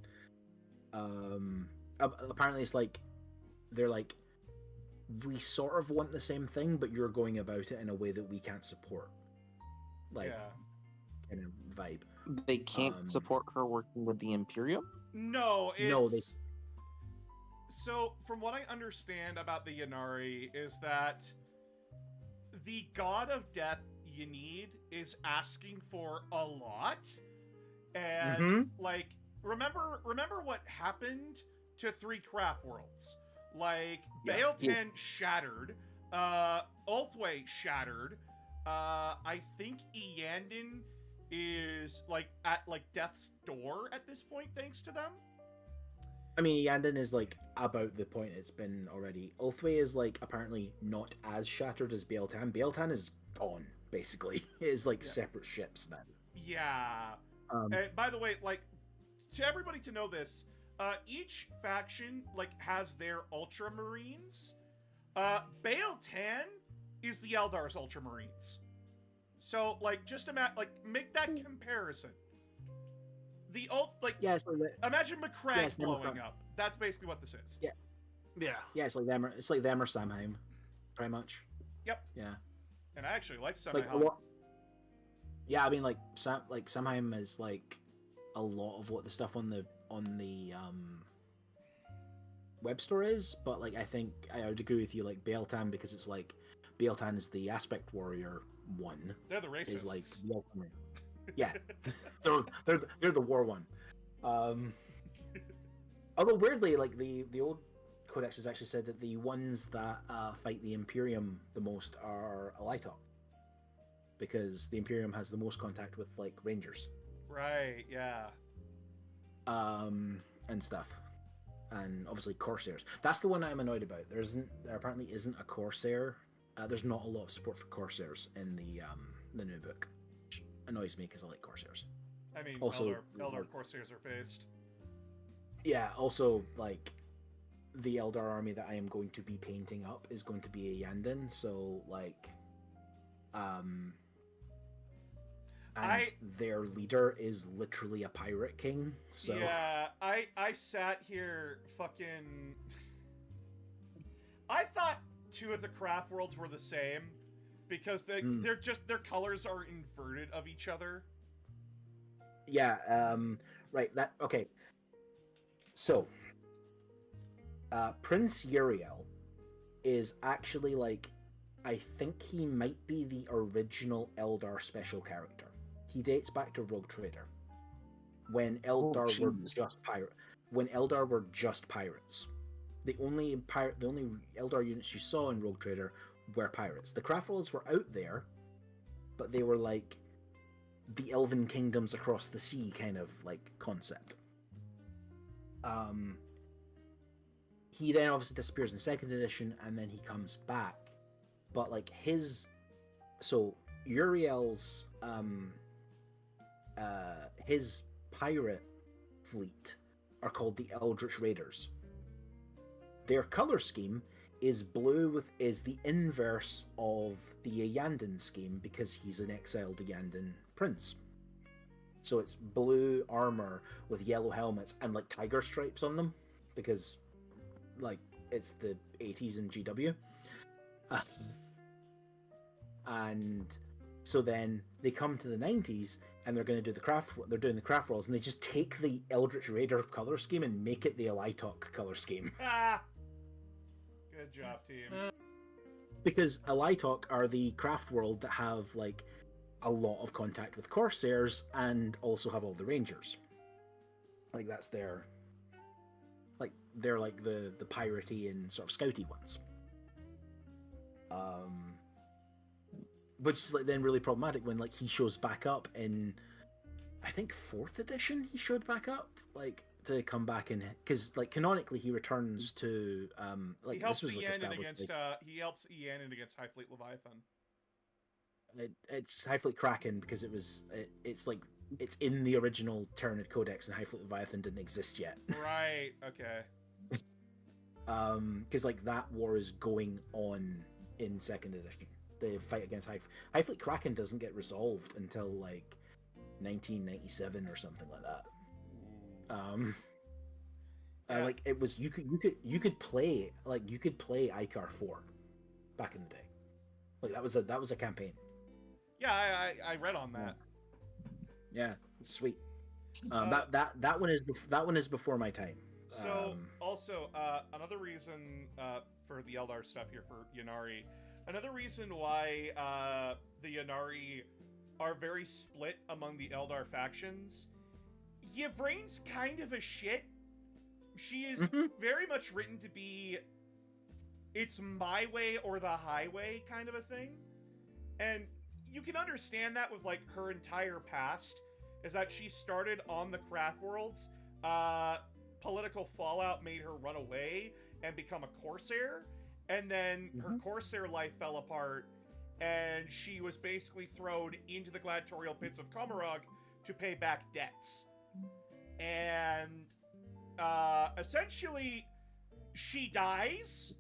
Apparently it's like they're like, we sort of want the same thing, but you're going about it in a way that we can't support. Like, Yeah. kind of vibe. They can't support her working with the Imperium? No, it's... No, they- So, from what I understand about the Yanari, is that the god of death you need is asking for a lot. And, Mhm. like, remember what happened to 3 Craft Worlds? Like, Yeah. Baal 10 shattered, Ulthway shattered, I think Eandon is like at like death's door at this point, thanks to them. I mean, Yandon is like about the point it's been already. Ulthwé is like apparently not as shattered as Bealtan. Bealtan is gone, basically. It is like Yeah. separate ships now. Yeah. Um, And by the way, like, to everybody to know this, each faction like has their Ultramarines. Bealtan is the Eldar's Ultramarines. So like, just make that comparison. The yeah, it's like imagine McCrag Yeah, it's blowing McCrag. up. That's basically what this is. Yeah. Yeah. yeah, it's like them. It's like them or Samheim, pretty much. Yep. Yeah. And I actually like Like Semihelm. Yeah, I mean, like Samheim is like a lot of what the stuff on the web store is, but like I think I would agree with you, like Bealtan, because it's like Bealtan is the aspect warrior one. They're the racists. Is like the ultimate. Yeah, they're the war one. Although weirdly, like the old codexes actually said that the ones that fight the Imperium the most are Alitok, because the Imperium has the most contact with like Rangers, Right, yeah. and stuff, and obviously Corsairs. That's the one I'm annoyed about. There apparently isn't a Corsair. There's not a lot of support for Corsairs in the new book, which annoys me because I like Corsairs. I mean, Also- Eldar Corsairs are based. Yeah, also, like, the Eldar army that I am going to be painting up is going to be a Yandon, so, like, and their leader is literally a pirate king, so... Yeah, I sat here fucking... I thought two of the craft worlds were the same, because they're just, their colors are inverted of each other. Yeah, right, okay. So, Prince Uriel is actually, like, I think he might be the original Eldar special character. He dates back to Rogue Trader, when Eldar were jeez. just pirates. The only Eldar units you saw in Rogue Trader were pirates. The craft worlds were out there, but they were like the Elven kingdoms across the sea kind of like concept. He then obviously disappears in second edition, and then he comes back. But like Uriel's his pirate fleet are called the Eldritch Raiders. Their color scheme is is the inverse of the Yandon scheme, because he's an exiled Yandon prince. So it's blue armor with yellow helmets and like tiger stripes on them, because like it's the 80s in GW. And so then they come to the 90s and they're going to do they're doing the craft rolls, and they just take the Eldritch Raider color scheme and make it the Alitok color scheme. Ah! Good job, team. Because Alitok are the craft world that have like a lot of contact with Corsairs and also have all the Rangers. Like that's their they're like the piratey and sort of scouty ones. Which is like then really problematic when like he shows back up in, I think 4th edition he showed back up, like to come back in, because like canonically he returns to like He helps this was like Eandon established against like, he helps Eandon against High Fleet Leviathan. it's High Fleet Kraken, because it's like it's in the original Tyranid Codex, and High Fleet Leviathan didn't exist yet. Right, okay. Because like that war is going on in 2nd edition. The fight against High Fleet Kraken doesn't get resolved until like 1997 or something like that. Yeah. Like it was you could play Icar 4 back in the day. Like that was a campaign. Yeah, I read on that. Yeah, it's sweet. That one is before my time. So, also, another reason for the Eldar stuff here for Ynnari, another reason why the Ynnari are very split among the Eldar factions, Yvrane's kind of a shit. She is very much written to be, it's my way or the highway kind of a thing. And you can understand that with like her entire past is that she started on the craft worlds. Political fallout made her run away and become a corsair, and then her corsair life fell apart, and she was basically thrown into the gladiatorial pits of Komarug to pay back debts. And essentially, she dies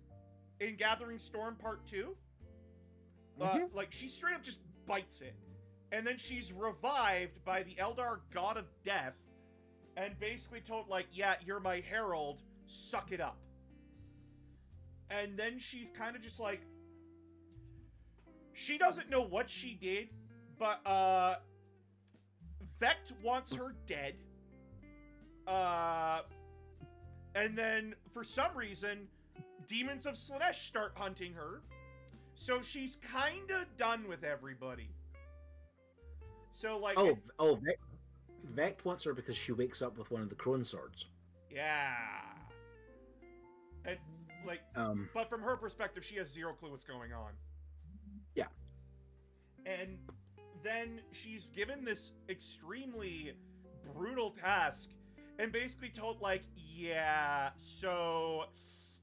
in Gathering Storm Part 2. Like, she straight up just bites it. And then she's revived by the Eldar God of Death and basically told, like, yeah, you're my herald, suck it up. And then she's kind of just like, she doesn't know what she did, but Vect wants her dead. And then for some reason, demons of Slaanesh start hunting her. So she's kind of done with everybody. So like, Vect wants her because she wakes up with one of the crone swords. Yeah. And like, but from her perspective, she has zero clue what's going on. Yeah. And then she's given this extremely brutal task and basically told, like, yeah, so,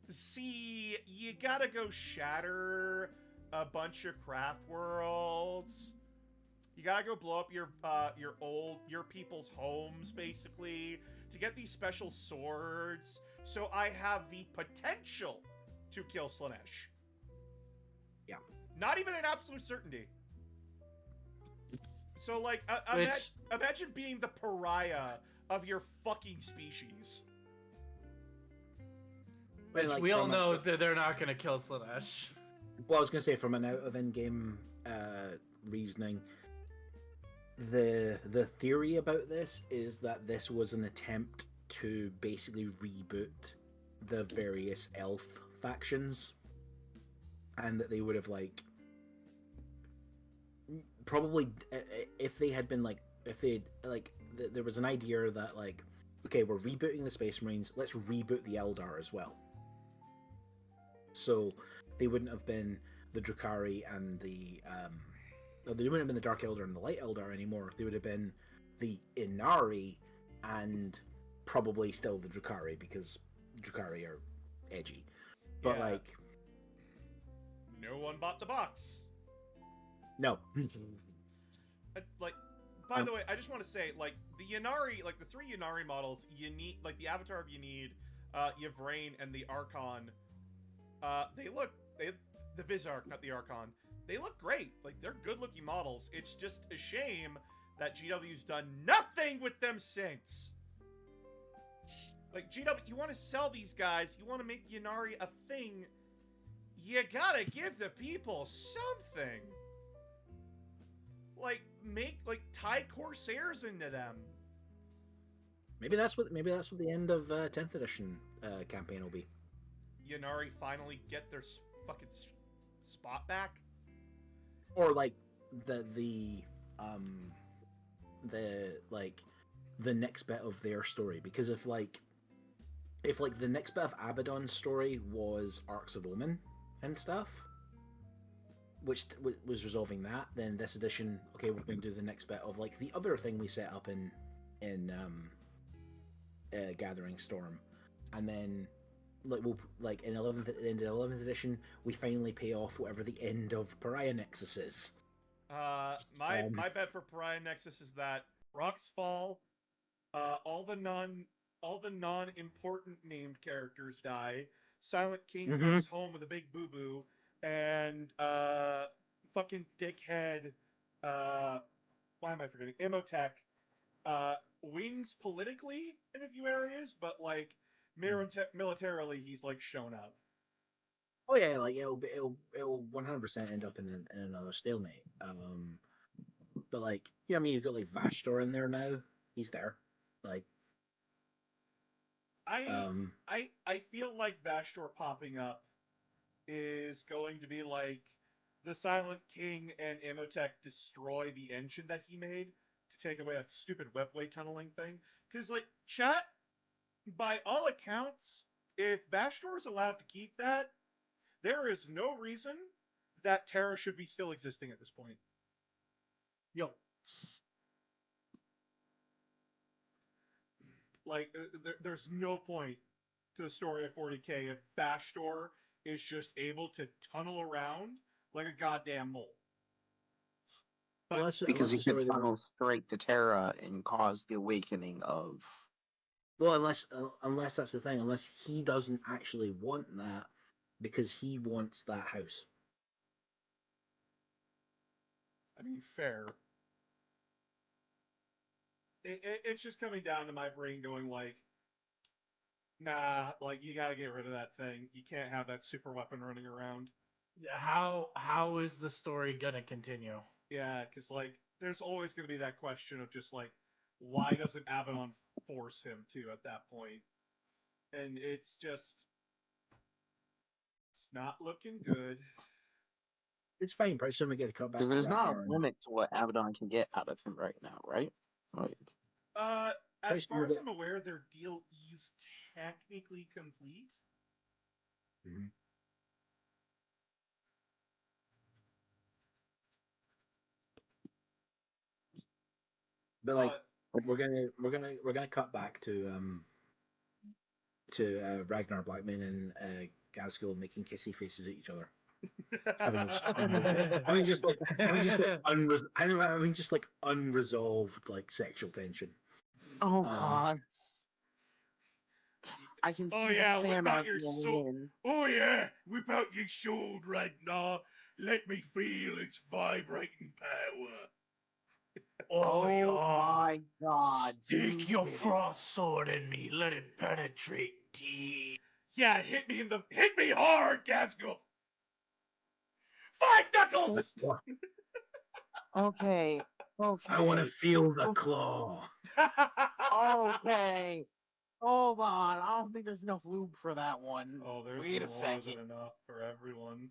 see, you gotta go shatter a bunch of craft worlds. You gotta go blow up your people's homes, basically, to get these special swords, so I have the potential to kill Slaanesh. Yeah. Not even an absolute certainty. So, like, imagine being the pariah of your fucking species. Which like, we all know that they're not going to kill Slaanesh. Well, I was going to say, from an out-of-in-game reasoning, the theory about this is that this was an attempt to basically reboot the various elf factions, and that they would have, like, probably, if they had been, like, if they'd, like, there was an idea that, like, okay, we're rebooting the Space Marines, let's reboot the Eldar as well. So they wouldn't have been the Drukhari and they wouldn't have been the Dark Eldar and the Light Eldar anymore. They would have been the Inari and probably still the Drukhari, because Drukhari are edgy. But, Yeah. like... No one bought the box. No. Like, by the way, I just want to say, like, the Yanari, like, the 3 Yanari models, you need, like, the Avatar of Yanid, Yvrain, and the Archon, the Vizarch, not the Archon, they look great. Like, they're good-looking models. It's just a shame that GW's done nothing with them since. Like, GW, you want to sell these guys, you want to make Yanari a thing, you gotta give the people something. Like, tie Corsairs into them. Maybe that's what the end of 10th edition campaign will be. Yanari finally get their fucking spot back. Or, like, the next bit of their story, because if the next bit of Abaddon's story was Arcs of Omen and stuff, which was resolving that, then this edition, okay, we're going to do the next bit of, like, the other thing we set up in Gathering Storm, and then, like, we'll, like, in the end of 11th edition, we finally pay off whatever the end of Pariah Nexus is. My bet for Pariah Nexus is that rocks fall, all the non-important named characters die, Silent King goes home with a big boo-boo, and fucking dickhead, why am I forgetting? Imhotep wins politically in a few areas, but, like, militarily, he's, like, shown up. Oh yeah, like, it'll 100% end up in another stalemate. But, like, yeah, I mean, you've got, like, Vashtor in there now. He's there. Like, I feel like Vashtor popping up is going to be like the Silent King and Imhotep destroy the engine that he made to take away that stupid webway tunneling thing. Because, like, chat, by all accounts, if Vashtor is allowed to keep that, there is no reason that Terra should be still existing at this point. Yo. Like, there's no point to the story of 40K if Bashtor is just able to tunnel around like a goddamn mole. But Unless Because the he could story that we're tunnel straight to Terra and cause the awakening of. well, unless that's the thing, unless he doesn't actually want that because he wants that house. I mean, fair. It's just coming down to my brain going like, nah, like you gotta get rid of that thing. You can't have that super weapon running around. How is the story gonna continue? Yeah, because like there's always gonna be that question of just like, why doesn't Abaddon force him to at that point? And it's not looking good. It's fine. Pretty soon we get a cut back Because to there's not a Ragnar. limit to what Abaddon can get out of him right now, right? Like, Uh, as Pretty soon far we as get- I'm aware, their deal is technically complete. Mhm. But like, we're gonna cut back to Ragnar Blackman and Gazgul making kissy faces at each other. Just like unresolved like sexual tension. oh Um, god. I can Oh see yeah, the whip fan out art your going sword. in. Oh yeah, whip out your sword right now. Let me feel its vibrating power. Oh yeah. my god. Stick you your did it. frost sword in me. Let it penetrate deep. Yeah, hit me hard, Gaskell. 5 knuckles. Okay. Okay. I want to feel the claw. Okay. Hold on. I don't think there's enough lube for that one. Oh, there's Wait a more second. than enough for everyone.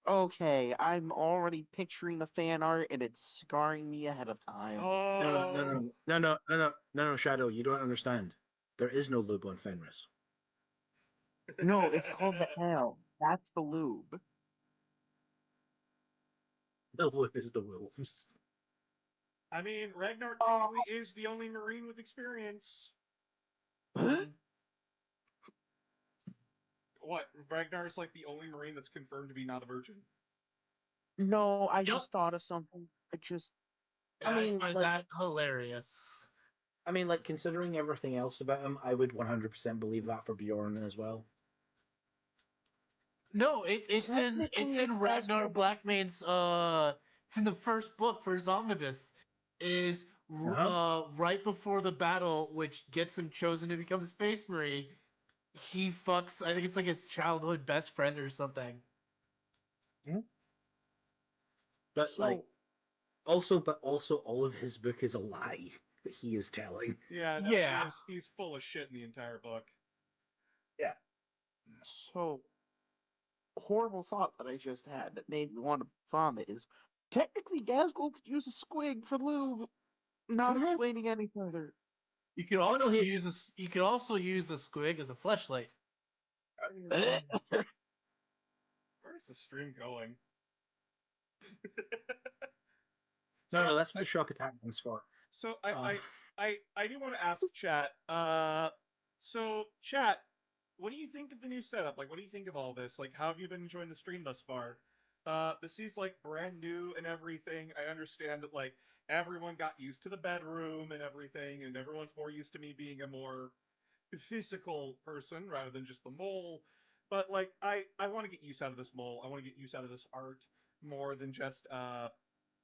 Okay, I'm already picturing the fan art and it's scarring me ahead of time. Oh. No, Shadow, you don't understand. There is no lube on Fenris. No, it's called the Hell. That's the lube. The lube is the wolves. I mean, Ragnar Oh. technically is the only Marine with experience. What? Ragnar's like the only Marine that's confirmed to be not a virgin. No, I just thought of something. I mean, find like- that hilarious. I mean, like considering everything else about him, I would 100% believe that for Bjorn as well. No, it's Technically, in it does Ragnar cover- Blackmane's it's in the first book for his omnibus. Is right before the battle, which gets him chosen to become a space marine. He fucks, I think it's like his childhood best friend or something. But So- like, but also, all of his book is a lie that he is telling. Yeah, no, Yeah. he's full of shit in the entire book. So, horrible thought that I just had that made me want to vomit is technically Gazgul could use a squig for lube. Not Mhm. explaining any further. You could also use a squig as a fleshlight. Where is the stream going? No, that's what shock attack is for. So Uh. I do want to ask chat. So chat, what do you think of the new setup? Like, what do you think of all this? Like, how have you been enjoying the stream thus far? This is like brand new and everything. I understand that like everyone got used to the bedroom and everything, and everyone's more used to me being a more physical person rather than just the mole. But like, I want to get use out of this mole. I want to get use out of this art more than just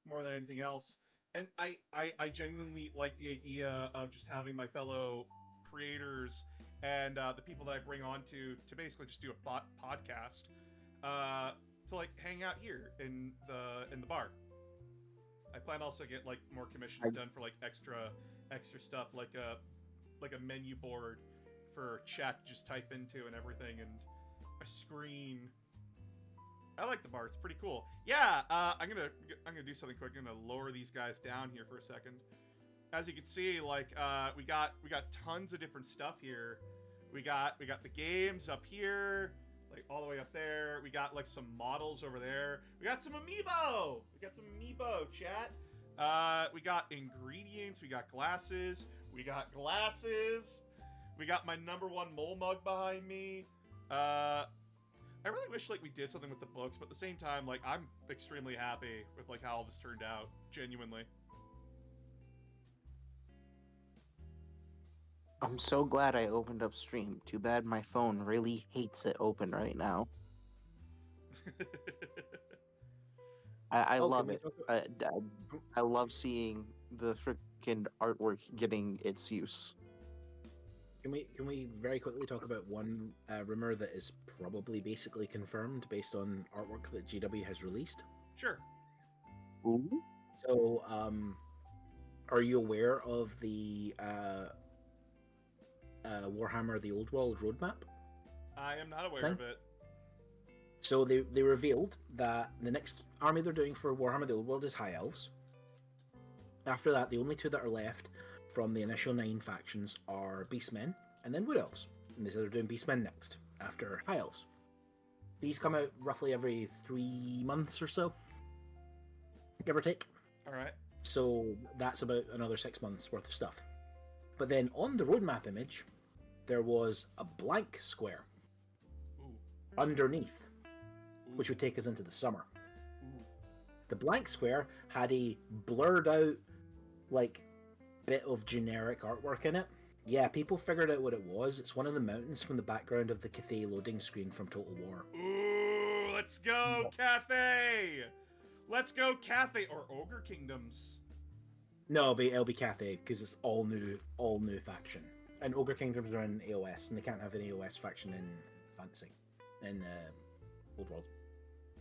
more than anything else. And I genuinely like the idea of just having my fellow creators and the people that I bring on to basically just do a podcast to like hang out here in the bar. I plan to also get like more commissions done for like extra stuff like a menu board for chat to just type into and everything, and a screen. I like the bar. It's pretty cool. Yeah, I'm gonna do something quick. I'm gonna lower these guys down here for a second. As you can see, like we got tons of different stuff here. We got the games up here, like all the way up there. We got like some models over there. We got some amiibo. Chat. We got ingredients. We got glasses. We got glasses. We got my #1 mole mug behind me. I really wish like we did something with the books, but at the same time, like I'm extremely happy with like how all this turned out. Genuinely. I'm so glad I opened up stream. Too bad my phone really hates it open right now. I Oh, love can we it. talk about- I love seeing the freaking artwork getting its use. Can we very quickly talk about one rumor that is probably basically confirmed based on artwork that GW has released? Sure. Ooh. So, are you aware of the Warhammer: The Old World roadmap? I am not aware Thing? of it. So they revealed that the next army they're doing for Warhammer: The Old World is High Elves. After that, the only two that are left from the initial 9 factions are Beastmen and then Wood Elves. And they said they're doing Beastmen next, after High Elves. These come out roughly every 3 months or so, give or take. All right. So that's about another 6 months worth of stuff. But then on the roadmap image, there was a blank square Ooh. underneath, Ooh. which would take us into the summer. Ooh. The blank square had a blurred out, like, bit of generic artwork in it. Yeah, people figured out what it was. It's one of the mountains from the background of the Cathay loading screen from Total War. Ooh, let's go, Cathay! Let's go, Cathay, or Ogre Kingdoms. No, it'll be Cathay, because it's all new faction. And Ogre Kingdoms are in AOS, and they can't have an AOS faction in Fantasy, in Old World.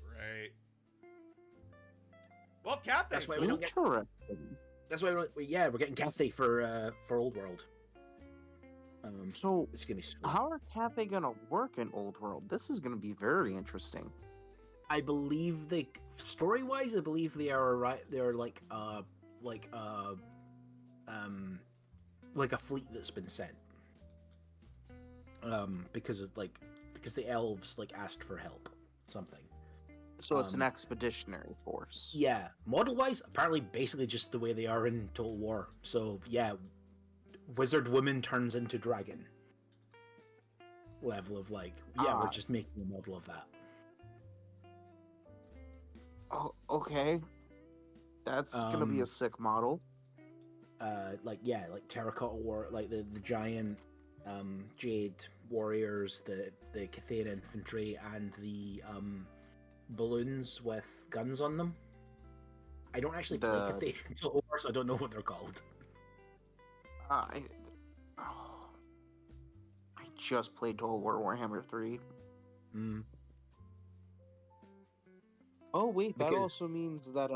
Right. Well, Cathay. That's why we don't get. Interesting. That's why we're getting Cathay for Old World. So, It's gonna be sweet. how are Cathay gonna work in Old World? This is gonna be very interesting. I believe story-wise, I believe they are right. They're like a fleet that's been sent. Because the elves like asked for help, something. So it's an expeditionary force. Yeah, model-wise, apparently basically just the way they are in Total War. So yeah, wizard woman turns into dragon. Level of like, yeah, we're just making a model of that. Oh, okay. That's gonna be a sick model. Like terracotta war, like the giant jade warriors, the Cathay infantry, and the balloons with guns on them. I don't actually play Cathay in Total War, so I don't know what they're called. I just played Total War Warhammer 3. Mm. Oh wait, that Because- also means that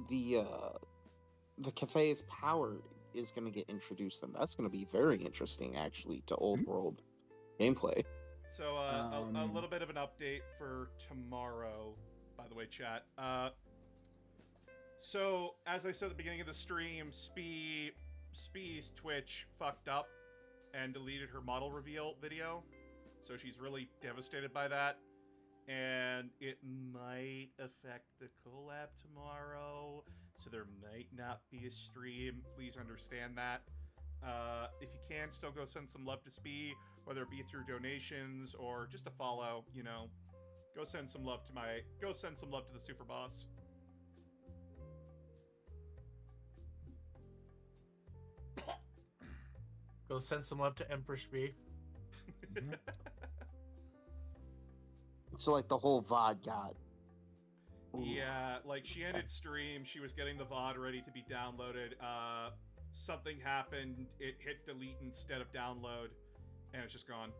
the Cathay's power is gonna get introduced, and that's gonna be very interesting actually to Old World gameplay. So, a little bit of an update for tomorrow, by the way, chat. So, as I said at the beginning of the stream, Spee's Twitch fucked up and deleted her model reveal video. So she's really devastated by that. And it might affect the collab tomorrow. So there might not be a stream. Please understand that. If you can, still go send some love to Spee, whether it be through donations or just a follow, you know. Go send some love to the super boss. Go send some love to Empress B. So like the whole VOD got. Yeah, like she ended stream, she was getting the VOD ready to be downloaded. Something happened, it hit delete instead of download, and it's just gone.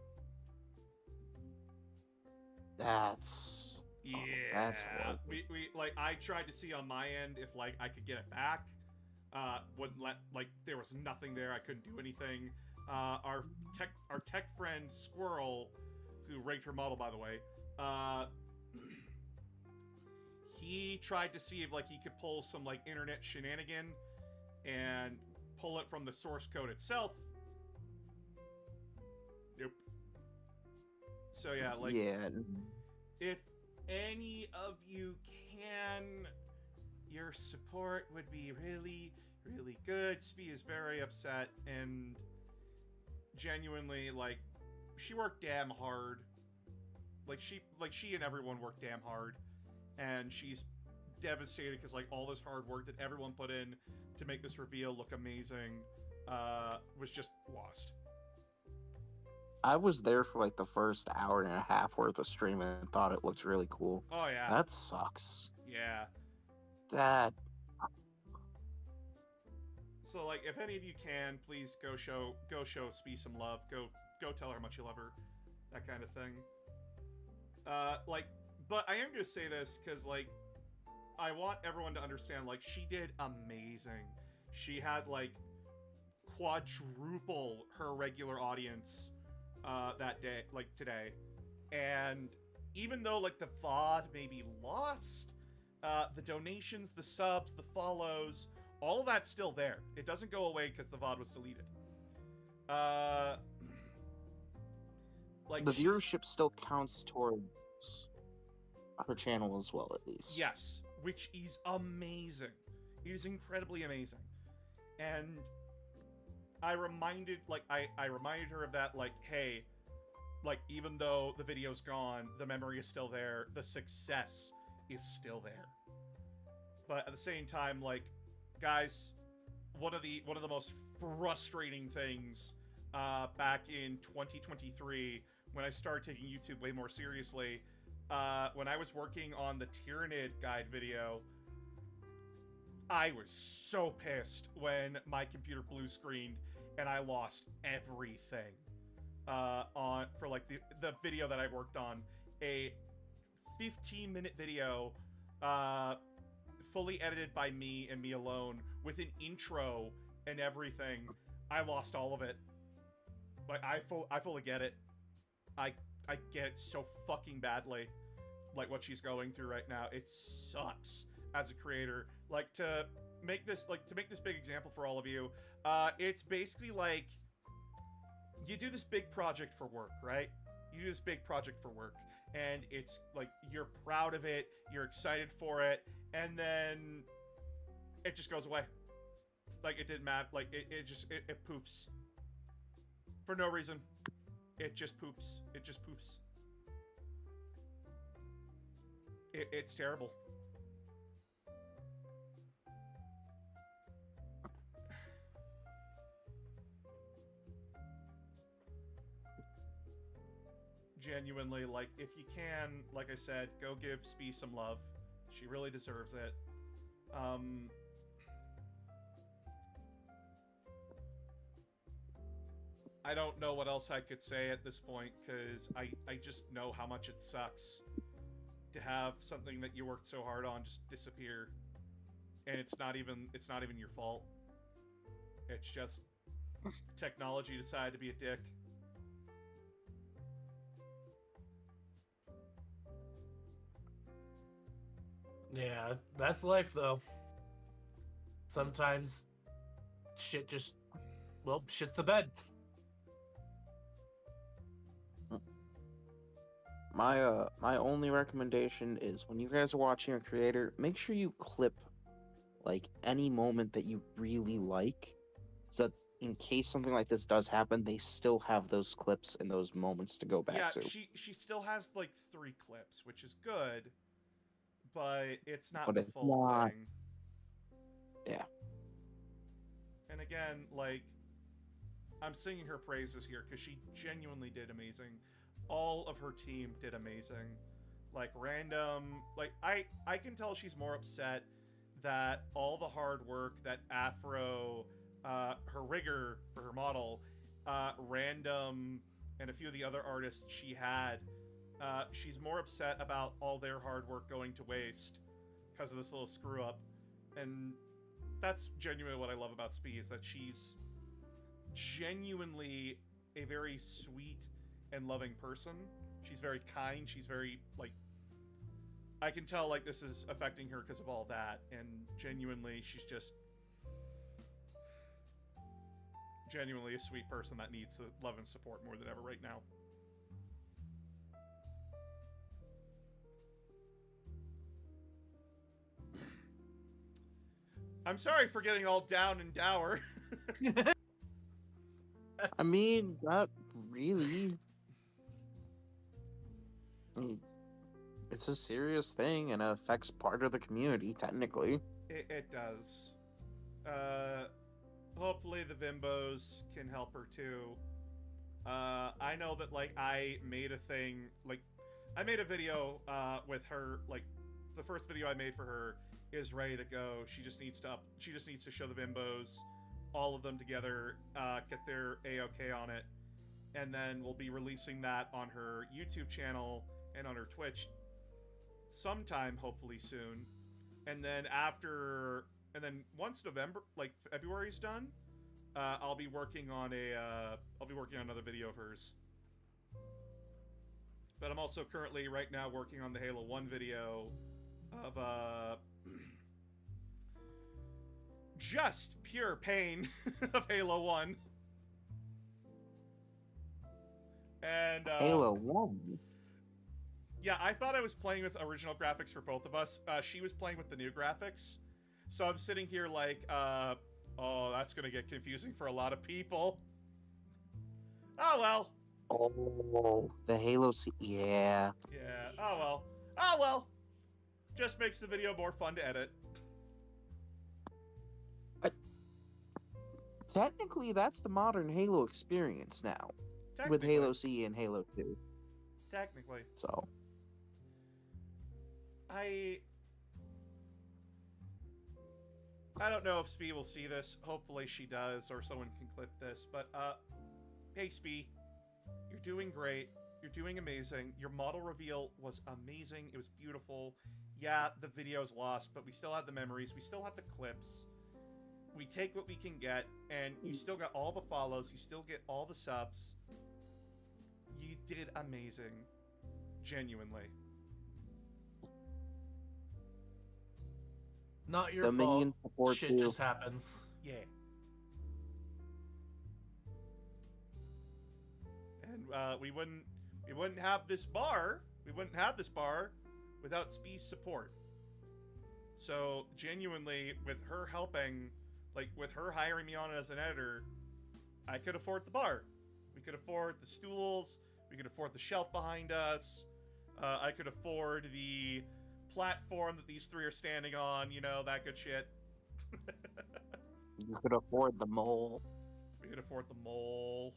That's Yeah, that's horrible. we like I tried to see on my end if like I could get it back. Wouldn't let, like, there was nothing there. I couldn't do anything. Our tech friend Squirrel, who ranked her model, by the way, he tried to see if like he could pull some like internet shenanigan and pull it from the source code itself. Nope. So yeah, like, yeah. if any of you can your support would be really, really good. Spee is very upset and genuinely, like, she worked damn hard. Like she and everyone worked damn hard, and she's devastated because like all this hard work that everyone put in to make this reveal look amazing was just lost. I was there for like the first hour and a half worth of stream and thought it looked really cool. Oh yeah. That sucks. Yeah. That. So like, if any of you can, please go show Spee some love. Go tell her how much you love her. That kind of thing. Like, but I am gonna say this because like, I want everyone to understand. Like, she did amazing. She had like quadruple her regular audience that day, like today, and even though like the VOD may be lost, the donations, the subs, the follows, all of that's still there. It doesn't go away because the VOD was deleted. Like the viewership still counts towards her channel as well, at least. Yes, which is amazing. It is incredibly amazing. And I reminded her of that, like, hey, like, even though the video's gone, the memory is still there, the success is still there. But at the same time, like, guys, one of the most frustrating things back in 2023, when I started taking YouTube way more seriously, when I was working on the Tyrannid guide video, I was so pissed when my computer blue screened and I lost everything for like the video that I worked on, a 15-minute video fully edited by me and me alone with an intro and everything. I lost all of it. Like, I fully get it. I get it so fucking badly, like what she's going through right now. It sucks as a creator. Like, to make this big example for all of you, it's basically like you do this big project for work, right? You do this big project for work, and it's like you're proud of it, you're excited for it, and then it just goes away. Like, it didn't matter. Like, it poofs for no reason. It just poops. It just poofs. It's terrible. Genuinely, like, if you can, like I said, go give Spee some love. She really deserves it. I don't know what else I could say at this point, because I just know how much it sucks to have something that you worked so hard on just disappear, and it's not even your fault. It's just technology decided to be a dick. Yeah, that's life though. Sometimes shit just, well, shit's the bed. My only recommendation is when you guys are watching a creator, make sure you clip like any moment that you really like, so that in case something like this does happen, they still have those clips and those moments to go back to. Yeah, she still has like 3 clips, which is good, but it's not But the it's full not. thing. Yeah. And again, like, I'm singing her praises here because she genuinely did amazing. All of her team did amazing. Like, random, like, I can tell she's more upset that all the hard work that Afro, her rigger for her model, random, and a few of the other artists she had, she's more upset about all their hard work going to waste because of this little screw up. And that's genuinely what I love about Spee, is that she's genuinely a very sweet and loving person. She's very kind. She's very, like, I can tell, like, this is affecting her because of all that, and genuinely she's just genuinely a sweet person that needs the love and support more than ever right now. I'm sorry for getting all down and dour. I mean, not really. It's a serious thing and it affects part of the community, technically. It does. Hopefully the Vimbos can help her too. I know that, like, I made a thing, like, I made a video, with her, like, the first video I made for her is ready to go. She just needs to show the Vimbos, all of them together, get their A-OK on it, and then we'll be releasing that on her YouTube channel and on her Twitch sometime, hopefully soon. And then once November, like February's done, I'll be working on another video of hers. But I'm also currently right now working on the Halo 1 video of just pure pain of Halo 1. And Halo 1. yeah, I thought I was playing with original graphics for both of us. She was playing with the new graphics. So I'm sitting here like, oh, that's gonna get confusing for a lot of people. Oh well. Oh, the Halo yeah. Yeah, oh well. Oh well. Just makes the video more fun to edit. Technically, that's the modern Halo experience now. With Halo C and Halo 2. Technically. So. I don't know if Spee will see this. Hopefully she does, or someone can clip this. But, hey Spee, you're doing great. You're doing amazing. Your model reveal was amazing. It was beautiful. Yeah, the video's lost, but we still have the memories. We still have the clips. We take what we can get, and you still got all the follows. You still get all the subs. You did amazing. Genuinely. Not your The fault. minion support Shit too. just happens. Yeah. And we wouldn't have this bar. We wouldn't have this bar without Spee's support. So genuinely, with her helping, like with her hiring me on as an editor, I could afford the bar. We could afford the stools. We could afford the shelf behind us. I could afford the platform that these three are standing on, you know, that good shit. You could afford the mole. We could afford the mole.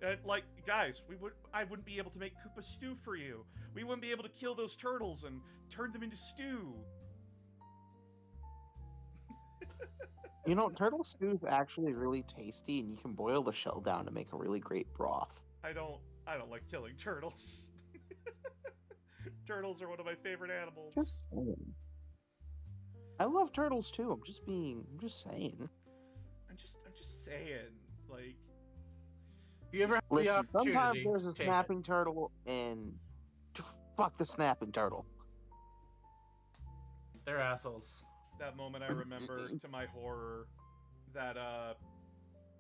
And, like, guys, I wouldn't be able to make Koopa stew for you. We wouldn't be able to kill those turtles and turn them into stew. You know, turtle stew is actually really tasty, and you can boil the shell down to make a really great broth. I don't like killing turtles. Turtles are one of my favorite animals. Just saying. I love turtles too. I'm just saying. I'm just saying, like, If you ever have the Listen, sometimes opportunity, there's a take snapping turtle, and fuck the snapping turtle. it. They're assholes. that moment I remember to my horror that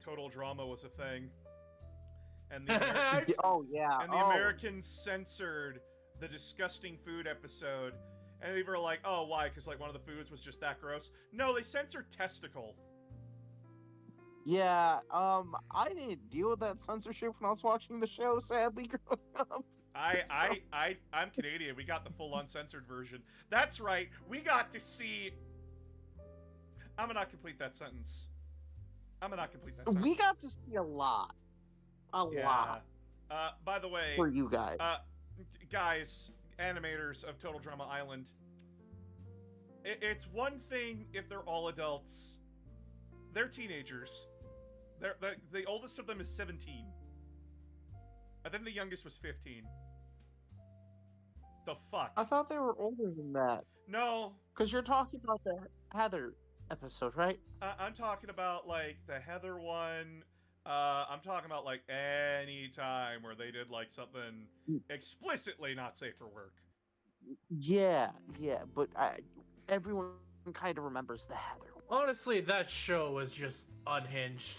total drama was a thing. And the Americans, Oh yeah. and the Americans censored the disgusting food episode. And people were like, oh, why? Because, like, one of the foods was just that gross? No, they censored testicle. Yeah, I didn't deal with that censorship when I was watching the show, sadly, growing up. I'm Canadian. We got the full uncensored version. That's right. We got to see... I'm gonna not complete that sentence. We got to see a lot. A lot. By the way... For you guys. Guys, animators of Total Drama Island, it's one thing if they're all adults. They're teenagers. The oldest of them is 17. I think the youngest was 15. The fuck? I thought they were older than that. No. Because you're talking about the Heather episode, right? I'm talking about, like, the Heather one. I'm talking about, like, any time where they did, like, something explicitly not safe for work. Yeah, but everyone kind of remembers the Heather one. Honestly, that show was just unhinged.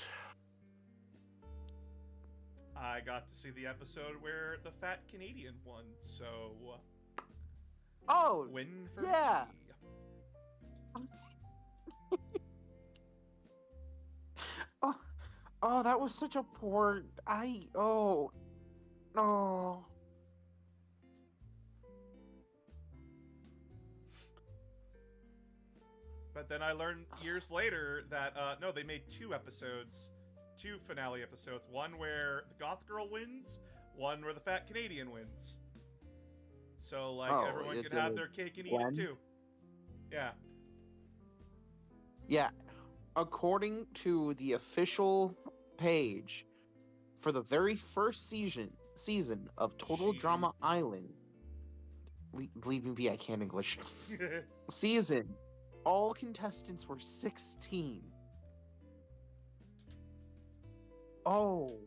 I got to see the episode where the fat Canadian won, so... Oh, win for yeah. me. Oh, oh, that was such a poor. Oh, no. But then I learned years later that no, they made 2 episodes, 2 finale episodes. One where the goth girl wins, one where the fat Canadian wins. So like Oh, everyone you could did have it their cake and eat when? it too. Yeah. Yeah, according to the official page for the very first season of Total Shiji. Drama Island, leaving be I can't English. Season, all contestants were 16. Oh,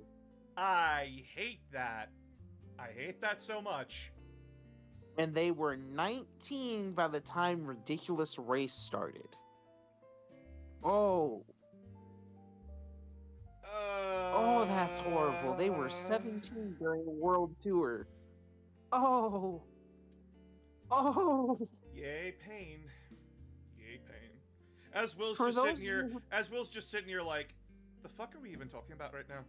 I hate that. I hate that so much. and they were 19 by the time Ridiculous Race started. Oh, oh, that's horrible. They were 17 during the world tour. Oh, oh. Yay pain. Yay pain. As Will's For just those sitting of here, you as Will's just sitting here like, the fuck are we even talking about right now?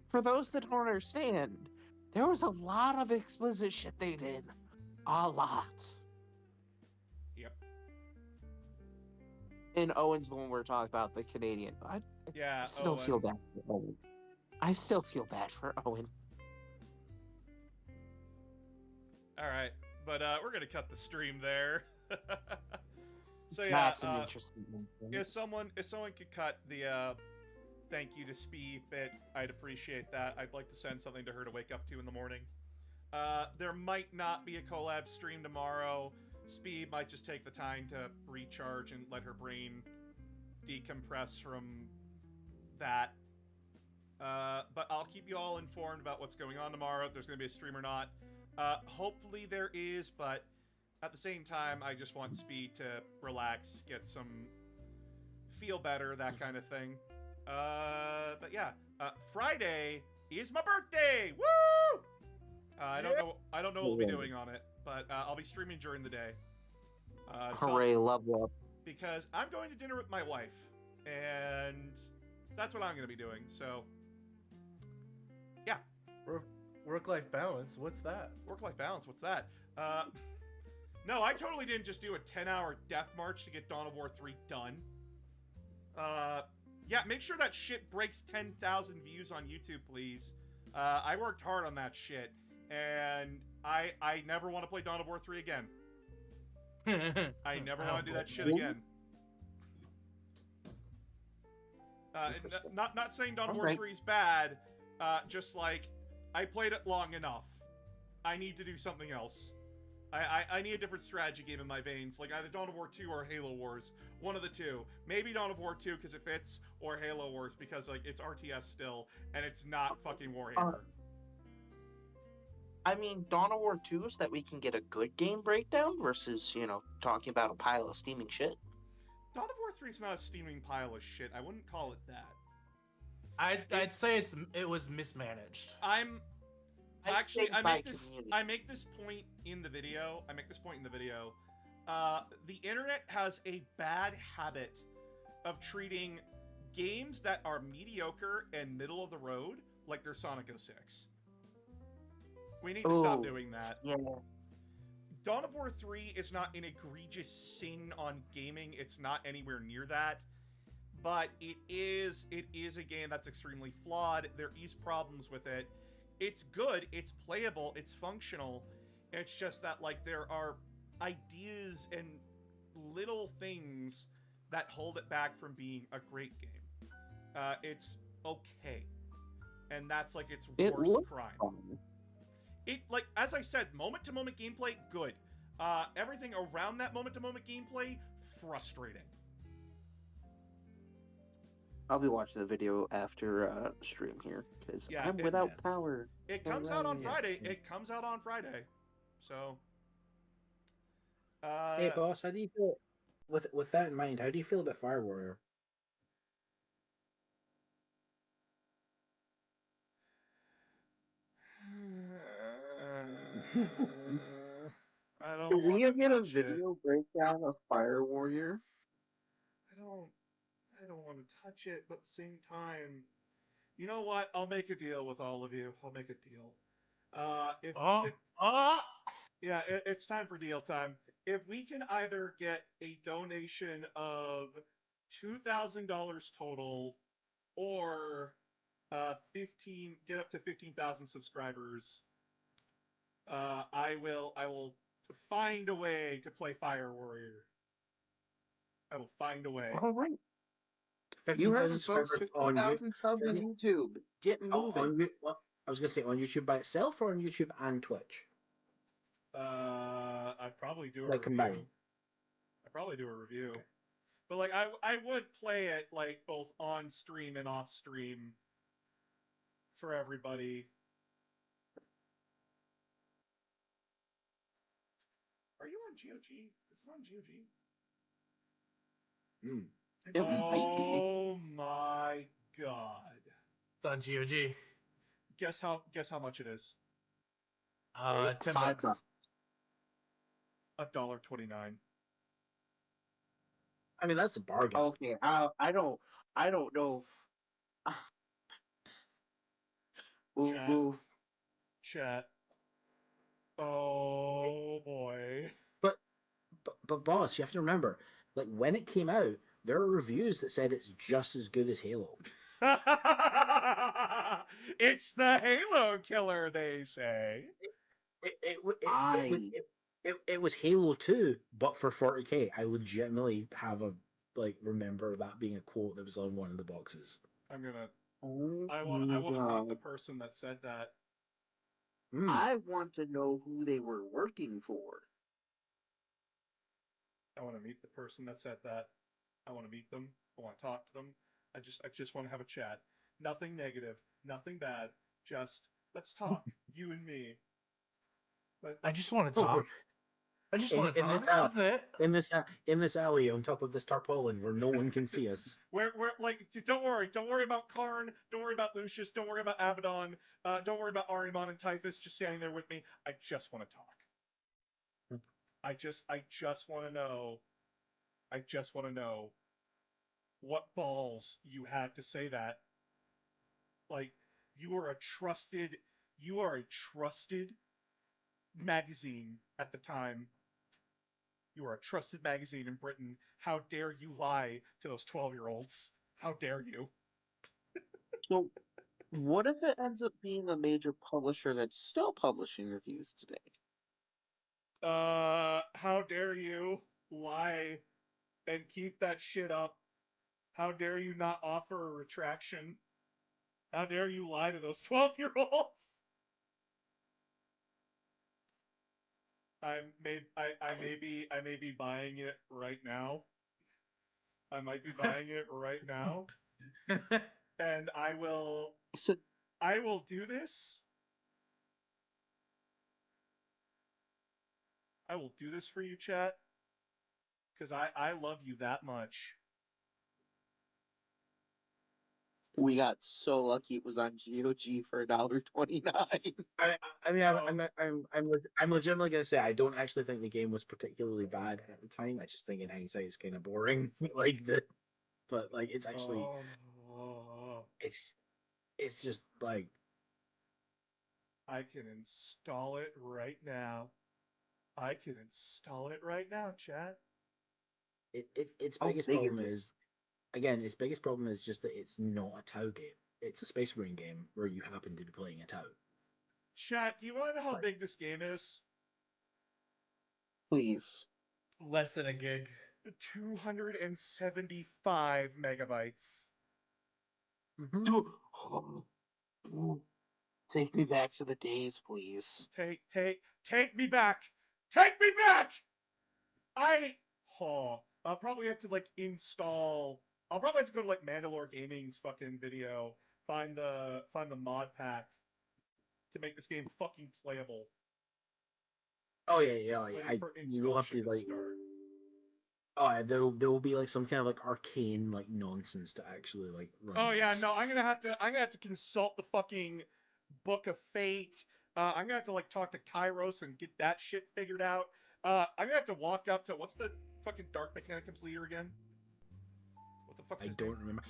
For those that don't understand, there was a lot of explicit shit they did. A lot. Yep. And Owen's the one we're talking about, the Canadian. I Yeah. still feel bad for Owen. I still feel bad for Owen. All right, but we're gonna cut the stream there. So yeah, That's an interesting one. if someone could cut the thank you to Spee bit, I'd appreciate that. I'd like to send something to her to wake up to in the morning. There might not be a collab stream tomorrow. Spee might just take the time to recharge and let her brain decompress from that. But I'll keep you all informed about what's going on tomorrow, if there's going to be a stream or not. Hopefully there is, but at the same time, I just want Speed to relax, get some feel better, that kind of thing. But yeah, Friday is my birthday. Woo! I don't know what we'll be doing on it, but I'll be streaming during the day. Hooray, level up. Because I'm going to dinner with my wife, and that's what I'm going to be doing. So, yeah. Work-life balance. What's that? Work-life balance. What's that? No, I totally didn't just do a 10-hour death march to get Dawn of War 3 done. Yeah, make sure that shit breaks 10,000 views on YouTube, please. I worked hard on that shit, and I never want to play Dawn of War 3 again. I never want to do that shit again. Not saying Dawn of War 3 is bad, just like, I played it long enough. I need to do something else. I need a different strategy game in my veins, like either Dawn of War 2 or Halo Wars. One of the two. Maybe Dawn of War 2 because it fits, or Halo Wars because like it's RTS still, and it's not fucking Warhammer. I mean, Dawn of War 2 so that we can get a good game breakdown versus, talking about a pile of steaming shit. Dawn of War 3 is not a steaming pile of shit. I wouldn't call it that. I'd say it was mismanaged. I make this point in the video. The internet has a bad habit of treating games that are mediocre and middle of the road like they're Sonic 06. We need to stop doing that. Yeah. Dawn of War 3 is not an egregious sin on gaming. It's not anywhere near that. But it is a game that's extremely flawed. There is problems with it. It's good, it's playable, it's functional. It's just that, like, there are ideas and little things that hold it back from being a great game. It's okay. And that's, like, its worst crime. Fun. It, like, as I said, moment-to-moment gameplay, good. Everything around that moment-to-moment gameplay, frustrating. I'll be watching the video after stream here, because I'm without power. It comes out on Friday. It comes out on Friday. So... hey, boss, how do you feel... With that in mind, how do you feel about Fire Warrior? I don't Can we want to get a touch it. video breakdown of Fire Warrior? I don't want to touch it, but at the same time, you know what? I'll make a deal with all of you. I'll make a deal. Yeah, it's time for deal time. If we can either get a donation of $2,000 total, or 15, get up to 15,000 subscribers, I will find a way to play Fire Warrior. I will find a way. All right. 15,000 You heard it, folks. subscribers on 50,000 subs on YouTube. Get moving. what? I was gonna say on YouTube by itself or on YouTube and Twitch, I'd probably do a like review. combined. I'd probably do a review. But like I would play it like both on stream and off stream for everybody. Are you on GOG? Is it on GOG? Mm. It might be. Oh my god. It's on GOG. Guess how much it is? 10 $5. bucks. $1.29. I mean, that's a bargain. Okay, I don't know. Ooh, Chat. ooh. Chat. Oh boy. But boss, you have to remember, like when it came out, there are reviews that said it's just as good as Halo. It's the Halo killer, they say. It was Halo 2, but for 40K. I legitimately have remember that being a quote that was on one of the boxes. I'm gonna. Oh I my want to meet the god. person that said that. I want to know who they were working for. I want to meet the person that said that. I want to meet them. I want to talk to them. I just want to have a chat. Nothing negative. Nothing bad. Just let's talk. You and me. I just want to talk. I just want to in this talk. That's it. in this alley on top of this tarpaulin where no one can see us. Where like don't worry about Karn, don't worry about Lucius, don't worry about Abaddon, don't worry about Arimon and Typhus just standing there with me. I just want to talk. I just want to know. I just want to know what balls you had to say that. Like you are a trusted magazine at the time. You are a trusted magazine in Britain. How dare you lie to those 12-year-olds? How dare you? So, what if it ends up being a major publisher that's still publishing reviews today? How dare you lie and keep that shit up? How dare you not offer a retraction? How dare you lie to those 12-year-olds? I may be buying it right now. I might be buying it right now. And So, I will do this. I will do this for you, chat. Because I love you that much. we got so lucky it was on GOG for $1.29. I mean, I'm legitimately gonna say I don't actually think the game was particularly bad at the time. I just think in hindsight it's kind of boring, but like it's actually it's just like I can install it right now. I can install it right now, chat. its How biggest big problem is it? is again its biggest problem is just that it's not a Tau game. It's a Space Marine game where you happen to be playing a Tau. Chat, do you want to know how Right. big this game is? Please. Less than a gig. 275 megabytes. Mm-hmm. Take me back to the days, please. Take me back! Take me back! I'll probably have to like install. I'll probably have to go to like Mandalore Gaming's fucking video, find the mod pack to make this game fucking playable. Oh yeah. Waiting for You will install have shit to like. start. Oh, yeah, there will be like some kind of like arcane like nonsense to actually like run. Oh yeah, this. no, I'm gonna have to consult the fucking Book of Fate. I'm gonna have to like talk to Kairos and get that shit figured out. I'm gonna have to walk up to what's the fucking Dark Mechanicum's leader again? What the fuck's I his don't name? remember.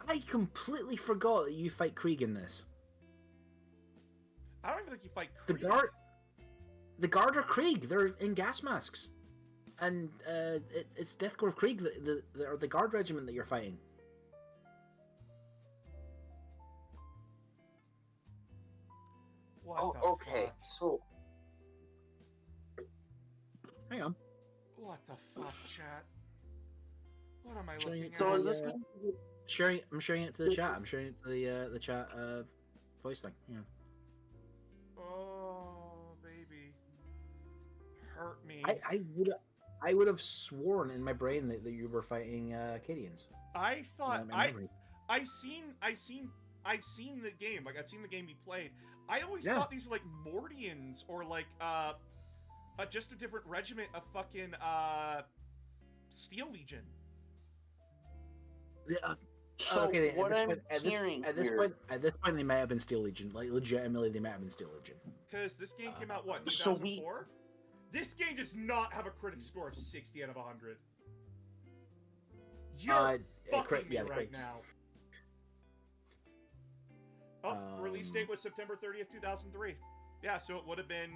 I completely forgot that you fight Krieg in this. I don't even think you fight The Krieg. the guard are Krieg. They're in gas masks, and it's Deathcore Krieg, the guard regiment that you're fighting. What Oh, the okay. fuck? So Hang on. What the fuck, chat? What am I Showing looking it at? to so the, is this I'm sharing it to the chat. I'm sharing it to the chat voice thing. Yeah. Oh, baby. Hurt me. I would have sworn in my brain that you were fighting Acadians. I thought My memory. I've seen the game. Like I've seen the game be played. I always Yeah. thought these were like Mordians or like just a different regiment of fucking Steel Legion. Yeah. So Okay. what I'm hearing at this here, point, they might have been Steel Legion. Like legitimately, they might have been Steel Legion. Because this game came out what, So 2004? This game does not have a critic score of 60 out of 100. You're fucking me the right critics. now. Oh, release date was September 30th, 2003. Yeah, so it would have been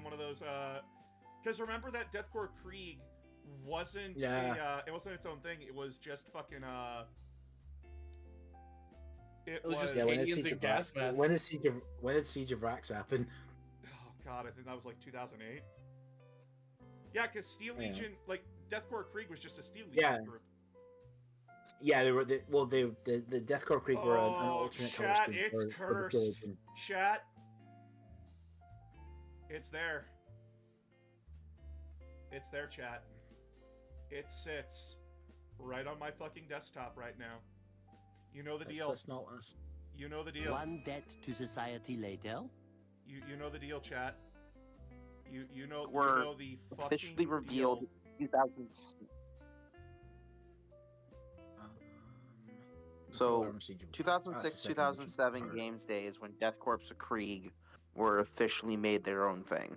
one of those because remember that Deathcore Krieg wasn't it wasn't its own thing. It was just fucking it was just Yeah, when did Canadians Siege in of gas Rax- masks. when did Siege of Rax happen? Oh god, I think that was like 2008. Yeah, because Steel Yeah. Legion, like Deathcore Krieg was just a Steel Legion Yeah. group. Yeah, they were. The Deathcore Krieg were an alternate color chat, scheme it's for the Steel cursed. Legion. Chat. It's there. It's there, chat. It sits right on my fucking desktop right now. You know the deal. That's not us. You know the deal. One debt to society later. You know the deal, chat. You know We're you know the fucking officially revealed deal. 2000. So, 2006, 2007 games days when Death Corps of Krieg were officially made their own thing.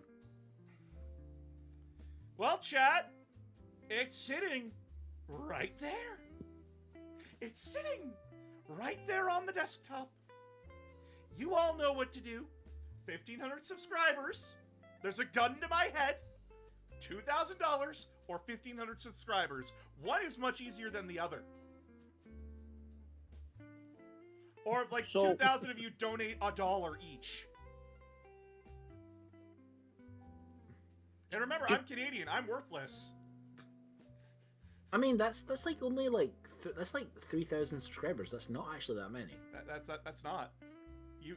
Well, chat, it's sitting right there. It's sitting right there on the desktop. You all know what to do. 1,500 subscribers. There's a gun to my head. $2,000 or 1,500 subscribers. One is much easier than the other. Or like So- 2,000 of you donate $1 each. And remember, I'm Canadian. I'm worthless. I mean, that's like only like that's like 3,000 subscribers. That's not actually that many. That's not.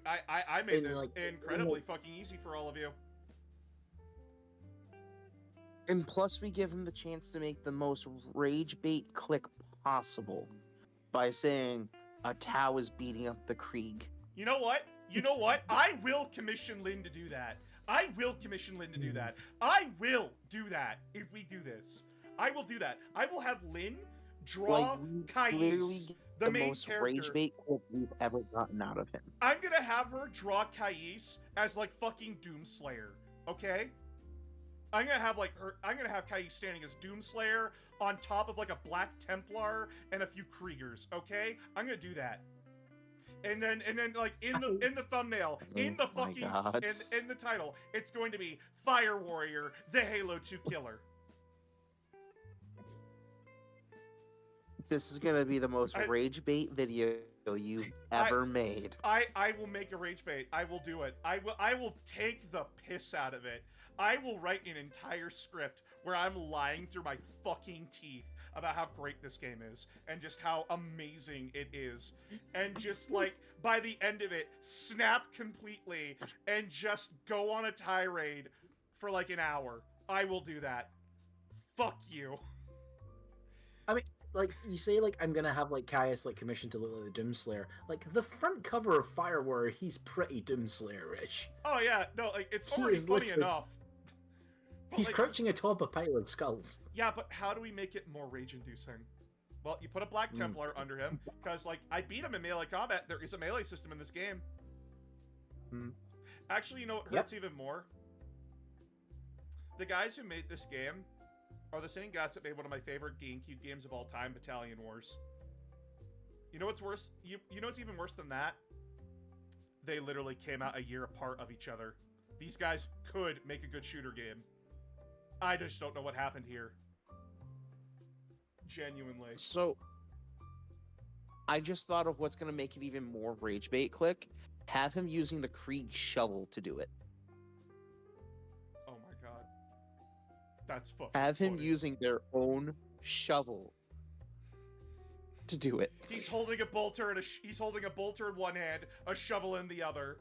I made And, this like, incredibly fucking easy for all of you. And plus, we give him the chance to make the most rage bait click possible by saying a Tau is beating up the Krieg. You know what? You know what? I will commission Lynn to do that. I will commission Lynn to do that. I will do that if we do this. I will do that. I will have Lynn draw Literally Kais, the the main most character. rage bait click we've ever gotten out of him. I'm gonna have her draw Kais as like fucking Doomslayer, okay? I'm gonna have Kais standing as Doomslayer on top of like a Black Templar and a few Kriegers, okay? I'm gonna do that. And then like in the thumbnail, in the Oh my fucking God. in the title, it's going to be Fire Warrior, the Halo 2 killer. This is gonna be the most rage bait video you've ever made. I will make a rage bait. I will do it. I will take the piss out of it. I will write an entire script where I'm lying through my fucking teeth about how great this game is and just how amazing it is. And just like by the end of it, snap completely and just go on a tirade for like an hour. I will do that. Fuck you. I mean, like you say, like I'm gonna have like Caius like commissioned to look like the Doomslayer. Like the front cover of Fire Warrior, he's pretty Doomslayer-ish. Oh yeah, no, like it's He already is funny literally- enough. But, He's like, crouching atop a pile of skulls. Yeah, but how do we make it more rage-inducing? Well, you put a Black Templar under him, because, like, I beat him in melee combat. There is a melee system in this game. Hmm. Actually, you know what hurts even more? the guys who made this game are the same guys that made one of my favorite GameCube games of all time, Battalion Wars. You know what's worse? You know what's even worse than that? They literally came out a year apart of each other. These guys could make a good shooter game. I just don't know what happened here. Genuinely. So, I just thought of what's gonna make it even more rage bait click. Have him using the Krieg shovel to do it. Oh my god. That's fucking Have him funny. using their own shovel to do it. He's holding a bolter and he's holding a bolter in one hand, a shovel in the other.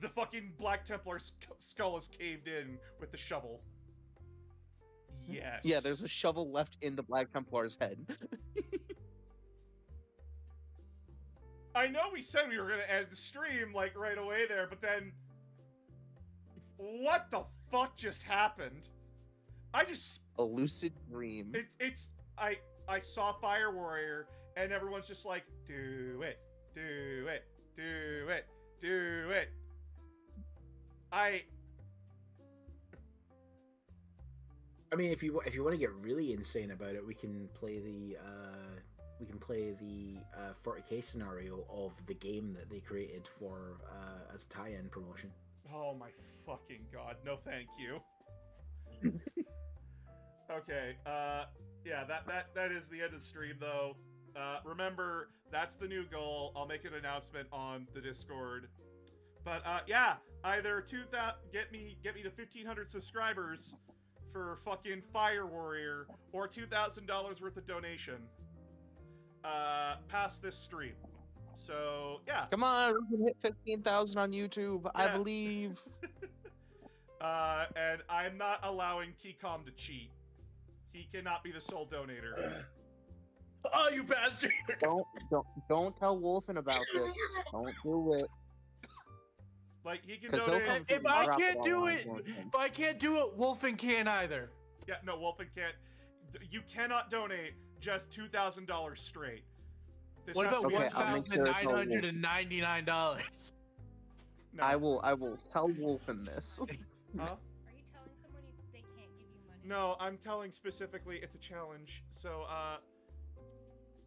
The fucking Black Templar skull is caved in with the shovel. Yes. Yeah, there's a shovel left in the Black Templar's head. I know we said we were gonna end the stream like right away there, but then what the fuck just happened? I just A lucid dream. I saw Fire Warrior and everyone's just like, do it, do it, do it, do it. I mean, if you want to get really insane about it, we can play the 40K scenario of the game that they created for as a tie-in promotion. Oh my fucking god, no thank you. Okay, yeah, that is the end of the stream though. Remember, that's the new goal. I'll make an announcement on the Discord. But yeah, either get me to 1,500 subscribers for fucking Fire Warrior, or $2,000 worth of donation past this stream. So yeah. Come on, we can hit 15,000 on YouTube. I believe. And I'm not allowing TCOM to cheat. He cannot be the sole donator. Oh, you bastard! Don't tell Wolfen about this. Don't do it. Like, he can 'Cause he'll donate. come If from I our can't do upline, it, Wolfen. if I can't do it, Wolfen can't either. Yeah, no, Wolfen can't. You cannot donate just $2,000 straight. This What has about to be- Okay, I'll make sure it's not $1,999? No. I will tell Wolfen this. Huh? Are you telling someone they can't give you money? No, I'm telling specifically it's a challenge. So,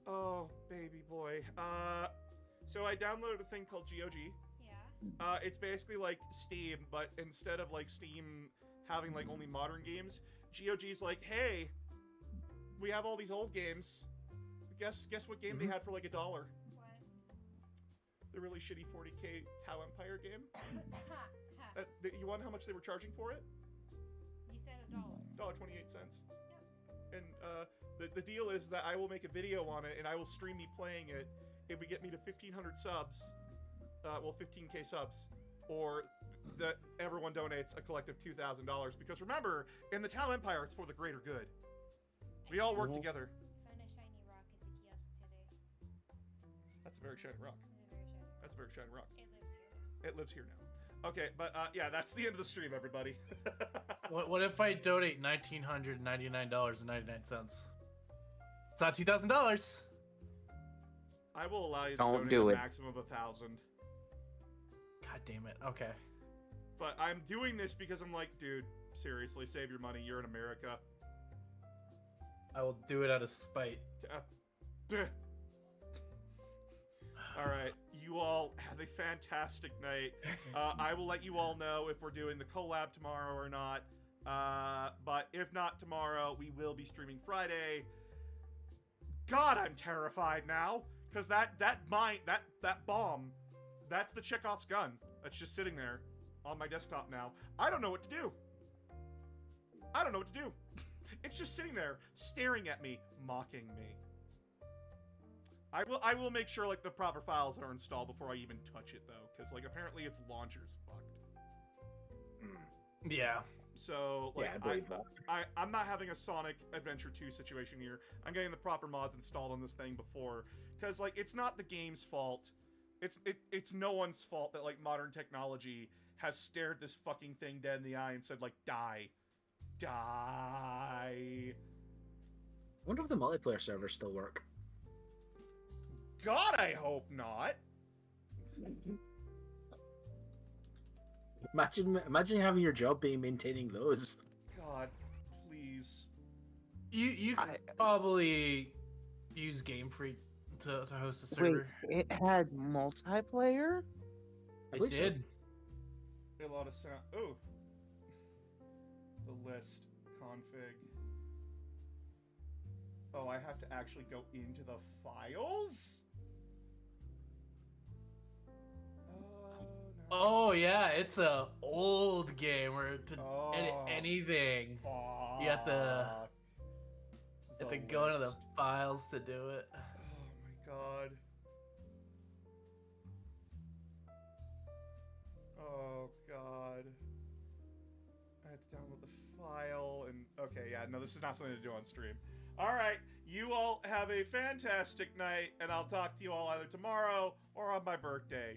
oh, baby boy. So I downloaded a thing called GOG. Yeah. It's basically like Steam, but instead of like Steam having like only modern games, GOG's like, hey, we have all these old games. Guess what game they had for like $1? What? The really shitty 40K Tau Empire game. Ha, ha. You want how much they were charging for it? You said $1. $1.28. And the deal is that I will make a video on it and I will stream me playing it if we get me to 1,500 subs. Well, 15K subs, or that everyone donates a collective $2,000. Because remember, in the Tau Empire, it's for the greater good. We all work together. Found a shiny rock at the kiosk today. That's a very shiny rock. It's a very shiny. That's a very shiny rock. It lives here now. It lives here now. Okay, but yeah, that's the end of the stream, everybody. What if I donate $1,999.99? It's not $2,000. I will allow you to Don't donate do a it. maximum of 1,000. God damn it. Okay. But I'm doing this because I'm like, dude, seriously, save your money. You're in America. I will do it out of spite. All right, you all have a fantastic night. I will let you all know if we're doing the collab tomorrow or not. But if not tomorrow, we will be streaming Friday. God, I'm terrified now, because that bomb, that's the Chekhov's gun. That's just sitting there on my desktop now. I don't know what to do. I don't know what to do. It's just sitting there, staring at me, mocking me. I will make sure like the proper files are installed before I even touch it though, because like apparently its launcher's fucked. Yeah. So like Yeah, I believe that. I'm not having a Sonic Adventure 2 situation here. I'm getting the proper mods installed on this thing before, because like it's not the game's fault. It's no one's fault that like modern technology has stared this fucking thing dead in the eye and said like die. I wonder if the multiplayer servers still work. God, I hope not. Imagine having your job being maintaining those. God, please. You could probably use Game Freak to host a Wait, server. it had multiplayer? I It believe so. did. A lot of sound. Oh. The list config. Oh, I have to actually go into the files? Oh, no. Oh yeah, it's a old game where to Oh, anything you have to go into the list. files to do it. Oh my god. Oh god. I had to download the file and okay, yeah, no, this is not something to do on stream. Alright, you all have a fantastic night, and I'll talk to you all either tomorrow or on my birthday.